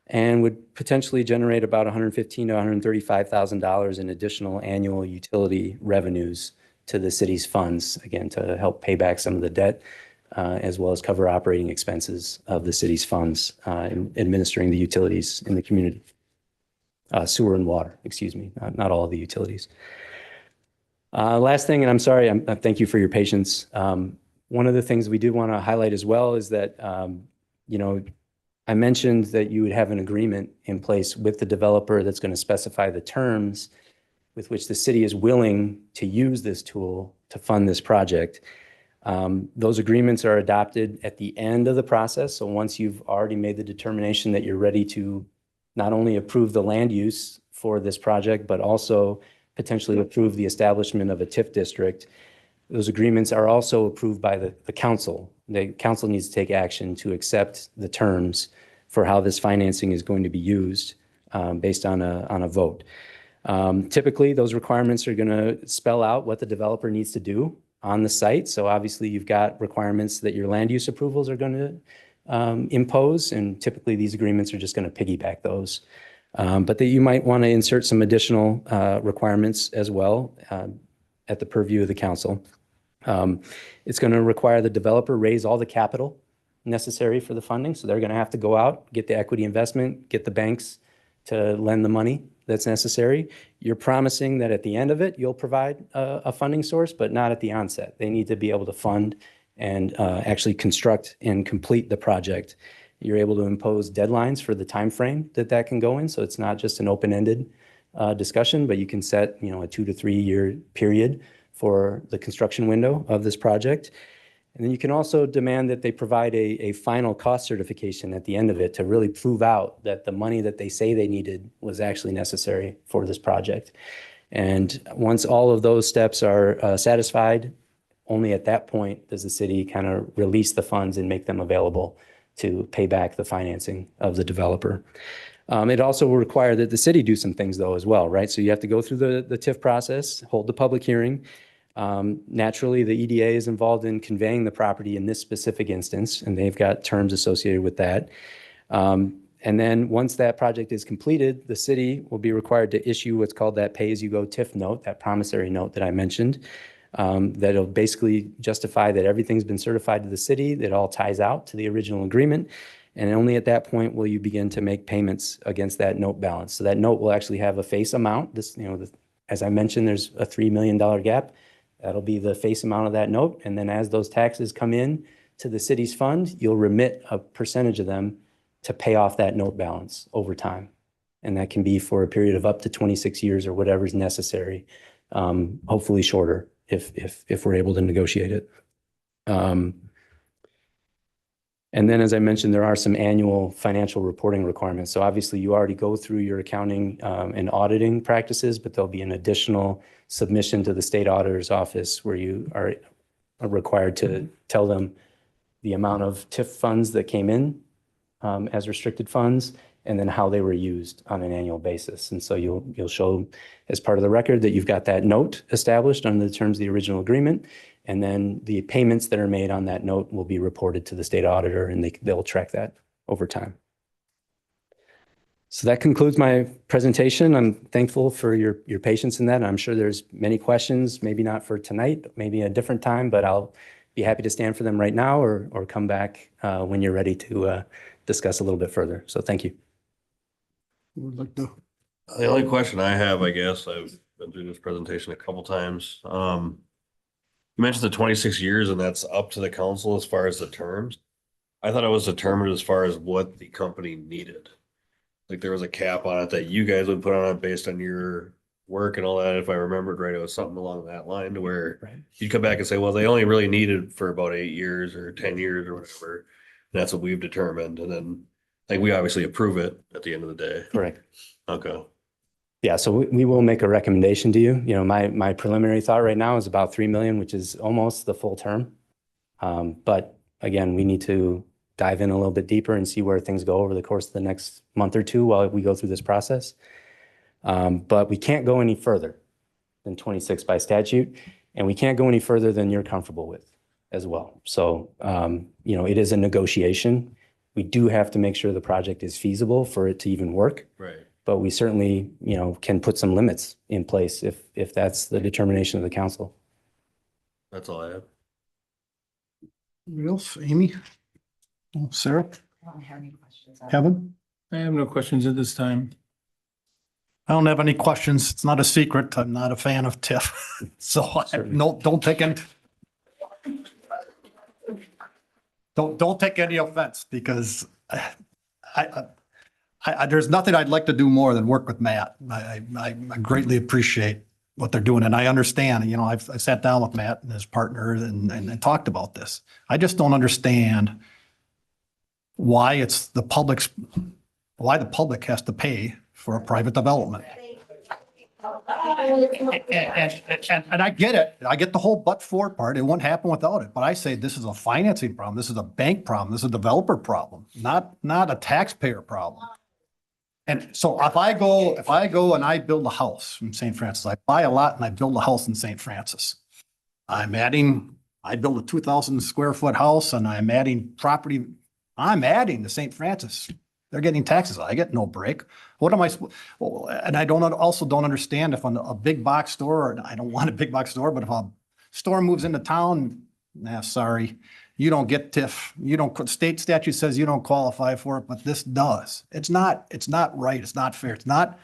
and would potentially generate about $115,000 to $135,000 in additional annual utility revenues to the city's funds, again, to help pay back some of the debt, as well as cover operating expenses of the city's funds in administering the utilities in the community. Sewer and water, excuse me, not all of the utilities. Last thing, and I'm sorry, thank you for your patience. One of the things we do want to highlight as well is that, I mentioned that you would have an agreement in place with the developer that's going to specify the terms with which the city is willing to use this tool to fund this project. Those agreements are adopted at the end of the process. So once you've already made the determination that you're ready to not only approve the land use for this project, but also potentially approve the establishment of a TIF district, those agreements are also approved by the council. The council needs to take action to accept the terms for how this financing is going to be used based on a vote. Typically, those requirements are going to spell out what the developer needs to do on the site. So obviously, you've got requirements that your land use approvals are going to impose, and typically these agreements are just going to piggyback those. But that you might want to insert some additional requirements as well at the purview of the council. It's going to require the developer raise all the capital necessary for the funding. So they're going to have to go out, get the equity investment, get the banks to lend the money that's necessary. You're promising that at the end of it, you'll provide a funding source, but not at the onset. They need to be able to fund and actually construct and complete the project. You're able to impose deadlines for the time frame that can go in. So it's not just an open-ended discussion, but you can set, a 2 to 3 year period for the construction window of this project. And then you can also demand that they provide a final cost certification at the end of it to really prove out that the money that they say they needed was actually necessary for this project. And once all of those steps are satisfied, only at that point does the city kind of release the funds and make them available to pay back the financing of the developer. It also will require that the city do some things though as well, right? So you have to go through the TIF process, hold the public hearing. Naturally, the EDA is involved in conveying the property in this specific instance, and they've got terms associated with that. And then once that project is completed, the city will be required to issue what's called that pay-as-you-go TIF note, that promissory note that I mentioned. That'll basically justify that everything's been certified to the city, that all ties out to the original agreement. And only at that point will you begin to make payments against that note balance. So that note will actually have a face amount. This, as I mentioned, there's a $3 million gap. That'll be the face amount of that note. And then as those taxes come in to the city's fund, you'll remit a percentage of them to pay off that note balance over time. And that can be for a period of up to 26 years or whatever is necessary, hopefully shorter if we're able to negotiate it. And then, as I mentioned, there are some annual financial reporting requirements. So obviously you already go through your accounting and auditing practices, but there'll be an additional submission to the state auditor's office where you are required to tell them the amount of TIF funds that came in as restricted funds, and then how they were used on an annual basis. And so you'll show as part of the record that you've got that note established under the terms of the original agreement. And then the payments that are made on that note will be reported to the state auditor, and they'll track that over time. So that concludes my presentation. I'm thankful for your patience in that. And I'm sure there's many questions, maybe not for tonight, maybe a different time, but I'll be happy to stand for them right now or come back when you're ready to discuss a little bit further. So thank you. The only question I have, I guess, I've been through this presentation a couple times. You mentioned the 26 years and that's up to the council as far as the terms. I thought it was determined as far as what the company needed. Like there was a cap on it that you guys would put on it based on your work and all that. If I remembered right, it was something along that line to where you'd come back and say, well, they only really needed for about 8 years or 10 years or whatever. And that's what we've determined. And then like we obviously approve it at the end of the day. Correct. Okay. Yeah, so we will make a recommendation to you. You know, my preliminary thought right now is about 3 million, which is almost the full term. But again, we need to dive in a little bit deeper and see where things go over the course of the next month or two while we go through this process. But we can't go any further than 26 by statute, and we can't go any further than you're comfortable with as well. So, you know, it is a negotiation. We do have to make sure the project is feasible for it to even work. Right. But we certainly, you know, can put some limits in place if that's the determination of the council. That's all I have. Anybody else? Amy? Oh, Sarah? I don't have any questions. Kevin? I have no questions at this time. I don't have any questions. It's not a secret. I'm not a fan of TIF. So don't take any. Don't take any offense because there's nothing I'd like to do more than work with Matt. I greatly appreciate what they're doing and I understand, you know, I sat down with Matt and his partner and talked about this. I just don't understand why the public has to pay for a private development. And I get it. I get the whole but-for part. It wouldn't happen without it. But I say this is a financing problem. This is a bank problem. This is a developer problem, not a taxpayer problem. And so if I go and I build a house in St. Francis, I buy a lot and I build a house in St. Francis. I build a 2,000 square foot house and I'm adding property. I'm adding to St. Francis. They're getting taxes. I get no break. What am I? And I also don't understand if a big box store, or I don't want a big box store, but if a store moves into town, sorry, you don't get TIF. You don't. State statute says you don't qualify for it, but this does. It's not right. It's not fair. It's not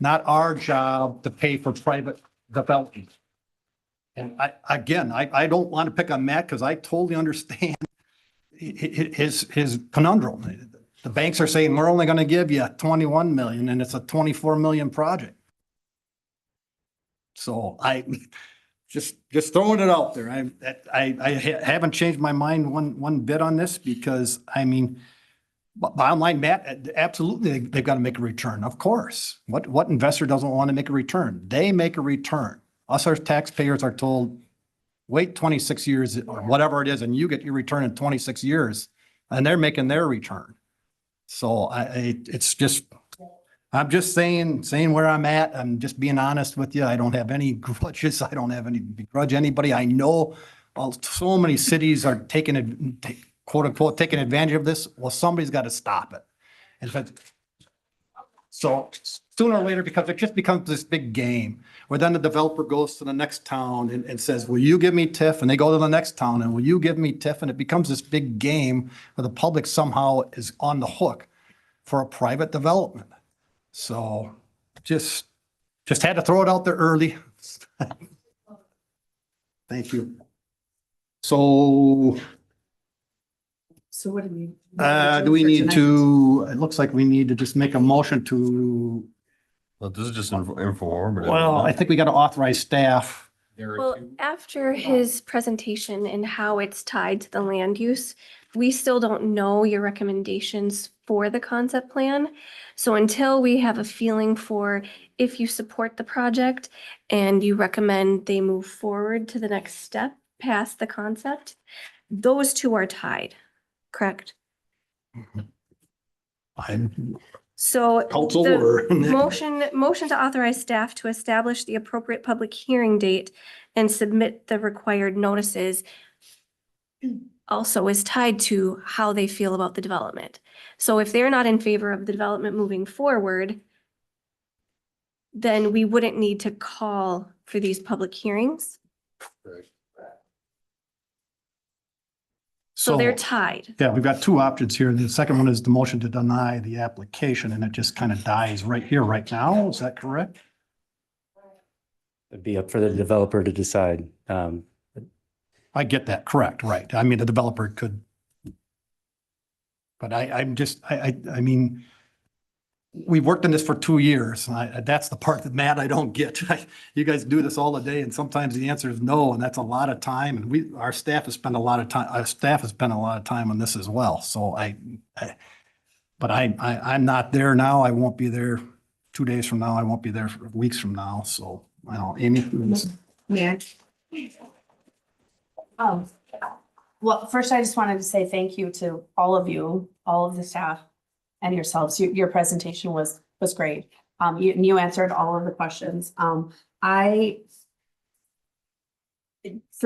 our job to pay for private development. And I don't want to pick on Matt because I totally understand his conundrum. The banks are saying, we're only going to give you 21 million and it's a 24 million project. So Just throwing it out there. I haven't changed my mind one bit on this because, I mean, bottom line, Matt, absolutely, they've got to make a return, of course. What investor doesn't want to make a return? They make a return. Us, our taxpayers are told, wait 26 years or whatever it is, and you get your return in 26 years, and they're making their return. So it's just, I'm just saying where I'm at. I'm just being honest with you. I don't have any grudges. I don't have any begrudge anybody. I know so many cities are taking quote unquote, taking advantage of this. Well, somebody's got to stop it. In fact, so sooner or later, because it just becomes this big game where then the developer goes to the next town and says, will you give me TIF? And they go to the next town and will you give me TIF? And it becomes this big game where the public somehow is on the hook for a private development. So just had to throw it out there early. Thank you. So what do we? do we need to, it looks like we need to just make a motion to, Well, this is just informative. well, I think we got to authorize staff. Well, after his presentation and how it's tied to the land use, we still don't know your recommendations for the concept plan. So until we have a feeling for if you support the project and you recommend they move forward to the next step past the concept, those two are tied, correct? I'm So Council the or- motion to authorize staff to establish the appropriate public hearing date and submit the required notices also is tied to how they feel about the development. So if they're not in favor of the development moving forward, then we wouldn't need to call for these public hearings. So they're tied. Yeah, we've got two options here. The second one is the motion to deny the application, and it just kind of dies right here, right now. Is that correct? It'd be up for the developer to decide. I get that, correct, right. I mean, the developer could. But I'm just, I mean, we've worked on this for 2 years. And that's the part that, Matt, I don't get. You guys do this all the day and sometimes the answer is no, and that's a lot of time. And our staff has spent a lot of time on this as well. So but I'm not there now. I won't be there 2 days from now. I won't be there for weeks from now. So, I don't know, Amy? Yeah. Well, first I just wanted to say thank you to all of you, all of the staff and yourselves. Your presentation was great. You answered all of the questions. For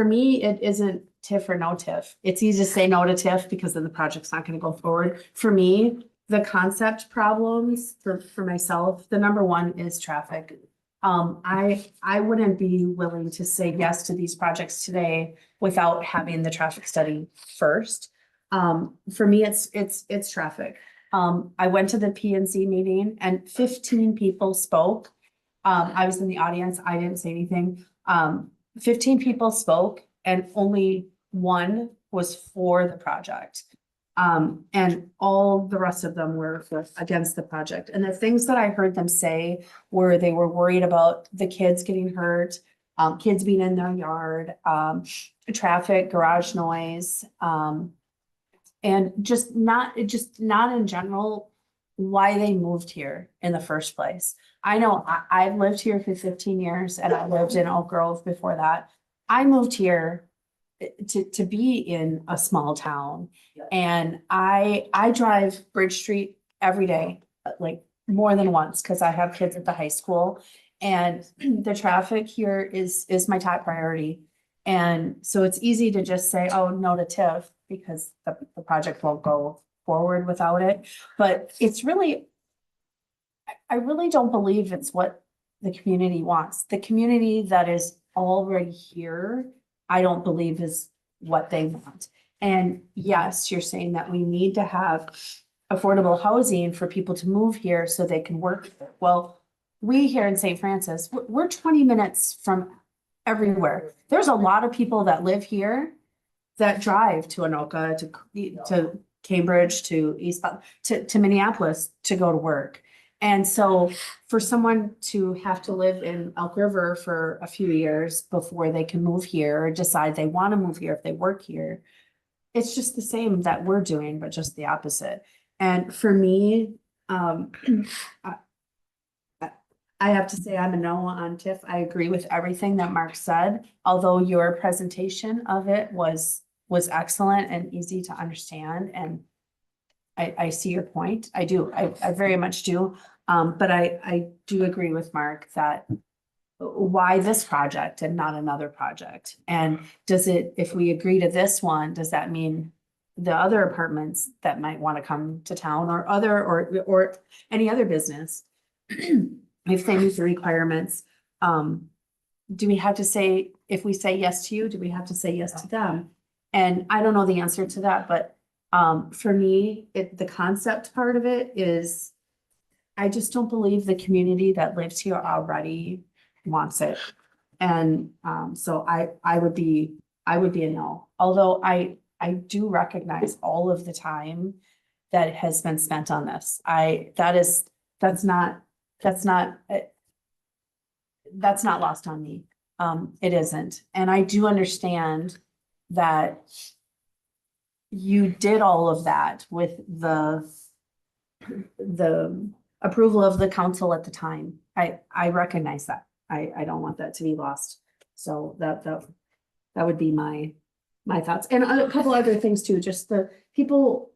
me, it isn't TIF or no TIF. It's easy to say no to TIF because then the project's not going to go forward. For me, the concept problems for myself, the number one is traffic. I wouldn't be willing to say yes to these projects today without having the traffic study first. For me, it's traffic. I went to the PNC meeting and 15 people spoke. I was in the audience. I didn't say anything. 15 people spoke and only one was for the project. And all the rest of them were against the project. And the things that I heard them say were they were worried about the kids getting hurt, kids being in their yard, traffic, garage noise, and just not in general why they moved here in the first place. I know I've lived here for 15 years and I lived in Oak Grove before that. I moved here to be in a small town. And I drive Bridge Street every day, like more than once, because I have kids at the high school. And the traffic here is my top priority. And so it's easy to just say, oh, no to TIF because the project won't go forward without it. But it's really, I really don't believe it's what the community wants. The community that is already here, I don't believe is what they want. And yes, you're saying that we need to have affordable housing for people to move here so they can work. Well, we here in St. Francis, we're 20 minutes from everywhere. There's a lot of people that live here that drive to Anoka, to Cambridge, to East, to Minneapolis to go to work. And so for someone to have to live in Elk River for a few years before they can move here or decide they want to move here if they work here, it's just the same that we're doing, but just the opposite. And for me, I have to say I'm a no on TIF. I agree with everything that Mark said, although your presentation of it was excellent and easy to understand. And I see your point. I do. I very much do. But I do agree with Mark that why this project and not another project? And does it, if we agree to this one, does that mean the other apartments that might want to come to town or or any other business, if they meet the requirements, do we have to say, if we say yes to you, do we have to say yes to them? And I don't know the answer to that, but for me, the concept part of it is, I just don't believe the community that lives here already wants it. And so I would be a no, although I do recognize all of the time that has been spent on this. That's not lost on me. It isn't. And I do understand that you did all of that with the approval of the council at the time. I recognize that. I don't want that to be lost. So that would be my thoughts. And a couple other things too, just the people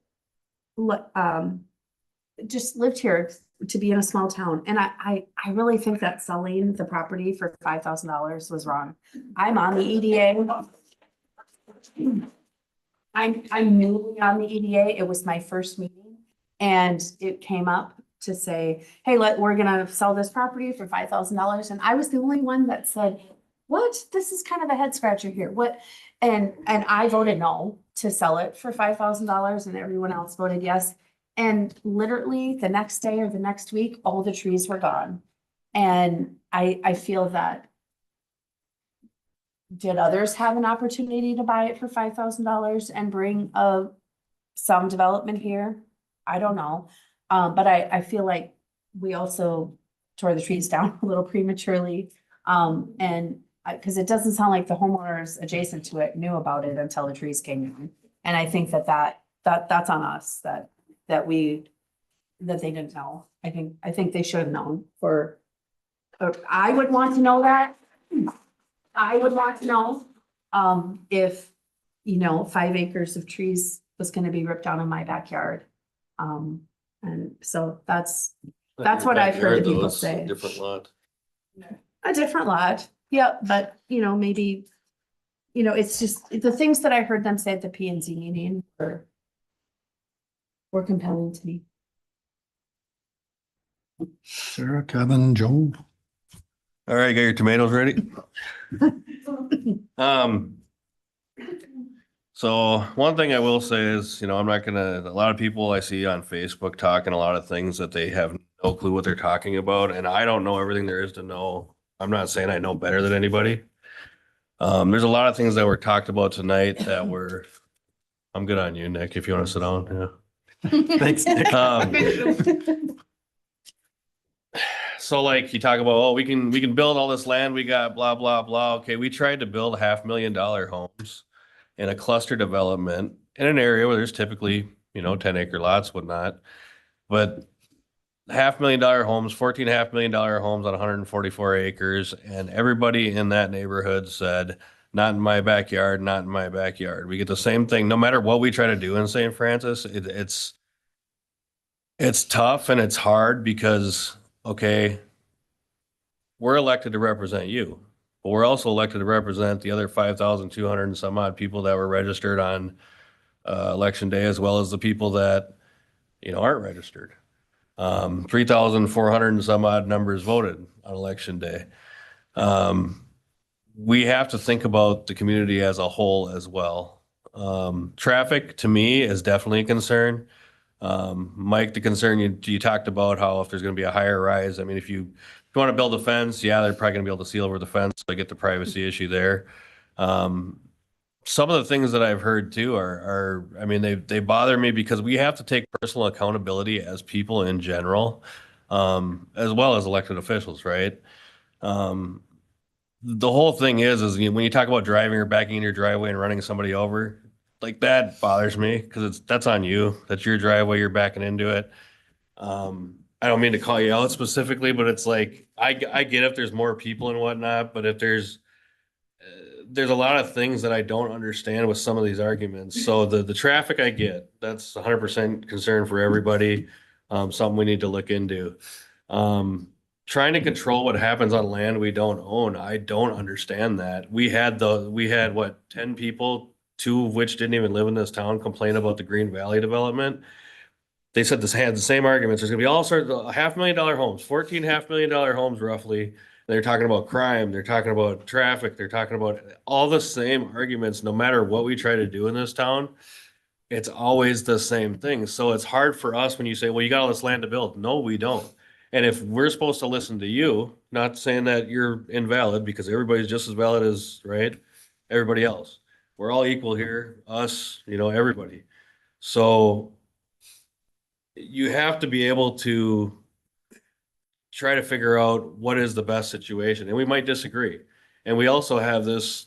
just lived here to be in a small town. And I really think that selling the property for $5,000 was wrong. I'm on the EDA. I'm newly on the EDA. It was my first meeting and it came up to say, hey, we're gonna sell this property for $5,000. And I was the only one that said, what? This is kind of a head scratcher here. What? And I voted no to sell it for $5,000 and everyone else voted yes. And literally the next day or the next week, all the trees were gone. And I feel that, did others have an opportunity to buy it for $5,000 and bring some development here? I don't know. But I feel like we also tore the trees down a little prematurely. And because it doesn't sound like the homeowners adjacent to it knew about it until the trees came in. And I think that's on us, that they didn't know. I think they should have known I would want to know that. I would want to know, if, 5 acres of trees was gonna be ripped down in my backyard. And so that's what I've heard the people say. Different lot. A different lot, yeah, but maybe, it's just the things that I heard them say at the P and Z meeting were compelling to me. Sarah, Kevin, Joe. All right, got your tomatoes ready? So one thing I will say is, I'm not gonna, a lot of people I see on Facebook talking a lot of things that they have no clue what they're talking about, and I don't know everything there is to know. I'm not saying I know better than anybody. There's a lot of things that were talked about tonight that were, I'm good on you, Nick, if you want to sit down, yeah. Thanks, Nick. So like you talk about, we can build all this land, we got blah, blah, blah. Okay, we tried to build $500,000 homes in a cluster development in an area where there's typically, 10-acre lots, whatnot. But $500,000 homes, $14.5 million homes on 144 acres. And everybody in that neighborhood said, not in my backyard, not in my backyard. We get the same thing, no matter what we try to do in St. Francis. It's tough and it's hard because, okay, we're elected to represent you, but we're also elected to represent the other 5,200 and some odd people that were registered on election day, as well as the people that, aren't registered. 3,400 and some odd numbers voted on election day. We have to think about the community as a whole as well. Traffic to me is definitely a concern. Mike, the concern you talked about how if there's going to be a higher rise, I mean, if you want to build a fence, yeah, they're probably going to be able to seal over the fence. So I get the privacy issue there. Some of the things that I've heard too are I mean, they bother me because we have to take personal accountability as people in general. as well as elected officials, right? The whole thing is when you talk about driving or backing in your driveway and running somebody over, like that bothers me because that's on you. That's your driveway. You're backing into it. I don't mean to call you out specifically, but it's like, I get if there's more people and whatnot, but if there's a lot of things that I don't understand with some of these arguments. So the traffic I get, that's 100% concern for everybody. Something we need to look into. Trying to control what happens on land we don't own. I don't understand that. We had what, 10 people, 2 of which didn't even live in this town, complain about the Green Valley development. They said this had the same arguments. There's gonna be all sorts of $500,000 homes, 14 $500,000 homes roughly. They're talking about crime, they're talking about traffic, they're talking about all the same arguments, no matter what we try to do in this town. It's always the same thing. So it's hard for us when you say, well, you got all this land to build. No, we don't. And if we're supposed to listen to you, not saying that you're invalid, because everybody's just as valid as, right, everybody else. We're all equal here, us, everybody. So you have to be able to try to figure out what is the best situation. And we might disagree. And we also have this,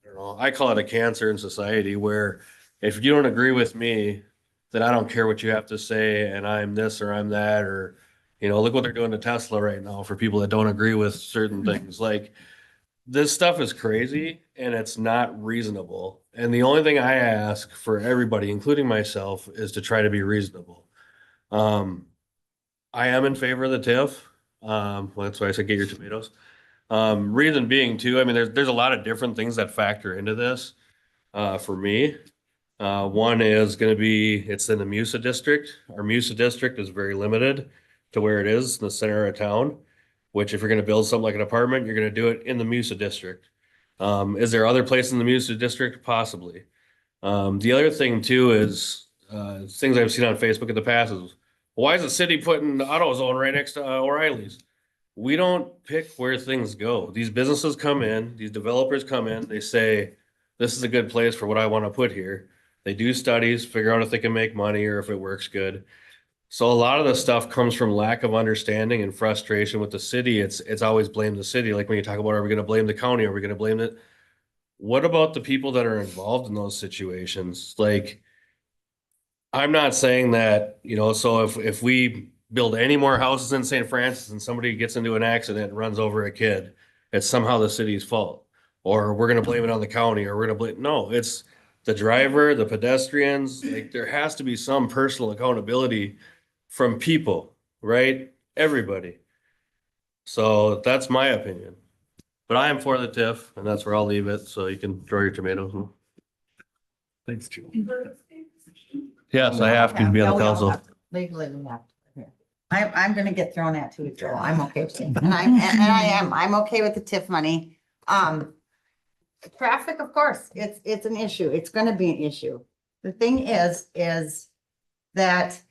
I don't know, I call it a cancer in society, where if you don't agree with me, then I don't care what you have to say, and I'm this or I'm that, or, look what they're doing to Tesla right now for people that don't agree with certain things. Like, this stuff is crazy and it's not reasonable. And the only thing I ask for everybody, including myself, is to try to be reasonable. I am in favor of the TIF. Well, that's why I said get your tomatoes. Reason being too, I mean, there's a lot of different things that factor into this, for me. One is going to be, it's in the MUSA district. Our MUSA district is very limited to where it is in the center of town, which if you're going to build something like an apartment, you're going to do it in the MUSA district. Is there other places in the MUSA district? Possibly. The other thing too is, things I've seen on Facebook in the past is, why is the city putting AutoZone right next to O'Reilly's? We don't pick where things go. These businesses come in, these developers come in, they say, this is a good place for what I want to put here. They do studies, figure out if they can make money or if it works good. So a lot of the stuff comes from lack of understanding and frustration with the city. It's always blame the city. Like when you talk about, are we going to blame the county? Are we going to blame it? What about the people that are involved in those situations? Like, I'm not saying that, so if we build any more houses in St. Francis and somebody gets into an accident and runs over a kid, it's somehow the city's fault. Or we're going to blame it on the county, or we're going to blame, no, it's the driver, the pedestrians. Like, there has to be some personal accountability from people, right? Everybody. So that's my opinion. But I am for the TIF, and that's where I'll leave it. So you can throw your tomatoes. Thanks, Joe. Yes, I have to be on the council. Legally, we have to. I'm gonna get thrown at too, Joe. I'm okay with it. I'm okay with the TIF money. Traffic, of course, it's an issue. It's gonna be an issue. The thing is that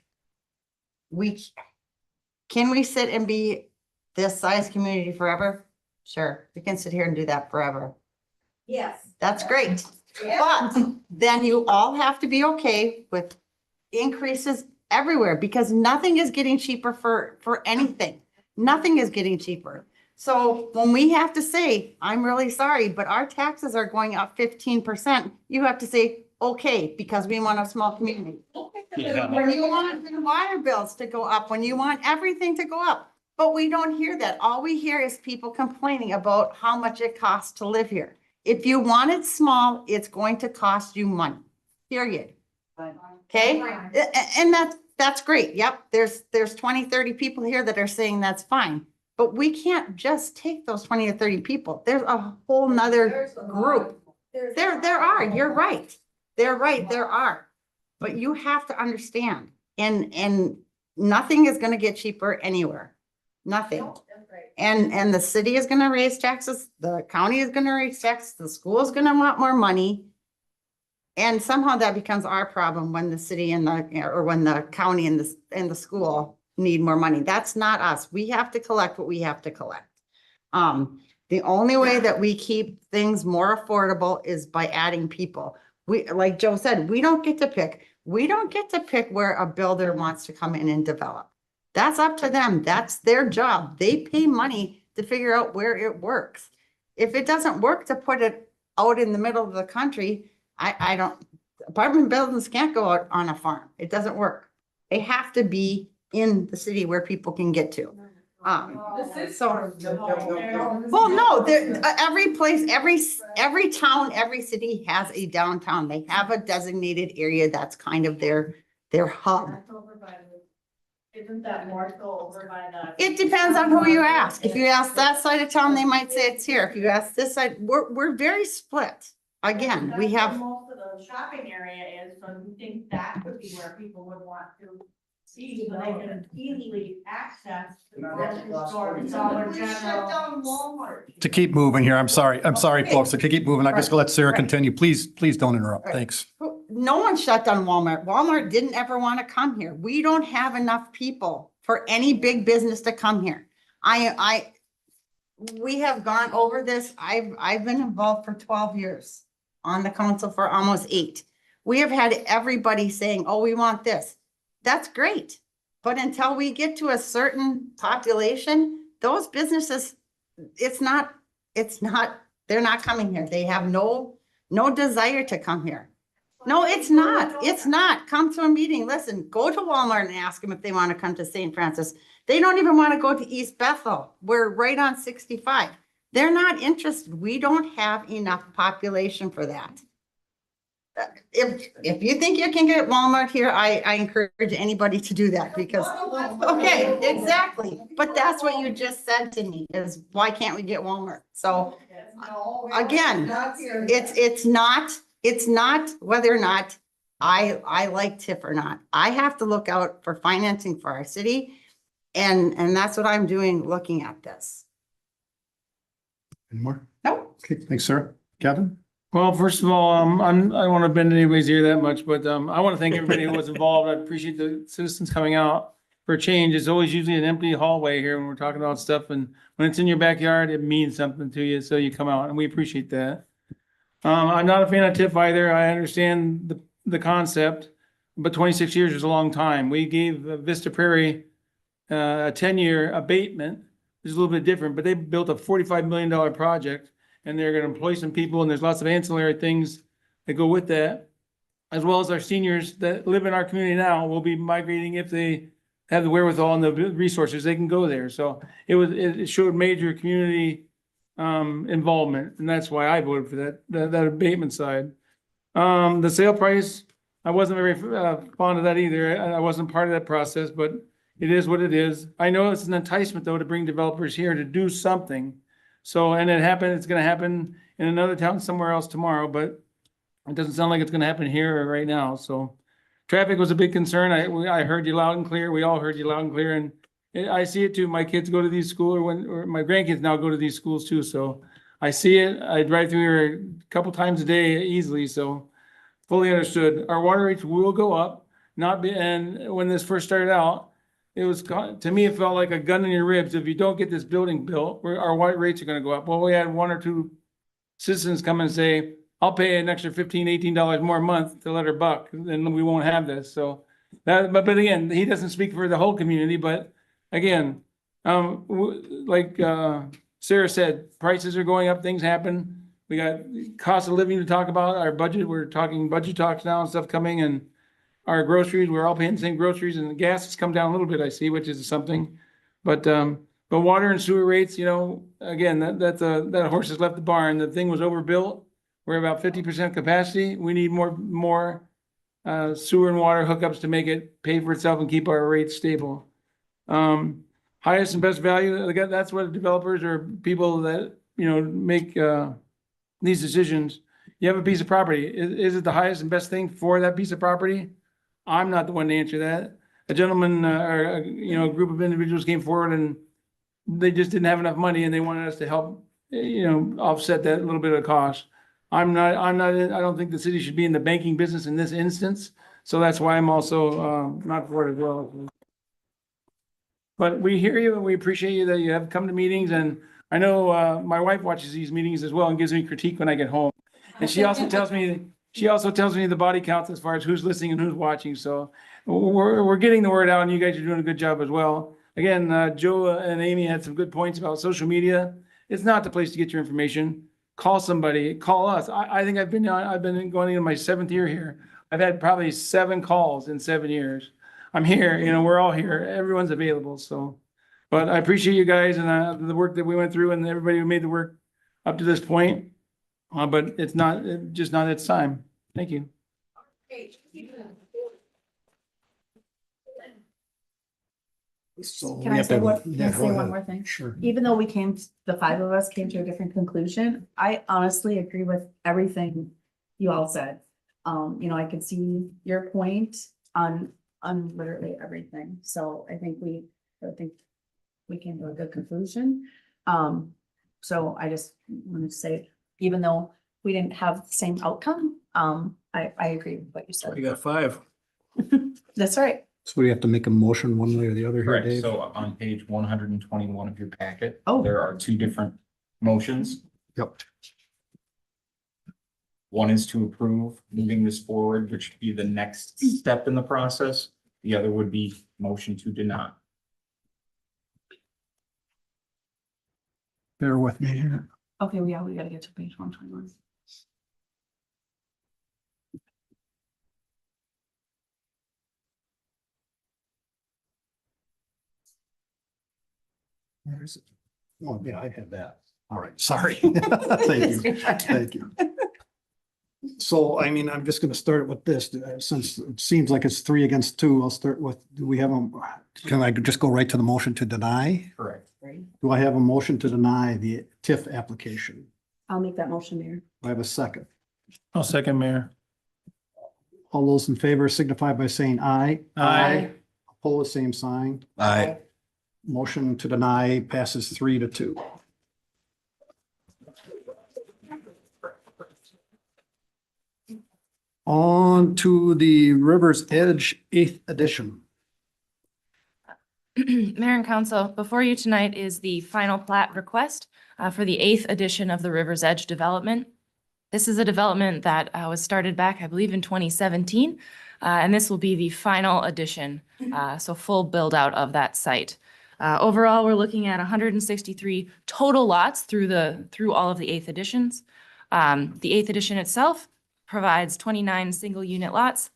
can we sit and be this size community forever? Sure, we can sit here and do that forever. Yes. That's great. But then you all have to be okay with increases everywhere, because nothing is getting cheaper for anything. Nothing is getting cheaper. So when we have to say, I'm really sorry, but our taxes are going up 15%, you have to say, okay, because we want a small community. Yeah. When you want the water bills to go up, when you want everything to go up, but we don't hear that. All we hear is people complaining about how much it costs to live here. If you want it small, it's going to cost you money, period. Okay? And that's great. Yep. There's 20, 30 people here that are saying that's fine. But we can't just take those 20 or 30 people. There's a whole nother group. There are, you're right. They're right, there are. But you have to understand, and nothing is gonna get cheaper anywhere. Nothing. And the city is gonna raise taxes, the county is gonna raise taxes, the school is gonna want more money. And somehow that becomes our problem when the city and when the county and the school need more money. That's not us. We have to collect what we have to collect. The only way that we keep things more affordable is by adding people. Like Joe said, we don't get to pick. We don't get to pick where a builder wants to come in and develop. That's up to them. That's their job. They pay money to figure out where it works. If it doesn't work to put it out in the middle of the country, I don't, apartment buildings can't go out on a farm. It doesn't work. They have to be in the city where people can get to. So, well, no, every place, every town, every city has a downtown. They have a designated area that's kind of their hub. Isn't that more so over by the? It depends on who you ask. If you ask that side of town, they might say it's here. If you ask this side, we're very split. Again, we That's have. where most of the shopping area is, so you think that would be where people would want to see, so they can easily access the grocery store, Dollar General. To keep moving here, I'm sorry, folks, to keep moving, I'm just gonna let Sarah continue. Please don't interrupt. Thanks. No one shut down Walmart. Walmart didn't ever want to come here. We don't have enough people for any big business to come here. We have gone over this. I've been involved for 12 years, on the council for almost 8. We have had everybody saying, oh, we want this. That's great. But until we get to a certain population, those businesses, they're not coming here. They have no desire to come here. No, it's not. It's not. Come to a meeting. Listen, go to Walmart and ask them if they want to come to St. Francis. They don't even want to go to East Bethel. We're right on 65. They're not interested. We don't have enough population for that. If you think you can get Walmart here, I encourage anybody to do that because, okay, exactly. But that's what you just said to me is why can't we get Walmart? So again, it's not whether or not I like TIF or not. I have to look out for financing for our city. And that's what I'm doing, looking at this. Any more? No. Okay, thanks, Sarah. Kevin? Well, first of all, I don't want to bend anybody's ear that much, but I want to thank everybody who was involved. I appreciate the citizens coming out for a change. It's always usually an empty hallway here when we're talking about stuff. And when it's in your backyard, it means something to you. So you come out and we appreciate that. I'm not a fan of TIF either. I understand the concept, but 26 years is a long time. We gave Vista Prairie a 10-year abatement. It's a little bit different, but they built a $45 million project and they're going to employ some people. And there's lots of ancillary things that go with that, as well as our seniors that live in our community now will be migrating if they have the wherewithal and the resources, they can go there. So it showed major community involvement, and that's why I voted for that abatement side. The sale price, I wasn't very fond of that either. I wasn't part of that process, but it is what it is. I know it's an enticement though to bring developers here to do something. So, and it's gonna happen in another town somewhere else tomorrow, but it doesn't sound like it's gonna happen here or right now. So traffic was a big concern. I heard you loud and clear. We all heard you loud and clear, and I see it too. My kids go to these schools, or my grandkids now go to these schools too. So I see it. I drive through here a couple times a day easily. So fully understood. Our water rates will go up. And when this first started out, it was, to me, it felt like a gun in your ribs. If you don't get this building built, our water rates are going to go up. Well, we had 1 or 2 citizens come and say, I'll pay an extra $15, $18 more a month to let her buck, then we won't have this. So but again, he doesn't speak for the whole community, but again, like Sarah said, prices are going up, things happen. We got cost of living to talk about, our budget, we're talking budget talks now and stuff coming, and our groceries, we're all paying the same groceries, and the gas has come down a little bit, I see, which is something. But water and sewer rates, again, that horse has left the barn. The thing was overbuilt. We're about 50% capacity. We need more sewer and water hookups to make it pay for itself and keep our rates stable. Highest and best value, again, that's what developers or people that, make these decisions. You have a piece of property. Is it the highest and best thing for that piece of property? I'm not the one to answer that. A gentleman or a group of individuals came forward and they just didn't have enough money and they wanted us to help, offset that little bit of cost. I don't think the city should be in the banking business in this instance. So that's why I'm also not for it as well. But we hear you and we appreciate you that you have come to meetings. And I know my wife watches these meetings as well and gives me critique when I get home. And she also tells me she also tells me the body counts as far as who's listening and who's watching. So we're getting the word out and you guys are doing a good job as well. Again, Joe and Amy had some good points about social media. It's not the place to get your information. Call somebody, call us. I think I've been going into my 7th year here. I've had probably 7 calls in 7 years. I'm here, we're all here. Everyone's available, so. But I appreciate you guys and the work that we went through and everybody who made the work up to this point. But it's just not its time. Thank you. So Can we I have say to- one, yeah, go one ahead. more thing? Sure. Even though the 5 of us came to a different conclusion, I honestly agree with everything you all said. I could see your point on literally everything. So I think we came to a good conclusion. So I just wanted to say, even though we didn't have the same outcome, I agree with what you said. You got 5. That's right. So we have to make a motion one way or the other here, Correct. Dave? So on page 121 of your packet, Oh. there are 2 different motions. Yep. One is to approve moving this forward, which would be the next step in the process. The other would be motion to deny. Bear with me here. Okay, we gotta get to page 121. Where is it? Oh, yeah, I had that. All right, sorry. Thank you, thank you. So, I mean, I'm just gonna start with this, since it seems like it's 3 against 2, I'll start with, do we have can I just go right to the motion to deny? Correct. Do I have a motion to deny the TIF application? I'll make that motion, Mayor. Do I have a second? I'll second, Mayor. All those in favor signify by saying aye. Aye. Opposed, same sign. Aye. Motion to deny passes 3-2. On to the River's Edge 8th edition. Mayor and Council, before you tonight is the final plat request for the 8th edition of the River's Edge development. This is a development that was started back, I believe, in 2017, and this will be the final edition, so full build out of that site. Overall, we're looking at 163 total lots through all of the 8th editions. The 8th edition itself provides 29 single unit lots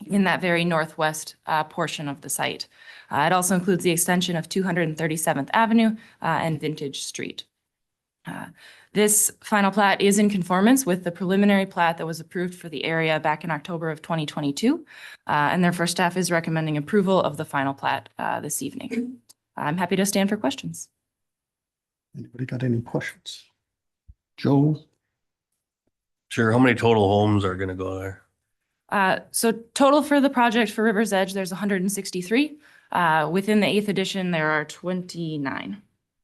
in that very northwest portion of the site. It also includes the extension of 237th Avenue and Vintage Street. This final plat is in conformance with the preliminary plat that was approved for the area back in October of 2022. And therefore, staff is recommending approval of the final plat this evening. I'm happy to stand for questions. Anybody got any questions? Joe? Sure. How many total homes are gonna go there? So total for the project for River's Edge, there's 163. Within the 8th edition, there are 29.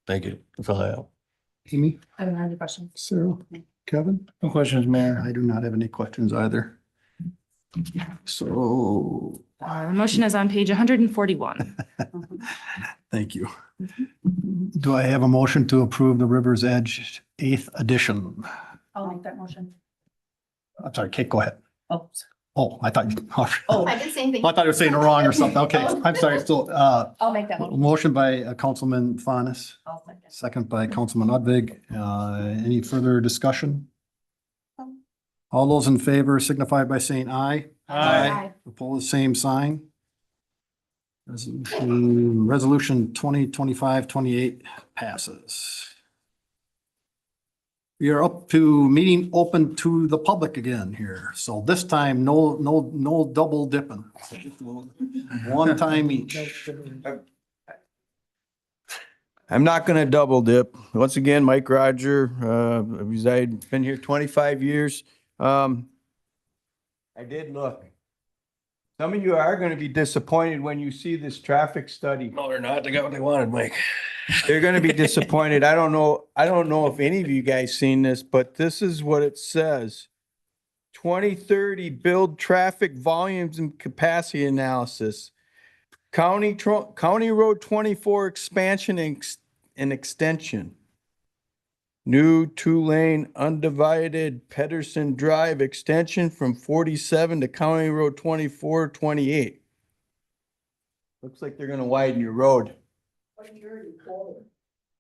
Thank you. That's all I have. Amy? I don't have any questions. Sarah? Kevin? No questions, Mayor. I do not have any questions either. So, The motion is on page 141. thank you. Do I have a motion to approve the River's Edge 8th edition? I'll make that motion. I'm sorry, Kate, go ahead. Oh, Oh, I thought, I did the same thing. I thought you were saying it wrong or something. Okay, I'm sorry. So, I'll make that motion. motion by Councilman Fanis, I'll second. second by Councilman Udvig. Any further discussion? All those in favor signify by saying aye. Aye. Opposed, same sign. Resolution 2025-28 passes. We are up to meeting open to the public again here. So this time, no double dipping. One time each. I'm not gonna double dip. Once again, Mike Roger, been here 25 years. I did look. Some of you are gonna be disappointed when you see this traffic study. No, they're not. They got what they wanted, Mike. They're gonna be disappointed. I don't know if any of you guys seen this, but this is what it says. 2030 build traffic volumes and capacity analysis. County Road 24 expansion and extension. New two-lane undivided Pedersen Drive extension from 47 to County Road 2428. Looks like they're gonna widen your road.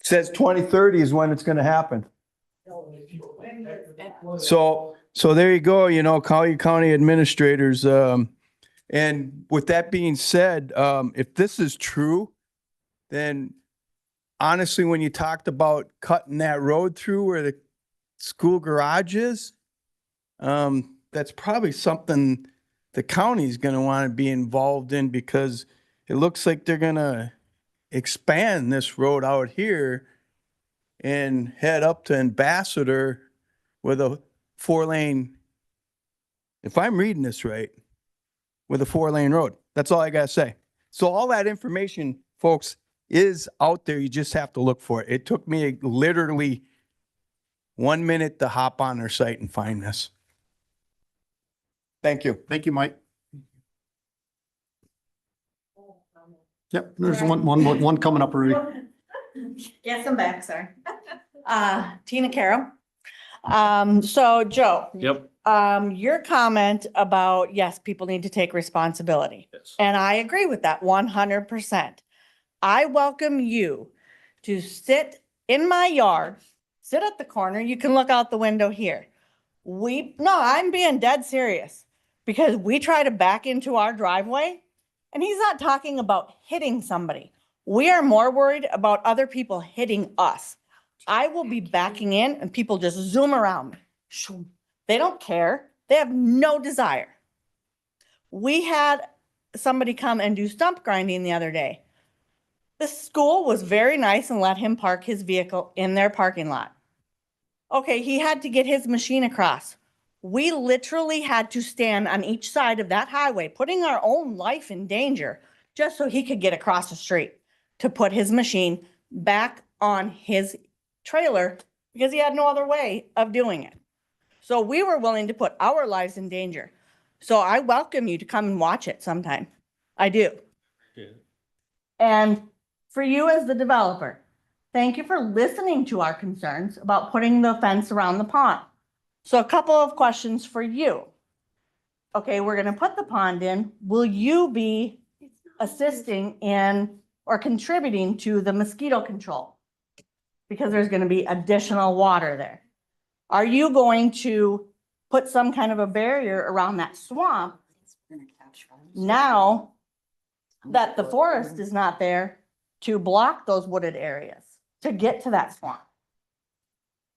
Says 2030 is when it's gonna happen. So there you go, you know, Collier County administrators, and with that being said, if this is true, then honestly, when you talked about cutting that road through where the school garage is, that's probably something the county's gonna want to be involved in, because it looks like they're gonna expand this road out here and head up to Ambassador with a 4-lane, if I'm reading this right, with a 4-lane road. That's all I gotta say. So all that information, folks, is out there. You just have to look for it. It took me literally 1 minute to hop on their site and find this. Thank you. Thank you, Mike. Yep, there's one coming up already. Yes, I'm back, sorry. Tina Carroll. So Joe. Yep. Your comment about, yes, people need to take responsibility. Yes. And I agree with that 100%. I welcome you to sit in my yard, sit at the corner. You can look out the window here. No, I'm being dead serious, because we try to back into our driveway and he's not talking about hitting somebody. We are more worried about other people hitting us. I will be backing in and people just zoom around me. Shoom. They don't care. They have no desire. We had somebody come and do stump grinding the other day. The school was very nice and let him park his vehicle in their parking lot. Okay, he had to get his machine across. We literally had to stand on each side of that highway, putting our own life in danger, just so he could get across the street to put his machine back on his trailer, because he had no other way of doing it. So we were willing to put our lives in danger. So I welcome you to come and watch it sometime. I do. Yeah. And for you as the developer, thank you for listening to our concerns about putting the fence around the pond. So a couple of questions for you. Okay, we're gonna put the pond in. Will you be assisting in or contributing to the mosquito control? Because there's gonna be additional water there. Are you going to put some kind of a barrier around that swamp now that the forest is not there to block those wooded areas to get to that swamp?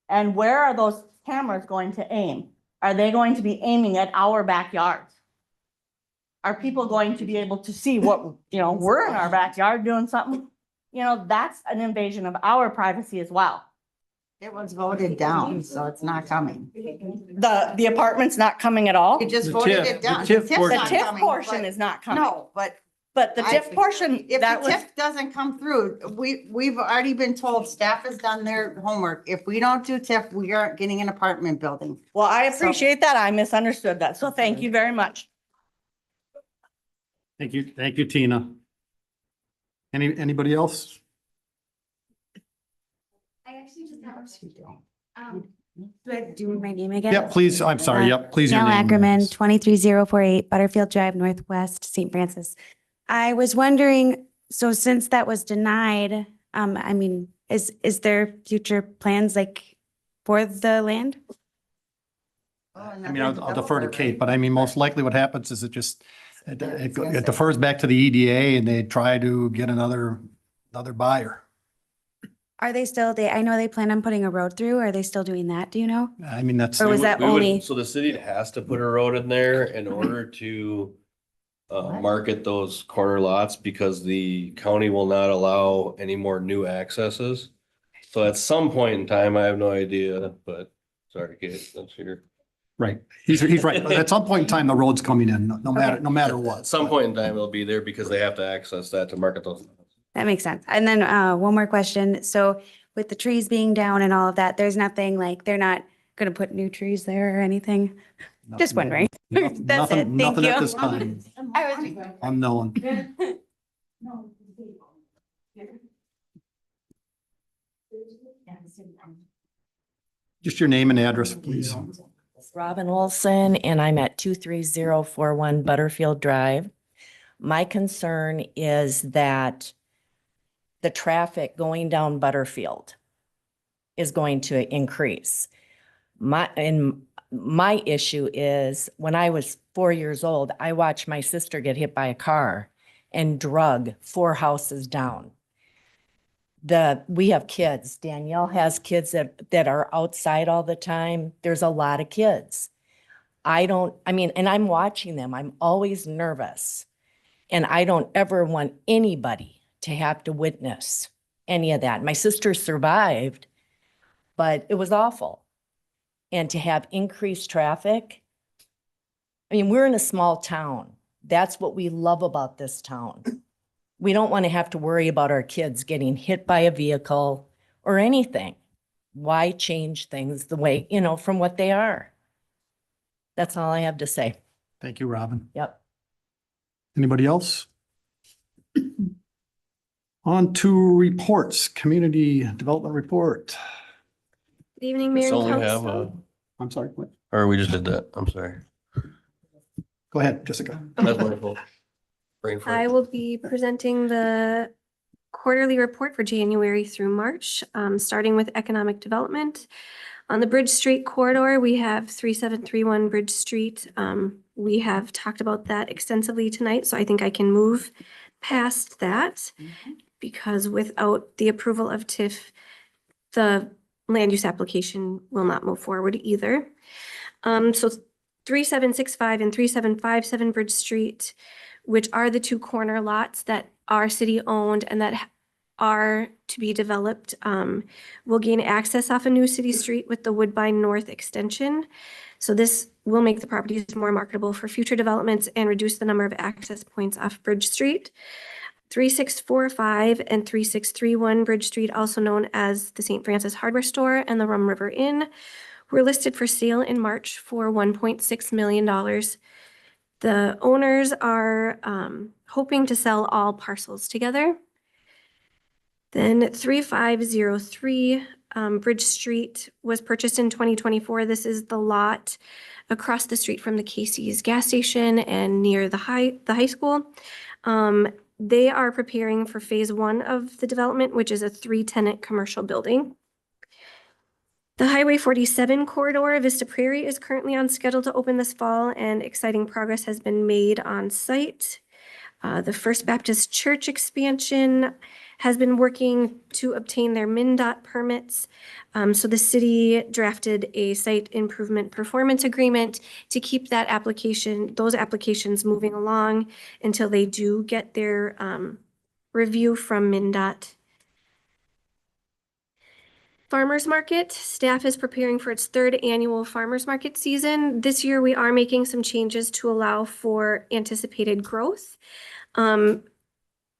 And where are those cameras going to aim? Are they going to be aiming at our backyards? Are people going to be able to see what, we're in our backyard doing something? That's an invasion of our privacy as well. It was voted down, so it's not coming. The apartment's not coming at all? You just The voted TIF it down. the TIF TIF's portion. The not TIF coming, portion but- is not coming. No, but But the TIF portion, if that the was, TIF doesn't come through, we've already been told staff has done their homework. If we don't do TIF, we aren't getting an apartment building. well, I appreciate that. I misunderstood that. So thank you very much. Thank you, Tina. Anybody else? I actually just have, do I do my name again? Yep, please, I'm sorry, yep, please. your Gail name. Ackerman, 23048 Butterfield Drive, Northwest, St. Francis. I was wondering, so since that was denied, is there future plans like for the land? I mean, I'll defer to Kate, but I mean, most likely what happens is it defers back to the EDA and they try to get another buyer. Are they still, I know they plan on putting a road through. Are they still doing that? Do you know? I mean, that's. Or was that We would- only? So the city has to put a road in there in order to market those corner lots, because the county will not allow any more new accesses. So at some point in time, I have no idea, but sorry, Kate, that's your. Right, he's right. At some point in time, the road's coming in, no matter At what. some point in time, it'll be there because they have to access that to market those. That makes sense. And then one more question. So with the trees being down and all of that, there's nothing like, they're not going to put new trees there or anything? Just wondering. That's it. Thank Nothing at you. this time. I was Unknown. Just your name and address, please. Robin Olson, and I'm at 23041 Butterfield Drive. My concern is that the traffic going down Butterfield is going to increase. My issue is when I was 4 years old, I watched my sister get hit by a car and drug 4 houses down. We have kids. Danielle has kids that are outside all the time. There's a lot of kids. And I'm watching them. I'm always nervous. And I don't ever want anybody to have to witness any of that. My sister survived, but it was awful. And to have increased traffic, we're in a small town. That's what we love about this town. We don't want to have to worry about our kids getting hit by a vehicle or anything. Why change things the way, from what they are? That's all I have to say. Thank you, Robin. Yep. Anybody else? On to reports, community development report. Good evening, Mayor So and we have Council. I'm sorry, what? or we just did that. I'm sorry. Go ahead, Jessica. That's my fault. Brain fart. I will be presenting the quarterly report for January through March, starting with economic development. On the Bridge Street corridor, we have 3731 Bridge Street. We have talked about that extensively tonight, so I think I can move past that because without the approval of TIF, the land use application will not move forward either. So 3765 and 3757 Bridge Street, which are the 2 corner lots that are city owned and that are to be developed, will gain access off a new city street with the Woodbine North extension. So this will make the properties more marketable for future developments and reduce the number of access points off Bridge Street. 3645 and 3631 Bridge Street, also known as the St. Francis Hardware Store and the Rum River Inn, were listed for sale in March for $1.6 million. The owners are hoping to sell all parcels together. Then 3503 Bridge Street was purchased in 2024. This is the lot across the street from the Casey's gas station and near the high school. They are preparing for phase 1 of the development, which is a 3-tenant commercial building. The Highway 47 corridor, Vista Prairie, is currently on schedule to open this fall, and exciting progress has been made on site. The First Baptist Church expansion has been working to obtain their MnDOT permits. So the city drafted a site improvement performance agreement to keep those applications moving along until they do get their review from MnDOT. Farmers Market, staff is preparing for its 3rd annual Farmers Market season. This year, we are making some changes to allow for anticipated growth.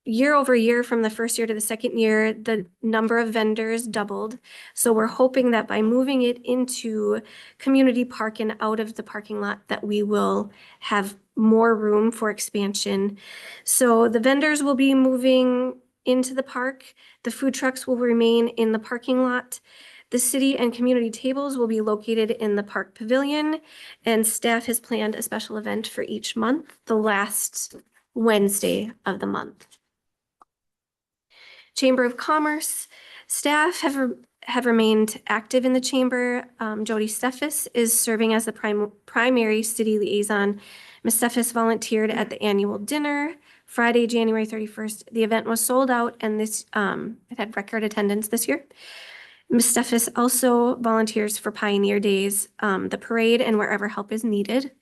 Year over year, from the first year to the second year, the number of vendors doubled. So we're hoping that by moving it into Community Park and out of the parking lot, that we will have more room for expansion. So the vendors will be moving into the park. The food trucks will remain in the parking lot. The city and community tables will be located in the park pavilion, and staff has planned a special event for each month, the last Wednesday of the month. Chamber of Commerce, staff have remained active in the chamber. Jody Steffes is serving as the primary city liaison. Ms. Steffes volunteered at the annual dinner Friday, January 31st. The event was sold out, and it had record attendance this year. Ms. Steffes also volunteers for Pioneer Days, the parade, and wherever help is needed.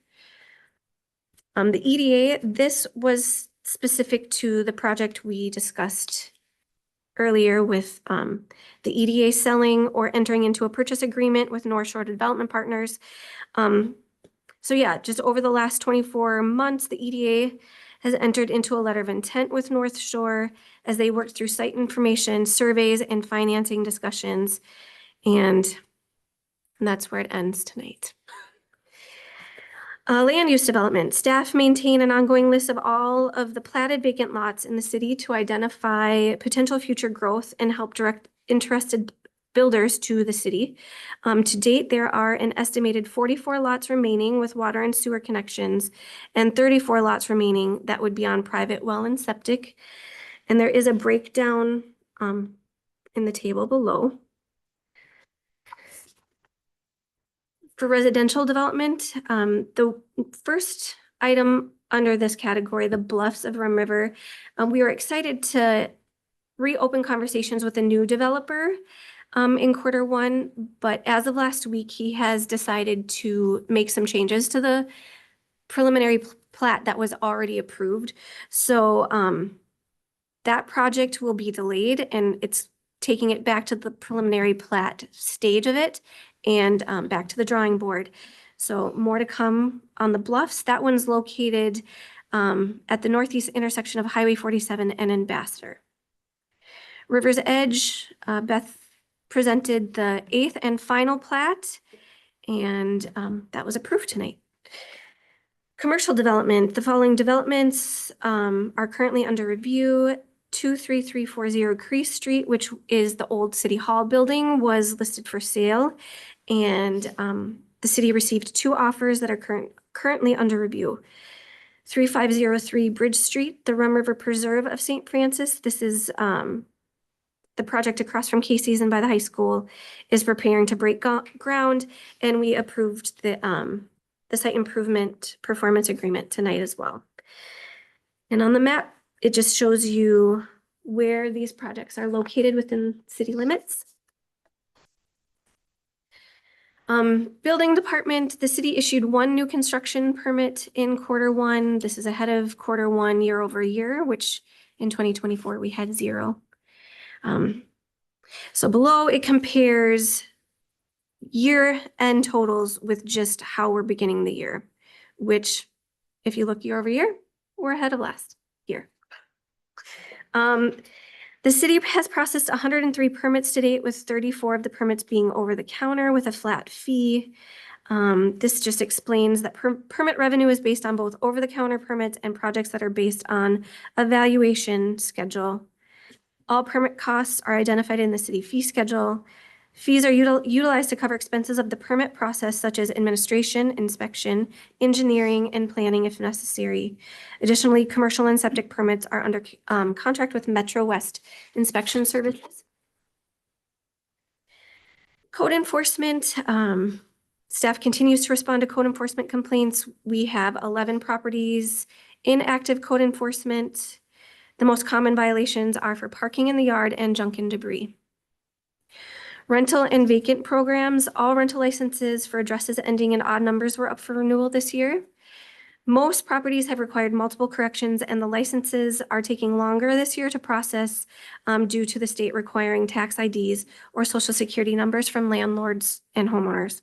The EDA, this was specific to the project we discussed earlier with the EDA selling or entering into a purchase agreement with North Shore Development Partners. So yeah, just over the last 24 months, the EDA has entered into a letter of intent with North Shore as they work through site information, surveys, and financing discussions. And that's where it ends tonight. Land use development. Staff maintain an ongoing list of all of the platted vacant lots in the city to identify potential future growth and help direct interested builders to the city. To date, there are an estimated 44 lots remaining with water and sewer connections and 34 lots remaining that would be on private well and septic. And there is a breakdown in the table below. For residential development, the first item under this category, the Bluffs of Rum River, we are excited to reopen conversations with a new developer in Q1, but as of last week, he has decided to make some changes to the preliminary plat that was already approved. So that project will be delayed, and it's taking it back to the preliminary plat stage of it and back to the drawing board. So more to come on the Bluffs. That one's located at the northeast intersection of Highway 47 and Ambassador. River's Edge, Beth presented the 8th and final plat, and that was approved tonight. Commercial development, the following developments are currently under review. 23340 Crease Street, which is the old City Hall building, was listed for sale, and the city received 2 offers that are currently under review. 3503 Bridge Street, the Rum River Preserve of St. Francis. This is the project across from Casey's and by the high school is preparing to break ground, and we approved the site improvement performance agreement tonight as well. And on the map, it just shows you where these projects are located within city limits. Building department, the city issued 1 new construction permit in Q1. This is ahead of Q1 year over year, which in 2024 we had 0. So below it compares year-end totals with just how we're beginning the year, which if you look year over year, we're ahead of last year. The city has processed 103 permits to date, with 34 of the permits being over the counter with a flat fee. This just explains that permit revenue is based on both over the counter permits and projects that are based on a valuation schedule. All permit costs are identified in the city fee schedule. Fees are utilized to cover expenses of the permit process, such as administration, inspection, engineering, and planning if necessary. Additionally, commercial and septic permits are under contract with Metro West Inspection Services. Code enforcement, staff continues to respond to code enforcement complaints. We have 11 properties in active code enforcement. The most common violations are for parking in the yard and junk and debris. Rental and vacant programs, all rental licenses for addresses ending in odd numbers were up for renewal this year. Most properties have required multiple corrections, and the licenses are taking longer this year to process due to the state requiring tax IDs or social security numbers from landlords and homeowners.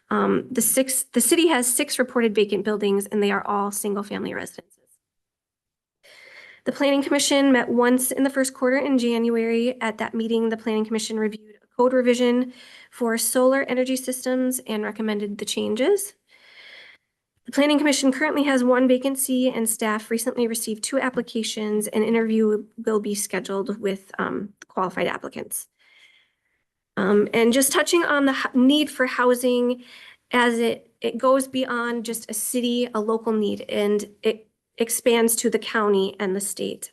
The city has 6 reported vacant buildings, and they are all single-family residences. The Planning Commission met once in the first quarter in January. At that meeting, the Planning Commission reviewed a code revision for solar energy systems and recommended the changes. The Planning Commission currently has 1 vacancy, and staff recently received 2 applications. An interview will be scheduled with qualified applicants. And just touching on the need for housing, as it goes beyond just a city, a local need, and it expands to the county and the state.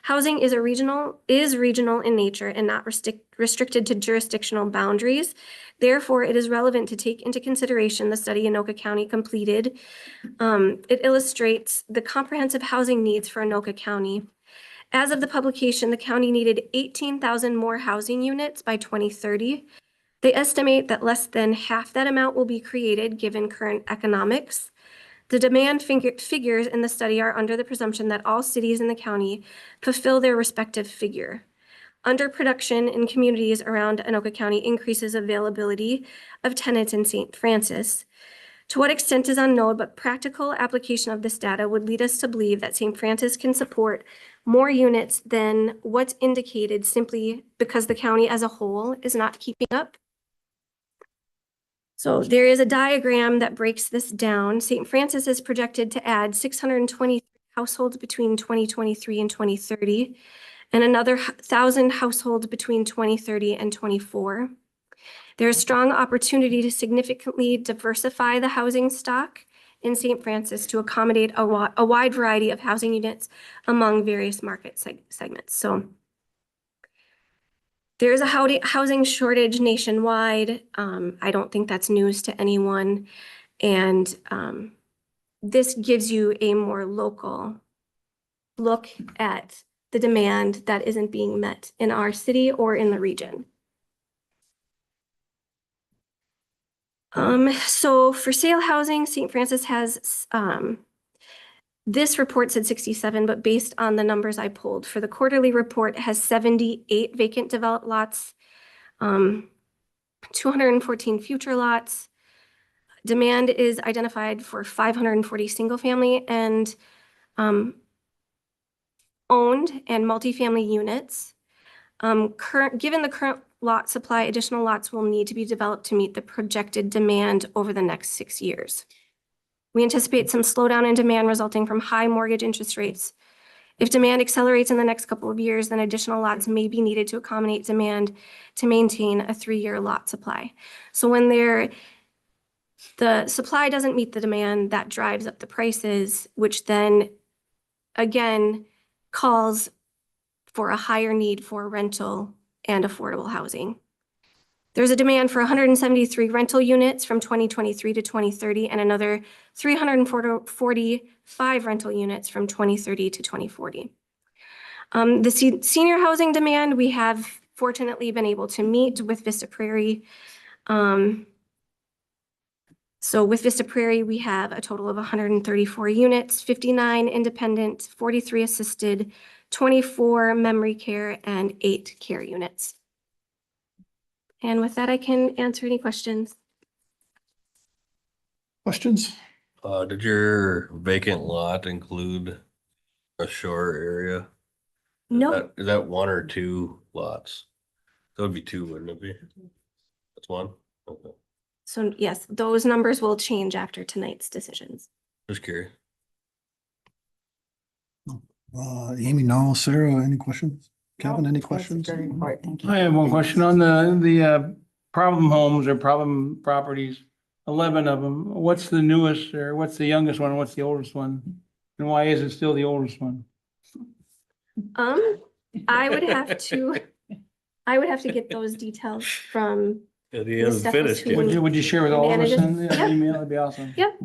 Housing is regional in nature and not restricted to jurisdictional boundaries. Therefore, it is relevant to take into consideration the study Anoka County completed. It illustrates the comprehensive housing needs for Anoka County. As of the publication, the county needed 18,000 more housing units by 2030. They estimate that less than half that amount will be created given current economics. The demand figures in the study are under the presumption that all cities in the county fulfill their respective figure. Underproduction in communities around Anoka County increases availability of tenants in St. Francis. To what extent is unknown, but practical application of this data would lead us to believe that St. Francis can support more units than what's indicated simply because the county as a whole is not keeping up. So there is a diagram that breaks this down. St. Francis is projected to add 620 households between 2023 and 2030. and another 1,000 households between 2030 and 24. There is strong opportunity to significantly diversify the housing stock in St. Francis to accommodate a wide variety of housing units among various market segments. So there is a housing shortage nationwide. I don't think that's news to anyone. And this gives you a more local look at the demand that isn't being met in our city or in the region. So for sale housing, St. Francis has, this report said 67, but based on the numbers I pulled for the quarterly report, it has 78 vacant developed lots, 214 future lots. Demand is identified for 540 single family and owned and multifamily units. Given the current lot supply, additional lots will need to be developed to meet the projected demand over the next 6 years. We anticipate some slowdown in demand resulting from high mortgage interest rates. If demand accelerates in the next couple of years, then additional lots may be needed to accommodate demand to maintain a 3-year lot supply. So when the supply doesn't meet the demand, that drives up the prices, which then again calls for a higher need for rental and affordable housing. There's a demand for 173 rental units from 2023 to 2030 and another 345 rental units from 2030 to 2040. The senior housing demand we have fortunately been able to meet with Vista Prairie. So with Vista Prairie, we have a total of 134 units, 59 independent, 43 assisted, 24 memory care, and 8 care units. And with that, I can answer any questions. Questions? Did your vacant lot include a shore area? No. Is that 1 or 2 lots? That would be 2, wouldn't it be? That's 1? Okay. So yes, those numbers will change after tonight's decisions. Just curious. Amy, no, Sarah, any questions? Kevin, any questions? I have one question on the problem homes or problem properties, 11 of them. What's the newest or what's the youngest one? What's the oldest one? And why is it still the oldest one? I would have to get those details from. He hasn't finished yet. Would you share with all of us in the Yep. email? That'd be awesome. Yep.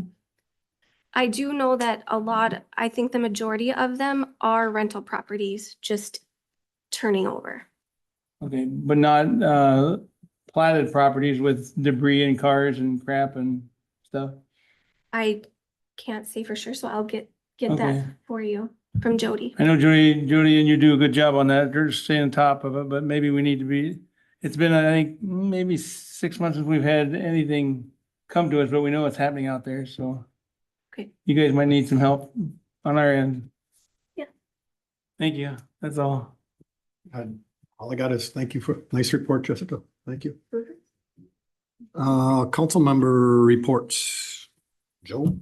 I do know that I think the majority of them are rental properties just turning over. Okay, but not platted properties with debris and cars and crap and stuff? I can't say for sure, so I'll get Okay. that for you from Jody. I know Judy and you do a good job on that. They're just staying on top of it, but maybe we need to be, it's been, I think, maybe 6 months since we've had anything come to us, but we know what's happening out there, so. Okay. You guys might need some help on our end. Yeah. Thank you. That's all. All I got is thank you for nice report, Jessica. Thank you. Council member reports. Joe?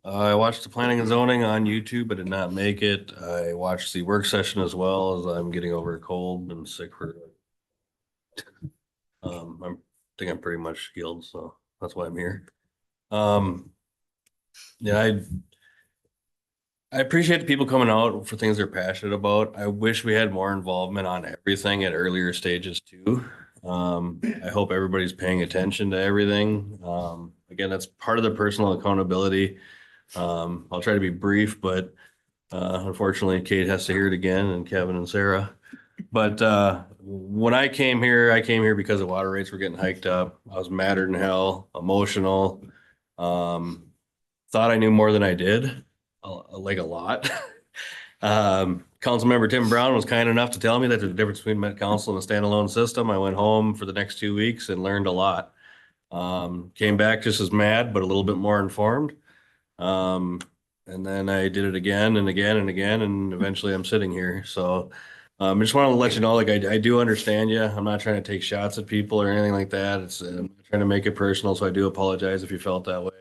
I watched the planning and zoning on YouTube, but did not make it. I watched the work session as well as I'm getting over a cold and sick for. I think I'm pretty much healed, so that's why I'm here. Yeah, I appreciate the people coming out for things they're passionate about. I wish we had more involvement on everything at earlier stages too. I hope everybody's paying attention to everything. Again, that's part of the personal accountability. I'll try to be brief, but unfortunately Kate has to hear it again, and Kevin and Sarah. But when I came here because the water rates were getting hiked up. I was madder than hell, emotional. Thought I knew more than I did, like a lot. Councilmember Tim Brown was kind enough to tell me that there's a difference between Met Council and a standalone system. I went home for the next 2 weeks and learned a lot. Came back just as mad, but a little bit more informed. And then I did it again and again and again, and eventually I'm sitting here. So I just want to let you know, like I do understand you. I'm not trying to take shots at people or anything like that. I'm not trying to make it personal, so I do apologize if you felt that way.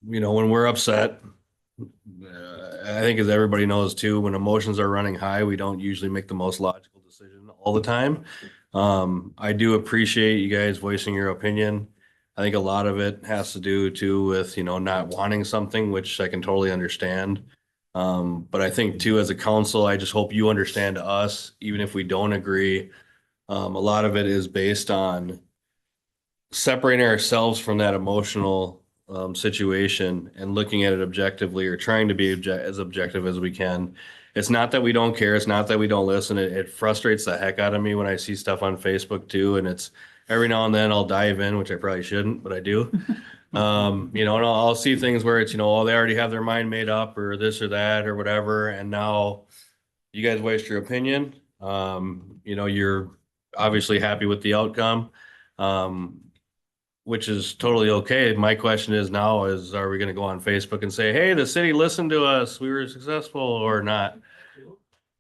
When we're upset, I think as everybody knows too, when emotions are running high, we don't usually make the most logical decision all the time. I do appreciate you guys voicing your opinion. I think a lot of it has to do too with, not wanting something, which I can totally understand. But I think too, as a council, I just hope you understand us, even if we don't agree. A lot of it is based on separating ourselves from that emotional situation and looking at it objectively, or trying to be as objective as we can. It's not that we don't care. It's not that we don't listen. It frustrates the heck out of me when I see stuff on Facebook too. And it's every now and then I'll dive in, which I probably shouldn't, but I do. And I'll see things where it's, oh, they already have their mind made up or this or that or whatever. And now you guys waste your opinion. You're obviously happy with the outcome. Which is totally okay. My question is now is, are we going to go on Facebook and say, hey, the city listened to us, we were successful, or not?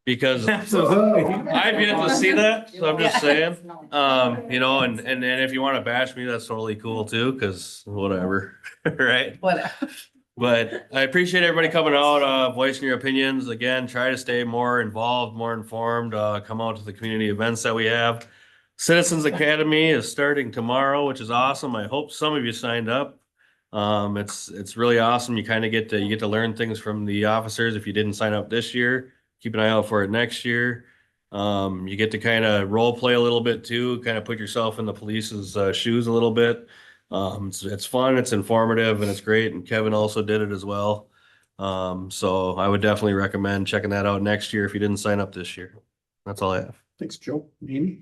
Because I've yet to see that, so I'm just saying, and if you want to bash me, that's totally cool too, because whatever, right? Whatever. But I appreciate everybody coming out, voicing your opinions. Again, try to stay more involved, more informed, come out to the community events that we have. Citizens Academy is starting tomorrow, which is awesome. I hope some of you signed up. It's really awesome. You kind of get to learn things from the officers. If you didn't sign up this year, keep an eye out for it next year. You get to kind of role play a little bit too, kind of put yourself in the police's shoes a little bit. It's fun, it's informative, and it's great. And Kevin also did it as well. So I would definitely recommend checking that out next year if you didn't sign up this year. That's all I have. Thanks, Joe. Amy?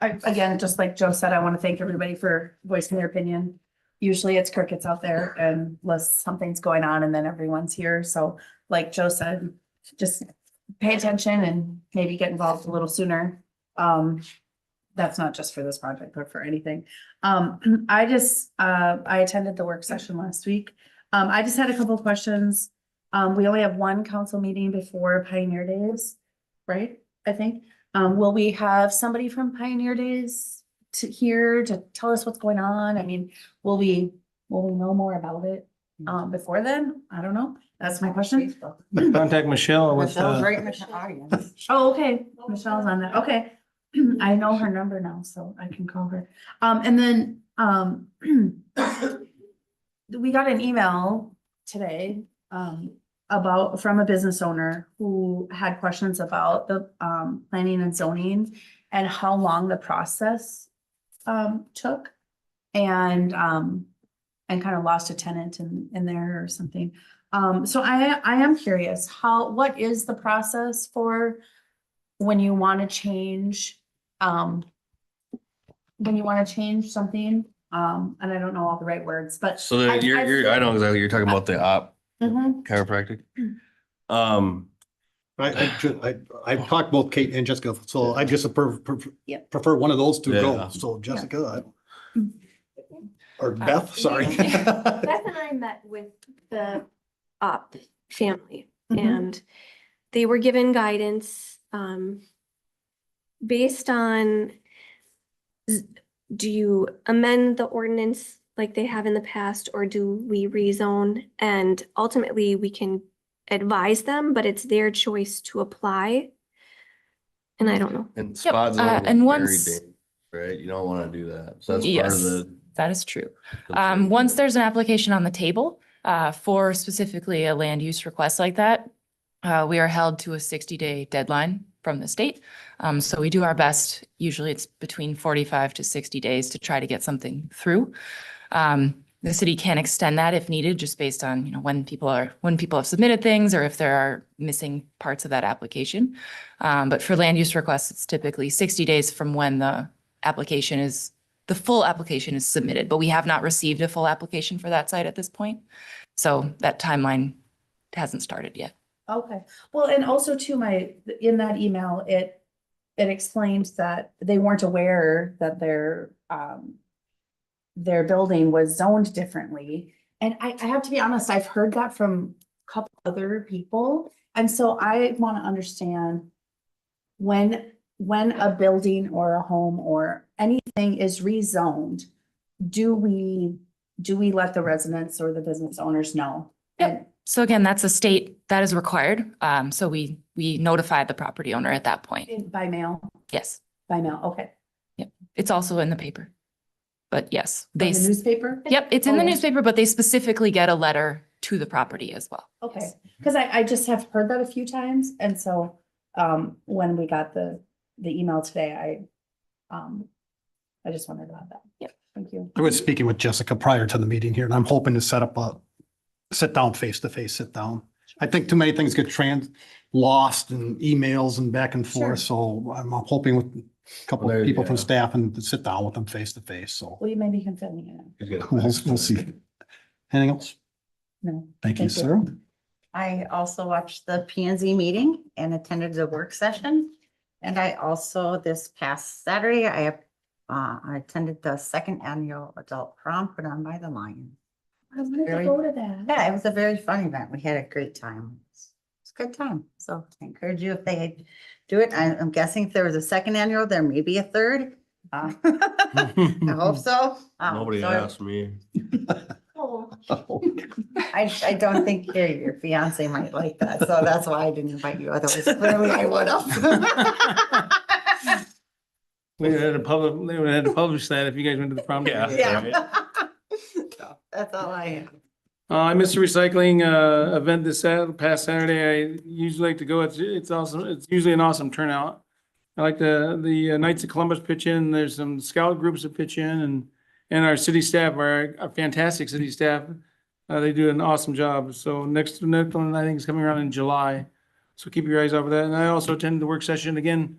Again, just like Joe said, I want to thank everybody for voicing their opinion. Usually it's crickets out there unless something's going on and then everyone's here. So like Joe said, just pay attention and maybe get involved a little sooner. That's not just for this project, but for anything. I attended the work session last week. I just had a couple of questions. We only have one council meeting before Pioneer Days, right? I think. Will we have somebody from Pioneer Days here to tell us what's going on? I mean, will we know more about it before then? I don't know. That's my question. Contact Michelle with, Michelle's right in the audience. Oh, okay. Michelle's on that. Okay. I know her number now, so I can call her. And then we got an email today from a business owner who had questions about the planning and zoning and how long the process took, and kind of lost a tenant in there or something. So I am curious, what is the process for when you want to change something? And I don't know all the right words, but So I know exactly, you're talking about the Mhm. chiropractic. I've talked both Kate and Jessica, so I just Yep. prefer one of those two Yeah. go. So Jessica, or Beth, sorry. Beth and I met with the UP family and they were given guidance based on, do you amend the ordinance like they have in the past, or do we rezone? And ultimately we can advise them, but it's their choice to apply. And I don't know. And spot zoning is and very once- dangerous, right? You don't want to do that. So that's part of Yes, the. that is true. Once there's an application on the table, for specifically a land use request like that, we are held to a 60-day deadline from the state. So we do our best. Usually it's between 45 to 60 days to try to get something through. The city can extend that if needed, just based on, when people have submitted things or if there are missing parts of that application. But for land use requests, it's typically 60 days from when the full application is submitted, but we have not received a full application for that site at this point. So that timeline hasn't started yet. Okay, well, and also too, in that email, it explained that they weren't aware that their building was zoned differently. And I have to be honest, I've heard that from a couple other people. And so I want to understand when a building or a home or anything is rezoned, do we let the residents or the business owners know? Yep. So again, that's a state that is required. So we notify the property owner at that point. By mail, Yes, by mail, okay. it's also in the paper. But yes, By they, the newspaper? yep, it's in the Oh, yeah. newspaper, but they specifically get a letter to the property as well. Okay, because I just have heard that a few times, and so, when we got the email today, I just wondered about that. Yep. Thank you. I was speaking with Jessica prior to the meeting here, and I'm hoping to set up a sit-down, face-to-face sit-down. I think too many things get lost in emails and back and Sure. forth, so I'm hoping with a couple Well, of there- people from yeah. staff and to sit down with them face-to-face, so Well, you maybe can fill me in. He's got a we'll class. we'll see. Anything else? No. Thank you, Thank you. Sarah. I also watched the P and Z meeting and attended the work session. And I also, this past Saturday, I attended the second annual adult prom put on by the Lions. I wanted to Very- go to that. Yeah, it was a very fun event. We had a great time. It's a good time. So I encourage you if they do it. I'm guessing if there was a second annual, there may be a third. I hope so. Nobody So asked me. I don't think your fiance might like that, so that's why I didn't invite you. Otherwise, clearly I would have. We would have to publish that if you guys went to the prom. Yeah. Yeah. That's all I have. I missed the recycling event this past Saturday. I usually like to go. It's awesome. It's usually an awesome turnout. I like the Knights of Columbus pitch in. There's some scout groups that pitch in, and our city staff, our fantastic city staff. They do an awesome job. So next one I think is coming around in July. So keep your eyes out for that. And I also attended the work session again.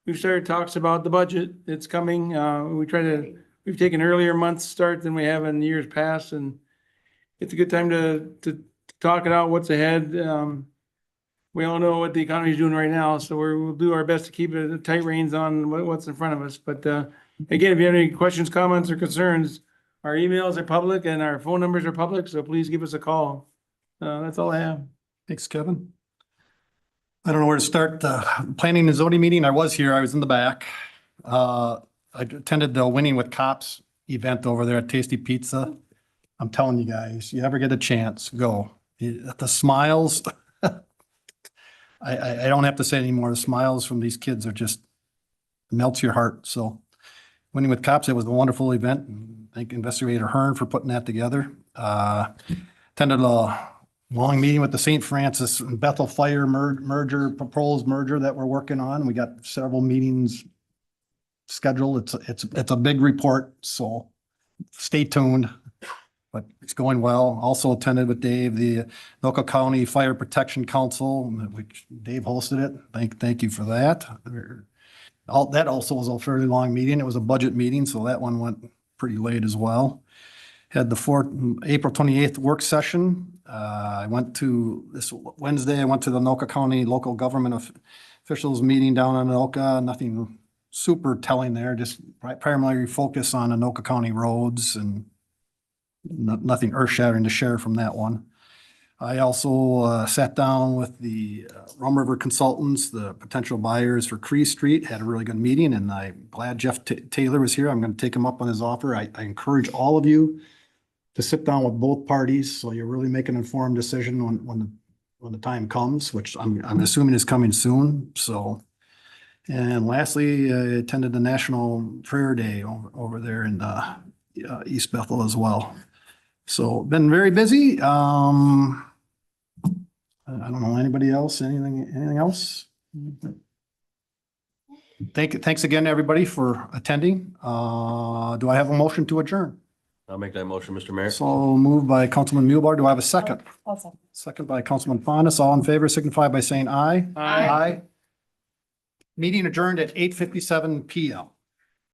We've started talks about the budget. It's coming. We've taken earlier months start than we have in years past, and it's a good time to talk it out, what's ahead. We all know what the economy is doing right now, so we'll do our best to keep it tight reins on what's in front of us. But again, if you have any questions, comments, or concerns, our emails are public and our phone numbers are public, so please give us a call. That's all I have. Thanks, Kevin. I don't know where to start. The planning and zoning meeting, I was here, I was in the back. I attended the Winning with Cops event over there at Tasty Pizza. I'm telling you guys, you ever get a chance, go. The smiles, I don't have to say anymore. The smiles from these kids are just melts your heart. So Winning with Cops, it was a wonderful event. Thank Investigator Hearn for putting that together. Attended a long meeting with the St. Francis and Bethel Fire proposed merger that we're working on. We got several meetings scheduled. It's a big report, so stay tuned. But it's going well. Also attended with Dave, the Anoka County Fire Protection Council, which Dave hosted it. Thank you for that. That also was a fairly long meeting. It was a budget meeting, so that one went pretty late as well. Had the April 28th work session. I went to this Wednesday, I went to the Anoka County Local Government Officials meeting down in Anoka. Nothing super telling there, just primarily focus on Anoka County roads and nothing earth shattering to share from that one. I also sat down with the Rum River Consultants, the potential buyers for Cree Street, had a really good meeting, and I'm glad Jeff Taylor was here. I'm going to take him up on his offer. I encourage all of you to sit down with both parties, so you really make an informed decision when the time comes, which I'm assuming is coming soon. So, and lastly, I attended the National Prayer Day over there in East Bethel as well. So been very busy. I don't know, anybody else, anything else? Thanks again, everybody, for attending. Do I have a motion to adjourn? I'll make that motion, Mr. Mayor. So moved by Councilman Mulbar. Do I have a second? Also. Second by Councilman Fondis. All in favor signify by saying aye. Aye. Meeting adjourned at 8:57 PM.